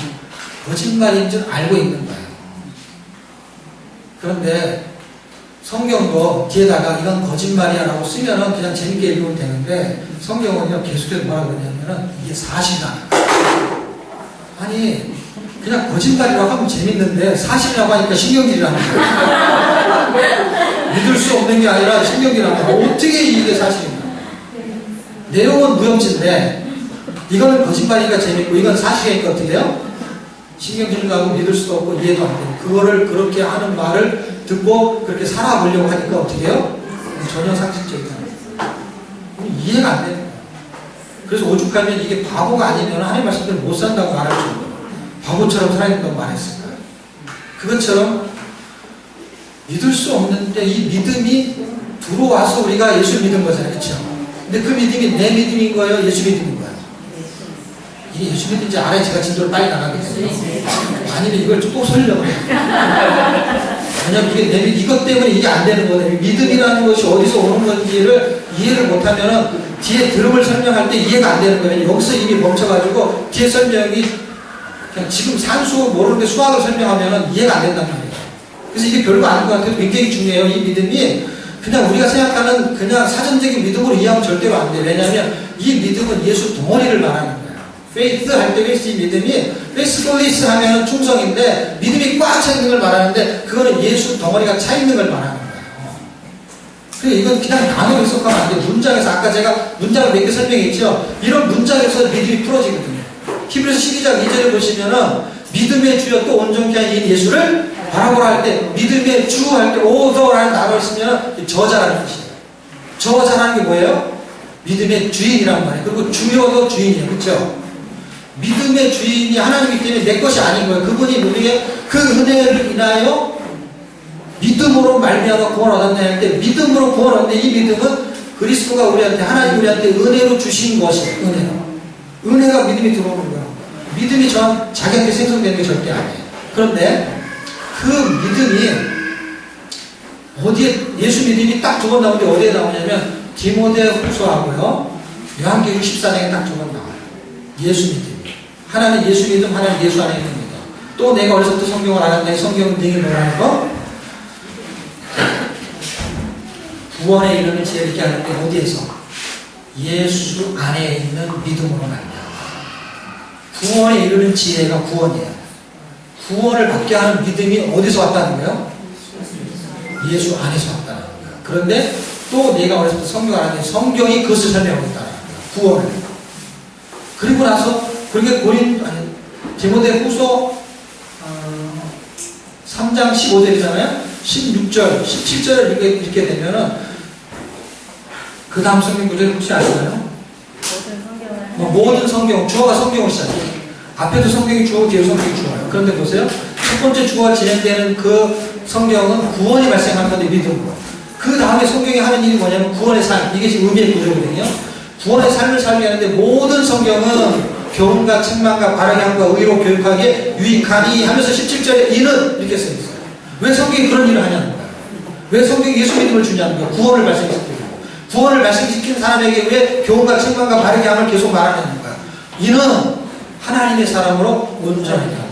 거짓말인 줄 알고 있는 거예요. 그런데 성경도 뒤에다가 이건 거짓말이야 라고 쓰면은 그냥 재밌게 읽으면 되는데 성경은요 계속해서 뭐라고 그러냐면은 이게 사실이다. 아니 그냥 거짓말이라고 하면 재밌는데 사실이라고 하니까 신경질이라는 거예요. 믿을 수 없는 게 아니라 신경질이라는 거예요. 어떻게 이게 사실인가? 내용은 무용지인데 이거는 거짓말이니까 재밌고 이건 사실이니까 어떻게 해요? 신경질도 하고 믿을 수도 없고 이해도 안 돼요. 그거를 그렇게 하는 말을 듣고 그렇게 살아보려고 하니까 어떻게 해요? 전혀 상식적이잖아요. 이해가 안 되는 거예요. 그래서 오죽하면 이게 바보가 아니면 하나님 말씀대로 못 산다고 말할 정도로 바보처럼 살아야 된다고 말했을까요? 그것처럼 믿을 수 없는데 이 믿음이 들어와서 우리가 예수 믿은 거잖아요. 그렇죠? 근데 그 믿음이 내 믿음인 거예요? 예수 믿음인 거예요? 이게 예수 믿는지 알아야 제가 진도를 빨리 나가겠어요. 아니면 이걸 또 설명을 해요. 왜냐면 이게 내 이것 때문에 이게 안 되는 거거든요. 믿음이라는 것이 어디서 오는 건지를 이해를 못하면은 뒤에 들음을 설명할 때 이해가 안 되는 거예요. 여기서 이미 멈춰가지고 뒤에 설명이 그냥 지금 산수 모르는데 수학을 설명하면은 이해가 안 된단 말이에요. 그래서 이게 별거 아닌 것 같아도 굉장히 중요해요. 이 믿음이 그냥 우리가 생각하는 그냥 사전적인 믿음으로 이해하면 절대로 안 돼. 왜냐하면 이 믿음은 예수 덩어리를 말하는 거예요. faith 할 때 이 믿음이 faithfulness 하면 충성인데 믿음이 꽉 차 있는 걸 말하는데 그거는 예수 덩어리가 차 있는 걸 말하는 거예요. 그러니까 이건 그냥 단어로 해석하면 안 돼. 문장에서 아까 제가 문장을 몇 개 설명했죠. 이런 문장에서 믿음이 풀어지거든요. 히브리서 12장 2절을 보시면은 믿음의 주여 또 온전케 한 이 예수를 바라보라 할 때 믿음의 주 할 때 오더라는 단어를 쓰면 저자라는 뜻이에요. 저자라는 게 뭐예요? 믿음의 주인이란 말이에요. 그리고 주여도 주인이에요. 그렇죠? 믿음의 주인이 하나님이기 때문에 내 것이 아닌 거예요. 그분이 우리에게 그 은혜를 인하여 믿음으로 말미암아 구원 얻었네 할 때 믿음으로 구원 얻는데 이 믿음은 그리스도가 우리한테 하나님 우리한테 은혜로 주신 것이에요. 은혜가 믿음이 들어오는 거예요. 믿음이 자기한테 생성되는 게 절대 아니에요. 그런데 그 믿음이 어디에 예수 믿음이 딱 두 번 나오는데 어디에 나오냐면 디모데후서하고요 요한계시록 14장에 딱 두 번 나와요. 예수 믿음. 하나는 예수 믿음, 하나는 예수 안에 있는 믿음. 또 내가 어디서부터 성경을 알았는데 성경은 능히 뭐라는 거? 구원에 이르는 지혜 이렇게 하는데 어디에서? 예수 안에 있는 믿음으로 말이야. 구원에 이르는 지혜가 구원이야. 구원을 받게 하는 믿음이 어디서 왔다는 거예요? 예수 안에서 왔다는 거예요. 그런데 또 내가 어디서부터 성경을 알았는데 성경이 그것을 설명하고 있다는 거예요. 구원을. 그리고 나서 그렇게 디모데후서 3장 15절이잖아요. 16절, 17절을 읽게 되면은 그 다음 성경 구절 혹시 아시나요? 모든 성경, 주어가 성경을 시작해요. 앞에도 성경이 주어고 뒤에도 성경이 주어요. 그런데 보세요. 첫 번째 주어가 진행되는 그 성경은 구원이 발생하는 건데 믿음으로. 그 다음에 성경이 하는 일이 뭐냐면 구원의 삶. 이게 지금 의미의 구조거든요. 구원의 삶을 살게 하는데 모든 성경은 교훈과 책망과 바르게 함과 의로 교육하기에 유익하니 하면서 17절에 이는 이렇게 써 있어요. 왜 성경이 그런 일을 하냐는 거예요. 왜 성경이 예수 믿음을 주냐는 거예요. 구원을 발생시키고 구원을 발생시킨 사람에게 왜 교훈과 책망과 바르게 함을 계속 말하냐는 거예요. 이는 하나님의 사람으로 온전하게 하고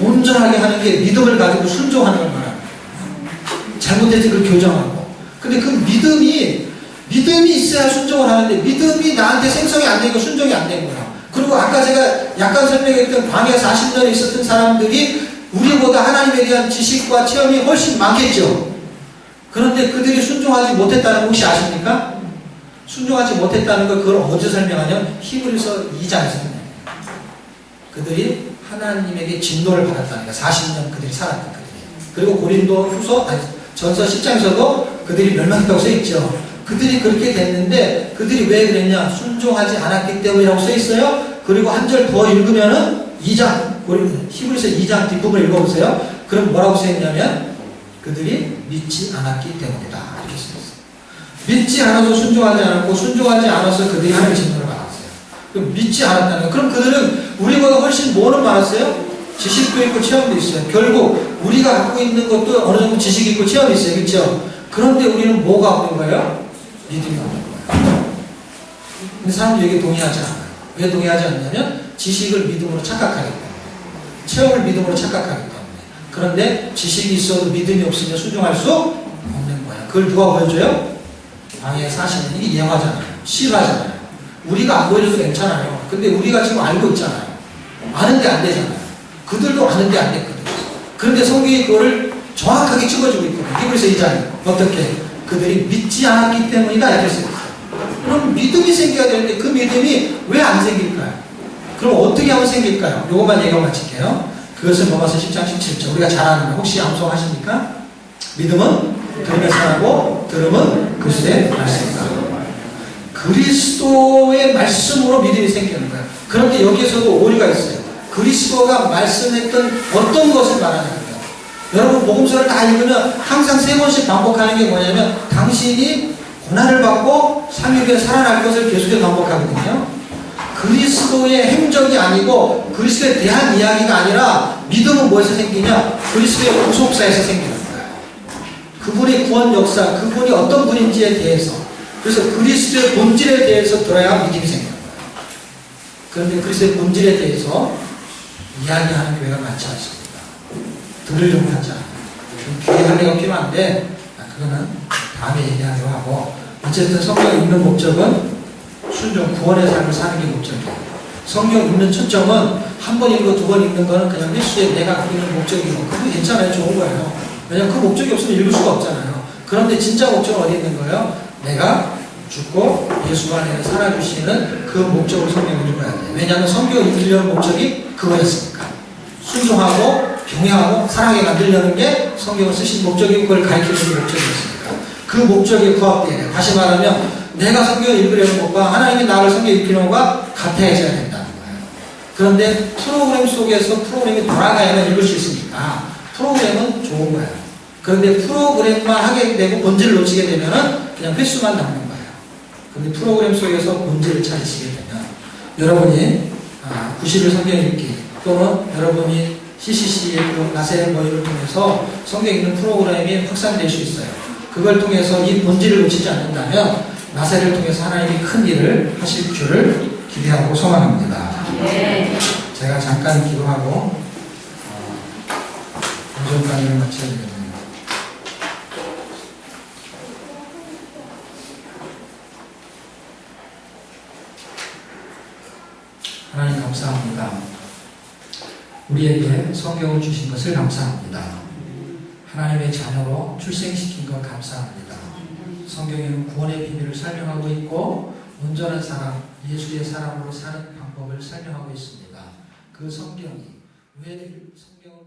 온전하게 하는 게 믿음을 가지고 순종하는 걸 말하는 거예요. 잘못되지 그걸 교정하고. 근데 그 믿음이 있어야 순종을 하는데 믿음이 나한테 생성이 안 되고 순종이 안 된 거야. 그리고 아까 제가 약간 설명했던 광야 40년에 있었던 사람들이 우리보다 하나님에 대한 지식과 체험이 훨씬 많겠죠. 그런데 그들이 순종하지 못했다는 거 혹시 아십니까? 순종하지 못했다는 걸 그걸 어디서 설명하냐면 히브리서 2장에서 설명해요. 그들이 하나님에게 진노를 받았다는 거야. 40년 그들이 살았던 그들이. 그리고 고린도 전서 10장에서도 그들이 멸망했다고 써있죠. 그들이 그렇게 됐는데 그들이 왜 그랬냐? 순종하지 않았기 때문이라고 써있어요. 그리고 한 절 더 읽으면은 2장 히브리서 2장 뒷부분을 읽어보세요. 그럼 뭐라고 써있냐면 그들이 믿지 않았기 때문이다 이렇게 써있어요. 믿지 않아서 순종하지 않았고 순종하지 않아서 그들이 하나님의 진노를 받았어요. 그럼 믿지 않았다는 거예요. 그럼 그들은 우리보다 훨씬 뭐는 많았어요? 지식도 있고 체험도 있어요. 결국 우리가 갖고 있는 것도 어느 정도 지식이 있고 체험이 있어요. 그렇죠? 그런데 우리는 뭐가 없는 거예요? 믿음이 없는 거예요. 근데 사람들이 여기 동의하지 않아요. 왜 동의하지 않냐면 지식을 믿음으로 착각하기 때문에 체험을 믿음으로 착각하기 때문에. 그런데 지식이 있어도 믿음이 없으면 순종할 수 없는 거예요. 그걸 누가 보여줘요? 광야의 40년. 이게 예화잖아요. 실화잖아요. 우리가 안 보여줘도 괜찮아요. 근데 우리가 지금 알고 있잖아요. 아는데 안 되잖아요. 그들도 아는데 안 됐거든요. 그런데 성경이 그거를 정확하게 찍어주고 있거든요. 히브리서 2장에 어떻게? 그들이 믿지 않았기 때문이다 이렇게 써 있어요. 그럼 믿음이 생겨야 되는데 그 믿음이 왜 안 생길까요? 그럼 어떻게 하면 생길까요? 요것만 얘기하고 마칠게요. 그것은 로마서 10장 17절. 우리가 잘 아는 거 혹시 암송하십니까? 믿음은 들음에서 나고 들음은 그리스도의 말씀이다. 그리스도의 말씀으로 믿음이 생기는 거예요. 그런데 여기에서도 오류가 있어요. 그리스도가 말씀했던 어떤 것을 말하는 거예요. 여러분 복음서를 다 읽으면 항상 3번씩 반복하는 게 뭐냐면 당신이 고난을 받고 3일 후에 살아날 것을 계속해서 반복하거든요. 그리스도의 행적이 아니고 그리스도에 대한 이야기가 아니라 믿음은 뭐에서 생기냐? 그리스도의 구속사에서 생기는 거예요. 그분의 구원 역사, 그분이 어떤 분인지에 대해서. 그래서 그리스도의 본질에 대해서 들어야 믿음이 생기는 거예요. 그런데 그리스도의 본질에 대해서 이야기하는 교회가 많지 않습니다. 들으려고 하지 않아요. 좀 귀에 할례가 필요한데 그거는 다음에 얘기하기로 하고, 어쨌든 성경 읽는 목적은 순종, 구원의 삶을 사는 게 목적이에요. 성경 읽는 초점은 한 번 읽고 두 번 읽는 거는 그냥 횟수에 내가 그리는 목적이고, 그거 괜찮아요. 좋은 거예요. 왜냐면 그 목적이 없으면 읽을 수가 없잖아요. 그런데 진짜 목적은 어디 있는 거예요? 내가 죽고 예수 안에 살아주시는 그 목적으로 성경을 읽어야 돼요. 왜냐하면 성경 읽으려는 목적이 그거였으니까. 순종하고 경외하고 사랑하게 만들려는 게 성경을 쓰신 목적이고 그걸 가르치는 목적이었으니까. 그 목적에 부합돼야 돼요. 다시 말하면 내가 성경을 읽으려는 것과 하나님이 나를 성경 읽히는 것과 같아져야 된다는 거예요. 그런데 프로그램 속에서 프로그램이 돌아가야만 읽을 수 있으니까 프로그램은 좋은 거예요. 그런데 프로그램만 하게 되고 본질을 놓치게 되면은 그냥 횟수만 남는 거예요. 그런데 프로그램 속에서 본질을 찾으시게 되면 여러분이 90일 성경 읽기 또는 여러분이 CCC의 나세의 모임을 통해서 성경 읽는 프로그램이 확산될 수 있어요. 그걸 통해서 이 본질을 놓치지 않는다면 나세를 통해서 하나님이 큰 일을 하실 줄을 기대하고 소망합니다. 네. 제가 잠깐 기도하고 오전 강의를 마쳐야 되겠네요. 하나님 감사합니다. 우리에게 성경을 주신 것을 감사합니다. 하나님의 자녀로 출생시킨 것 감사합니다. 성경에는 구원의 비밀을 설명하고 있고 온전한 사람, 예수의 사람으로 사는 방법을 설명하고 있습니다. 그 성경이 왜 성경을